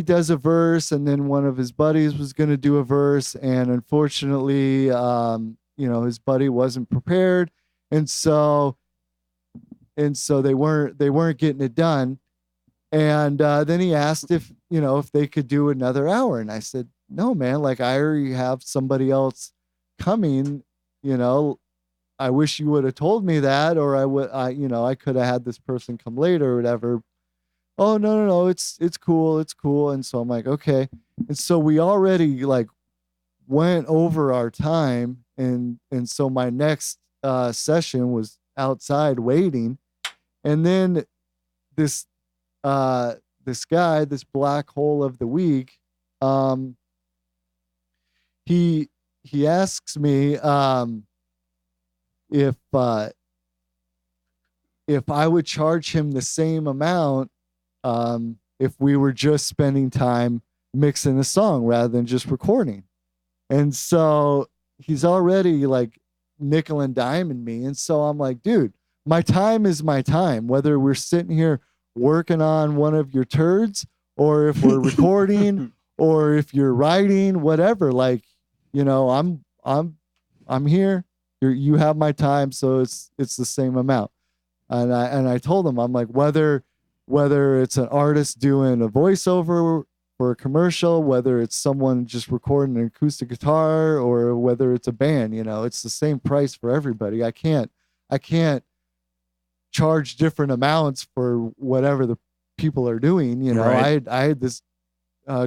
does a verse, and then one of his buddies was going to do a verse, and unfortunately his buddy wasn't prepared, and so they weren't getting it done. And then he asked if they could do another hour, and I said, no man, like I already have somebody else coming. I wish you would have told me that, or I could have had this person come later or whatever. Oh, no, it's cool. And so I'm like, okay. And so we already like went over our time, and so my next session was outside waiting, and then this guy, this black hole of the week, he asks me if I would charge him the same amount if we were just spending time mixing a song rather than just recording. And so he's already like nickel and diming me. And so I'm like, dude, my time is my time, whether we're sitting here working on one of your turds, or if we're recording, or if you're writing, whatever. Like, I'm here. You have my time, so it's the same amount. And I told him, I'm like, whether it's an artist doing a voiceover for a commercial, whether it's someone just recording an acoustic guitar, or whether it's a band, it's the same price for everybody. I can't charge different amounts for whatever the people are doing. Right. I had this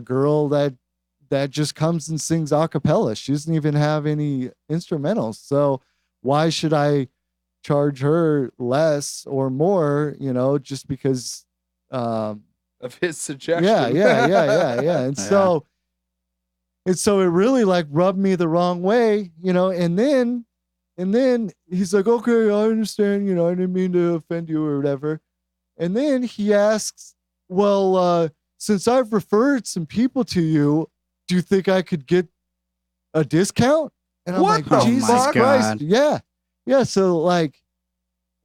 girl that just comes and sings a cappella. She doesn't even have any instrumentals. So why should I charge her less or more, just because of his suggestion? Yeah. And so it really like rubbed me the wrong way, and then he's like, okay, I understand, I didn't mean to offend you or whatever. And then he asks, well, since I've referred some people to you, do you think I could get a discount? And I'm What like, the Jesus fuck? Christ. Yeah. So like,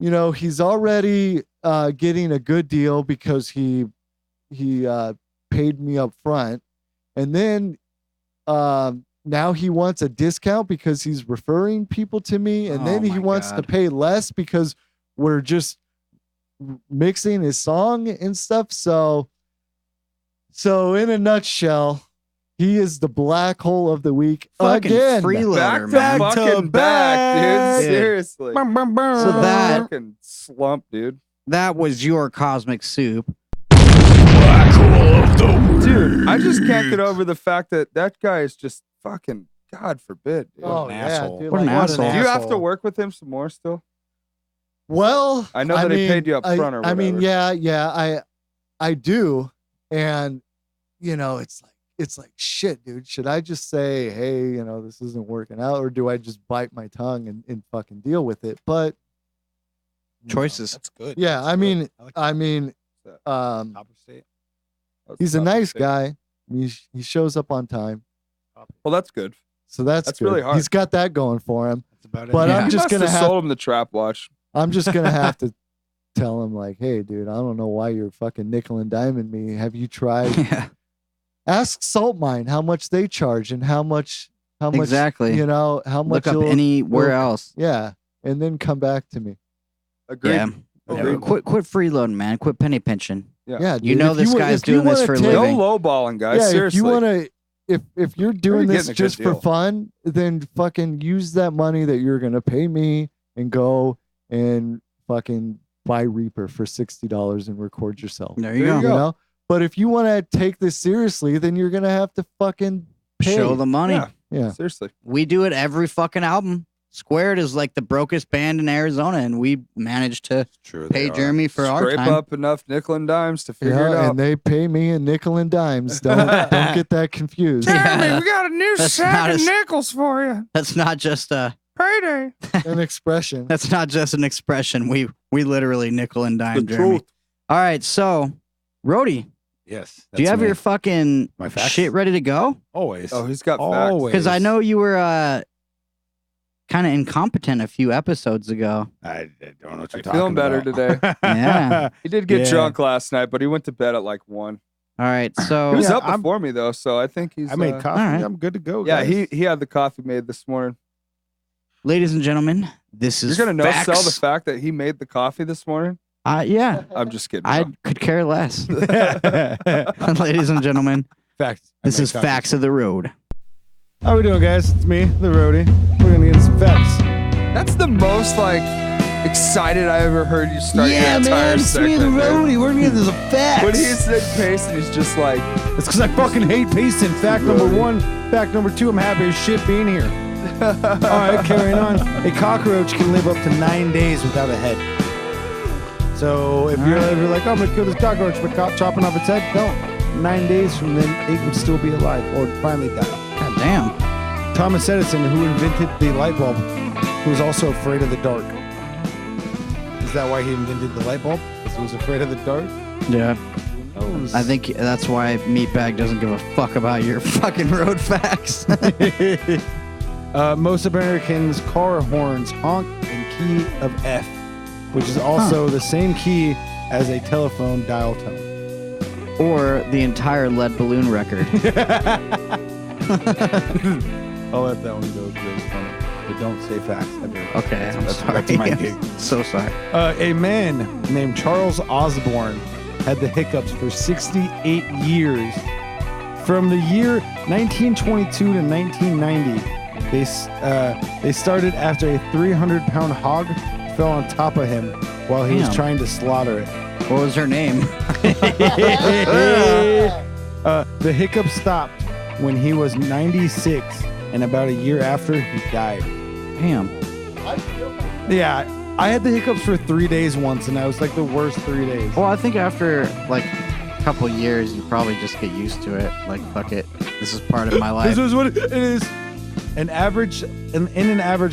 he's already getting a good deal because he paid me up front. And then now he wants a discount because he's referring people to me. And then he wants to pay less because we're just mixing his song and stuff. So in a nutshell, he is the black hole of the week Fucking again. freeloader, Back man. to fucking back, dude. Dude. Seriously. So that Fucking slump, dude. that was your cosmic soup. Dude, I just can't get over the fact that guy is just fucking, God forbid, dude. Oh, an yeah, asshole. dude. What an like, asshole. Do you have to asshole. work with him some more still? Well, I know that he paid you up front or I mean, whatever. yeah, I do. And, it's like, shit, dude, should I just say, hey, you know, this isn't working out, or do I just bite my tongue and fucking deal with it? But Choices. That's good. yeah, I mean, Copper State. he's a Copper nice State. guy. He shows up on time, Well, that's good. so that's That's good. really hard. He's got that going for him. That's about it. But Yeah. I'm He just must gonna have have sold him the trap watch. I'm just gonna have to tell him like, hey, dude, I don't know why you're fucking nickel and diming me. Have you tried? Yeah. Ask Salt Mine how much they charge and how much Exactly. you know how much Look up you'll- anywhere you'll- else. Yeah, and then come back to me. Agreed. Yeah. Agreed. Quit freeloading, man. Quit penny pinching. Yeah, You dude, know if this wa- guy's if you doing this wanna for a take- living. No lowballing, guys. Yeah, Seriously. if you want to, if you're doing getting this a good just for deal. fun, then fucking use that money that you're gonna pay me and go and fucking buy Reaper for $60 and record yourself. There you There go. you You know, but if you want to take this seriously, then you're gonna have to fucking pay. Show the money. Yeah. Yeah, Seriously. We do it every fucking album. Squared is like the brokest band in Arizona, and we managed to True. pay Jeremy for our Scrape time. up enough nickel and dimes to figure it yeah, out. and they pay me in nickel and dimes. Don't get that confused. Yeah. we got a new That's not as- nickels for you. That's not just a Payday. An expression. that's not just an expression. We literally nickel and dime, The Jeremy. truth. All right, so Rhodey, Yes. do you have your fucking My facts? shit ready to go? always? Oh, he's got facts. always. Because I know you were kind of incompetent a few episodes ago. I don't know what you're I'm talking feeling better about. today. Yeah. He did get Yeah. drunk last night, but he went to bed at like 1. All right, so He was Yeah, up before me though, so I think he's. I made coffee. all right. I'm good to go. Yeah, guys. he had the coffee made this morning. ladies and gentlemen, this is You're gonna no facts. sell the fact that he made the coffee this morning? Yeah, I'm just kidding. I bro. could care less. Ladies and gentlemen, Facts. I this made is coffee. Facts of the Road. How we doing, guys? It's me, the roadie. We're gonna get some facts. That's the most like excited I ever heard you start your entire segment. dude. We're gonna get some facts. When he said pace, and he's just like, It's because I fucking hate pacing. Fact number 1. Fact number 2. I'm happy as shit being here. All right, carrying on. A cockroach can live up to 9 days without a head. So if you're ever like, oh, I'm gonna kill this cockroach by chopping off its head, don't. 9 days from then, it would still be alive or finally die. God damn. Thomas Edison, who invented the light bulb, who was also afraid of the dark. Is that why he invented the light bulb? Because he was afraid of the dark? Yeah. Who knows? I think that's why Meatbag doesn't give a fuck about your fucking road facts. Most Americans' car horns honk in key of F, which is also the same key as a telephone dial tone. or the entire Lead Balloon record. I'll let that one go. Great fun. But don't say facts ever. Okay, I'm That's sorry. my gig. So sorry. A man named Charles Osborne had the hiccups for 68 years. From the year 1922 to 1990, they started after a 300-pound hog fell on top of him while he was Damn. trying to slaughter it. What was her name? The hiccup stopped when he was 96, and about a year after, he died. Damn. Yeah, I had the hiccups for 3 days once, and that was like the worst 3 days. Well, I think after like a couple years, you probably just get used to it. Like, fuck it. This is part of my life. This is what it is. In an average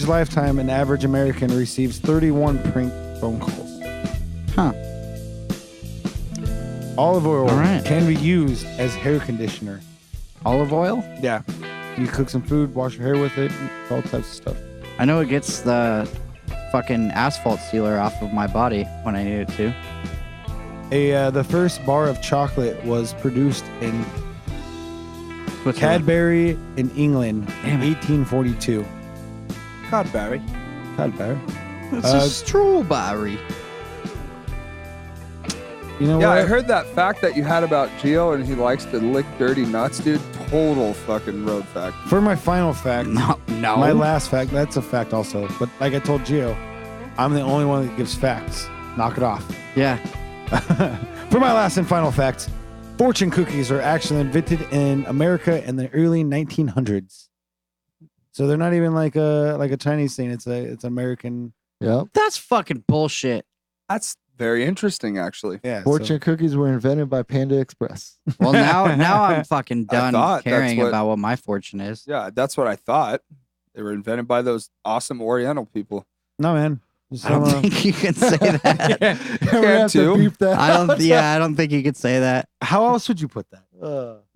lifetime, an average American receives 31 prank phone calls. Huh. Olive oil All right. can be used as hair conditioner. Olive oil? Yeah. You cook some food, wash your hair with it, all types of stuff. I know it gets the fucking asphalt sealer off of my body when I need it to. The first bar of chocolate was produced in Switzerland. Cadbury in England Damn in it. 1842. Cadbury. Cadbury. It's a strawberry. You know Yeah, what? I heard that fact that you had about Gio, and he likes to lick dirty nuts, dude. Total fucking road fact. For my final fact, No. my last fact, that's a fact also. But like I told Gio, I'm the only one that gives facts. Knock it off. Yeah. For my last and final fact, fortune cookies are actually invented in America in the early 1900s. So they're not even like a Chinese thing. It's American. Yep. That's fucking bullshit. That's Very interesting, actually. Yeah. Fortune cookies were invented by Panda Express. Well, now I'm fucking done thought that's caring what- about what my fortune is. Yeah, that's what I thought. They were invented by those awesome Oriental people. No, man. Just I don't some, think you can say that. We're gonna have to too. beep that. I don't think you could say that. How else would you put that?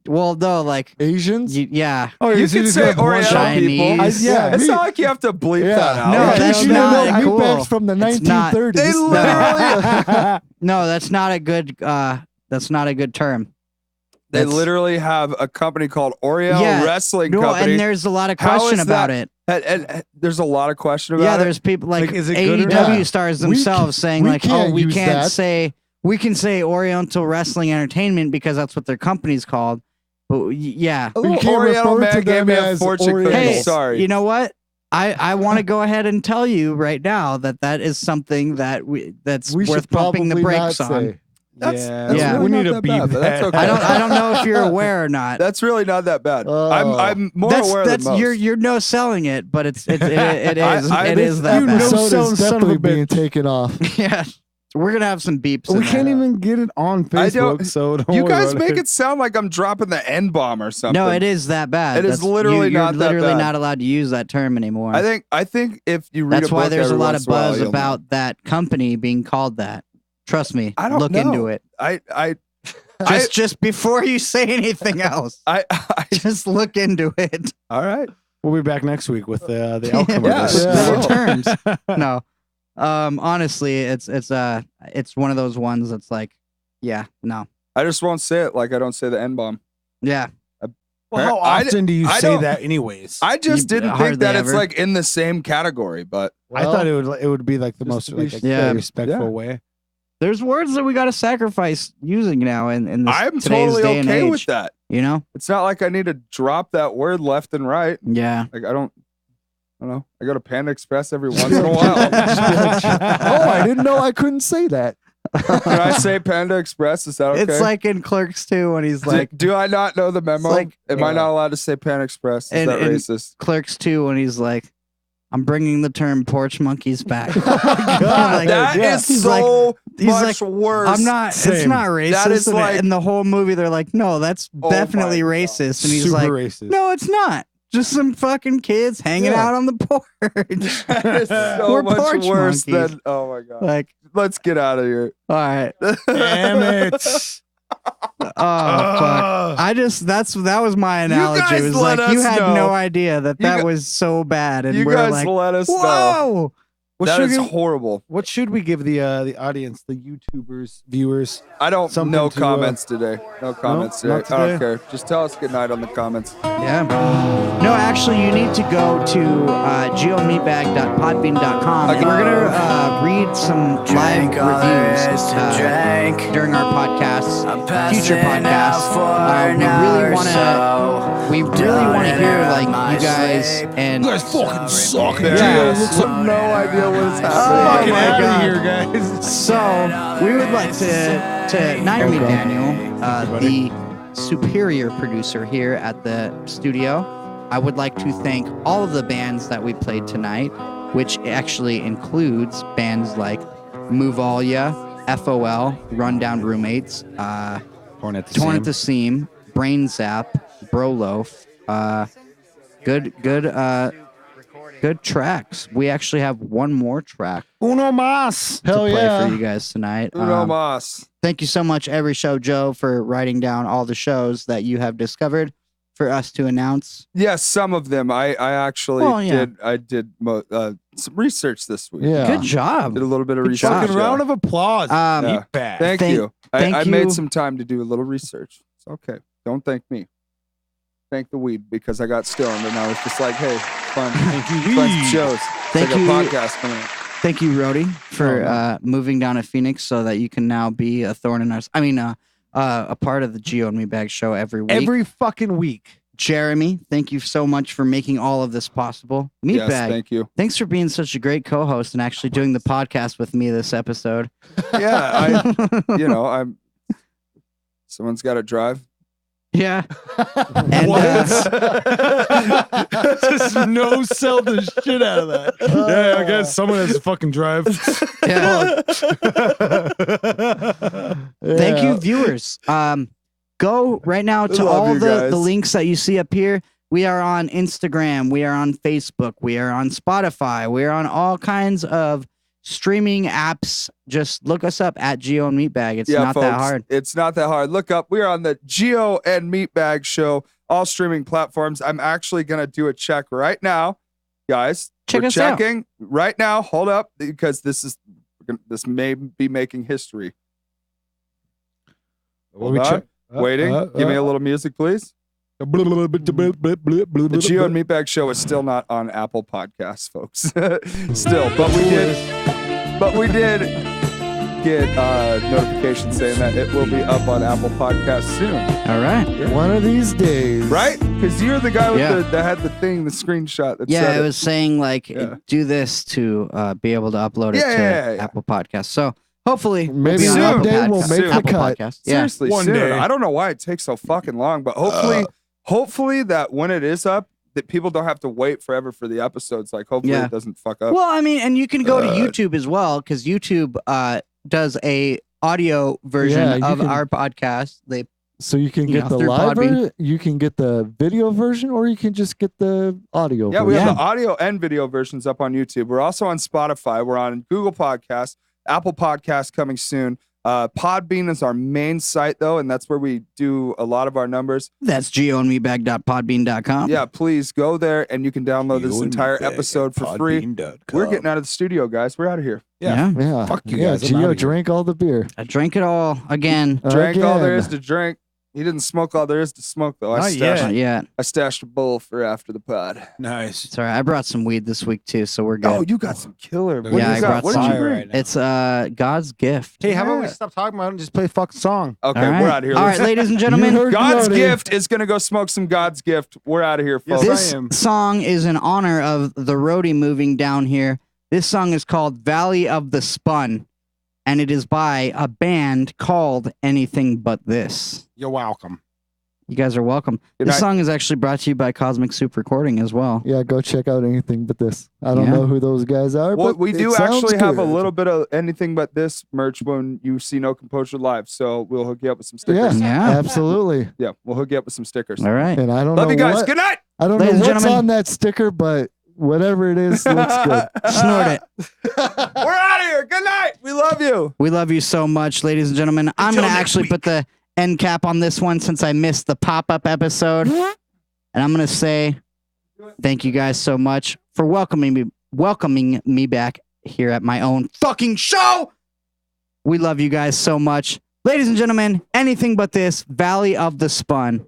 Well, no, like Asians. yeah. Oh, You so can just say gonna blunt Oriental out- people. Yeah, It's me- not like you have to bleep that out. No, In case that's you didn't not know, cool. meatbags from the It's not- 1930s. They literally, No, that's not a good term. they That's- literally have a company called Oriental Yeah, Wrestling No, Company. and there's a lot of How question is about that- it. and there's a lot of question about Yeah, it. there's people like, Like, is it good or AEW not? stars We themselves saying we like, can't we use can't that. say we can say Oriental Wrestling Entertainment because that's what their company's called. But yeah. A We little can't Oriental refer to man gave them me a as fortune cookie. Oriental. Hey, Sorry. you know what? I want to go ahead and tell you right now that is something that's We worth should pumping the probably brakes not on. say. That's Yeah. really we not need to that beep bad, but that's that. okay. I don't know if you're aware or not. That's really not that bad. Oh. I'm more aware that's than most. you're no selling it, but it is I- it is that you bad. know- Episode selling is son of a definitely being bitch. taken off. Yeah, we're gonna have some beeps. in We can't there. even get it on I don't- Facebook, so don't You worry guys about make it sound like I'm dropping the N bomb or something. No, it is that bad. It is That's- literally you're not that literally bad. not allowed to use that term anymore. I think if you read That's a why book there's a every lot once of in a while, buzz you'll know. about that company being called that. Trust me. I don't look know. into it. I Just before you say anything else, just look into it. all right. We'll be back next week with the outcome Yeah, of this. Better Yeah. terms. No. Honestly, it's one of those ones that's like, yeah, no. I just won't say it like I don't say the N bomb. Yeah. Well, how I- often do you I say don't- that anyways? I just You- didn't think hardly that it's ever. like in the same category, but I thought it would be like the most to be like, Yeah. respectful Yeah. way. There's words that we got to sacrifice using now in this I'm today's totally day and okay age. with that. You know? It's not like I need to drop that word left and right. Yeah. Like I don't know. I go to Panda Express every once in a while. Oh, I didn't know I couldn't say that. Can I say Panda Express? Is that okay? It's like in Clerks 2 when he's like do I not know the memo? like- Am I not allowed to say Panda Express? Is And- that and- racist? Clerks 2 when he's like, I'm bringing the term porch monkeys back. God, that is He's so he's much like, worse. I'm not. It's Same. not racist. That is and, like- and the whole movie, they're like, no, that's Oh definitely my God. racist. And he's Super like, racist. no, it's not. Just some fucking kids hanging Yeah. out on the porch. That is so We're much porch worse monkeys. than. Oh my God. Like, Let's get out of here. all right. Damn it! Oh fuck. That was my analogy. guys It was let like you us had know. no idea that You that gu- was so bad, and You we're guys like, let us know. whoa. What That should, is we, horrible. what should we give the audience, the YouTubers, viewers? I don't. Something No to, comments today. No comments not today. I don't today? care. Just tell us good night on the comments. Yeah. No, actually, you need to go to geomeatbag.podbean.com, and we're gonna read some live reviews during our podcasts, future podcasts. We really want to hear like you guys and fucking suck. Yeah. looks no idea what is Oh happening. my out God. of here, guys. So we would like to not only Daniel, the superior producer here at the studio. I would like to thank all of the bands that we played tonight, which actually includes bands like Move All Ya, FOL, Rundown Roommates, Torn at Torn at the Seam, Brain Zap, Broloaf. Good tracks. We actually have one more track Uno más. to Hell play yeah. for you guys tonight. Uno mas. Thank you so much, Every Show Joe, for writing down all the shows that you have discovered for us to announce. Yes, some of them. I actually Well, yeah. did. I did some research this week. Yeah. Good job. Did a little bit of Good research. job. Fucking round of applause. Yeah. Meatbag. Thank you. thank I you. made some time to do a little research. It's okay. Don't thank me. Thank the weed because I got stoned and I was just like, hey, fun. Thank you, Fun weed. shows. Thank it's like you. a podcast coming up. Thank you, Rhodey, for Oh, no. moving down to Phoenix so that you can now be a thorn in our. A part of the Gio and Meatbag Show every week. Every fucking week. Jeremy, thank you so much for making all of this possible. Meatbag, Yes, thank you. thanks for being such a great co-host and actually doing the podcast with me this episode. Yeah, I'm. Someone's got to drive. Yeah. And, Just no sell the shit out of that. Yeah, I guess someone has to fucking drive. yeah. Thank you, viewers. Go right now to Love all you the guys. links that you see up here. We are on Instagram. We are on Facebook. We are on Spotify. We are on all kinds of streaming apps. Just look us up at Gio and Meatbag. It's not that hard. It's not that hard. Look up. We are on the Gio and Meatbag Show, all streaming platforms. I'm actually going to do a check right now, guys. Check We're us out. checking right now. Hold up, because this may be making history. Hold on. Waiting. Give me a little music, please. The Gio and Meatbag Show is still not on Apple Podcasts, folks. Still, but we did get notification saying that it will be up on Apple Podcasts soon. All right. One of these days. Right? Because you're the guy with that had the thing, the screenshot that said it was saying like do this to be able to upload it to Apple Podcasts. So hopefully Maybe we'll be on one Apple day we'll Podcasts. make the Apple cut. Podcasts. Seriously, One soon. day. I don't know why it takes so fucking long, but hopefully that when it is up, that people don't have to wait forever for the episodes. Like, hopefully it doesn't fuck up. Well, I mean, and you can go to YouTube as well because YouTube does a audio version of our podcast. So you can get the through live Podbean. version, you can get the video version, or you can just get the audio Yeah, version. we have the audio and video versions up on YouTube. We're also on Spotify. We're on Google Podcasts, Apple Podcasts coming soon. Podbean is our main site, though, and that's where we do a lot of our numbers. That's gioandmeatbag.podbean.com. Yeah, please go there, and you can download this entire episode for free. We're getting out of the studio, guys. We're out of here. Yeah. Fuck you guys. I'm outta Gio here. drank all the beer. I drank it all again. Drank all there Again. is to drink. He didn't smoke all there is to smoke, though. Not yet. Not yet. I stashed a bowl for after the pod. Nice. It's all right. I brought some weed this week too, so we're good. Oh, you got some killer. What Yeah, do I you brought got? What did you some. bring? Right now. It's God's gift. Hey, how about we Yeah. stop talking about it and just play a fucking song? Okay, All right. we're out of here. All right, ladies and gentlemen. You heard God's Brody. gift is gonna go smoke some God's gift. We're out of here, folks. Yes, I This am. song is in honor of the roadie moving down here. This song is called Valley of the Spun, and it is by a band called Anything But This. You're welcome. You guys are welcome. Good This night. song is actually brought to you by Cosmic Soup Recording as well. Yeah, go check out anything but this. I don't Yeah. know who those guys are, Well, but we it do sounds actually have a good. little bit of anything but this merch when you see No Composure live. So we'll hook you up with some Yeah, stickers. Yeah. absolutely. Yeah, we'll hook you up with some stickers. All right. And I don't Love know you guys. what, Good night. I don't Ladies know and what's gentlemen. on that sticker, but whatever it is looks good. Snort it. We're out of here. Good night. We love you. We love you so much, ladies and gentlemen. I'm going to actually put the end cap on this one since I missed the pop-up episode. And I'm going to say thank you guys so much for welcoming me back here at my own fucking show. We love you guys so much. Ladies and gentlemen, Anything But This, Valley of the Spun.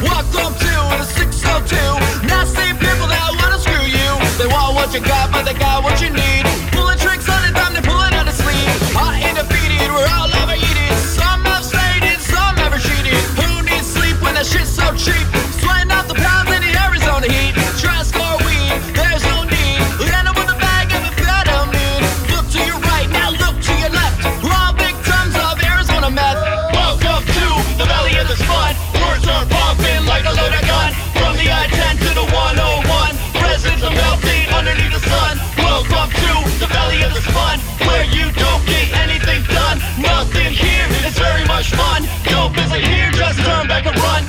Welcome to the 602. Nasty people that wanna screw you. They want what you got, but they got what you need. Pulling tricks on the time, they pull it out of sleeve. Hot and defeated, we're all overeated. Some have stated, some ever cheated. Who needs sleep when that shit's so cheap? Sweating out the pounds in the Arizona heat. Try to score weed, there's no need. End up with a bag of amphetamine. Look to your right, now look to your left. We're all victims of Arizona meth. Welcome to the Valley of the Spun. Words are pumping like a loaded gun. From the I-10 to the 101. Presents are melting underneath the sun. Welcome to the Valley of the Spun, where you don't get anything done. Nothing here is very much fun. Dope isn't here, just turn back and run.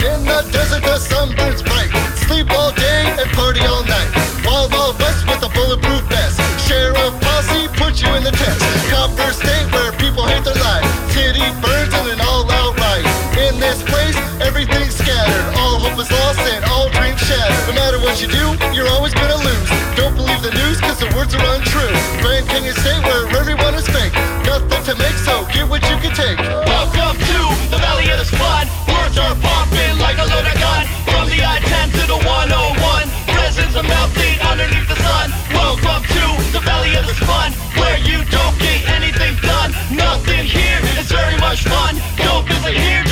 In the desert, the sun burns bright. Sleep all day and party all night. Wild Wild West with a bulletproof vest. Sheriff posse put you in the test. Copper state where people hate their life. City burns in an all-out riot. In this place, everything's scattered. All hope is lost and all dreams shattered. No matter what you do, you're always gonna lose. Don't believe the news, cause the words are untrue. Grand Canyon State where everyone is fake. Nothing to make, so get what you can take. Welcome to the Valley of the Spun. Words are pumping like a loaded gun. From the I-10 to the 101. Presents are melting underneath the sun. Welcome to the Valley of the Spun, where you don't get anything done. Nothing here is very much fun. Here